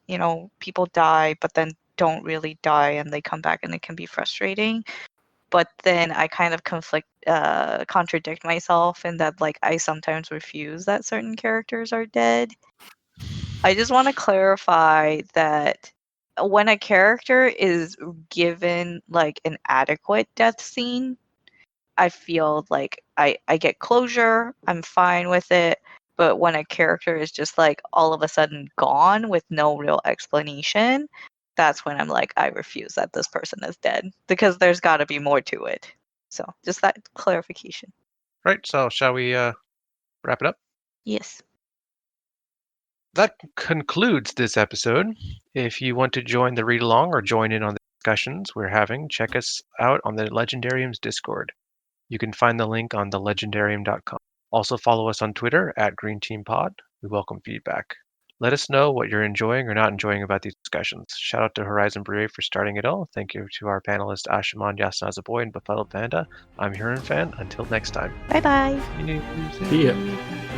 people die, but then don't really die, and they come back, and it can be frustrating. But then I kind of contradict myself in that, like, I sometimes refuse that certain characters are dead. I just want to clarify that when a character is given like an adequate death scene, I feel like I get closure, I'm fine with it. But when a character is just like all of a sudden gone with no real explanation, that's when I'm like, I refuse that this person is dead, because there's got to be more to it. So just that clarification. Right, so shall we wrap it up? Yes. That concludes this episode. If you want to join the read along or join in on the discussions we're having, check us out on the Legendarium's Discord. You can find the link on thelegendarium.com. Also follow us on Twitter at GreenTeamPod. We welcome feedback. Let us know what you're enjoying or not enjoying about these discussions. Shout out to Horizon Brave for starting it all. Thank you to our panelists Ashaman, JasnahAsABoy, and BefuddledPanda. I'm Hurinfan. Until next time. Bye bye. See ya.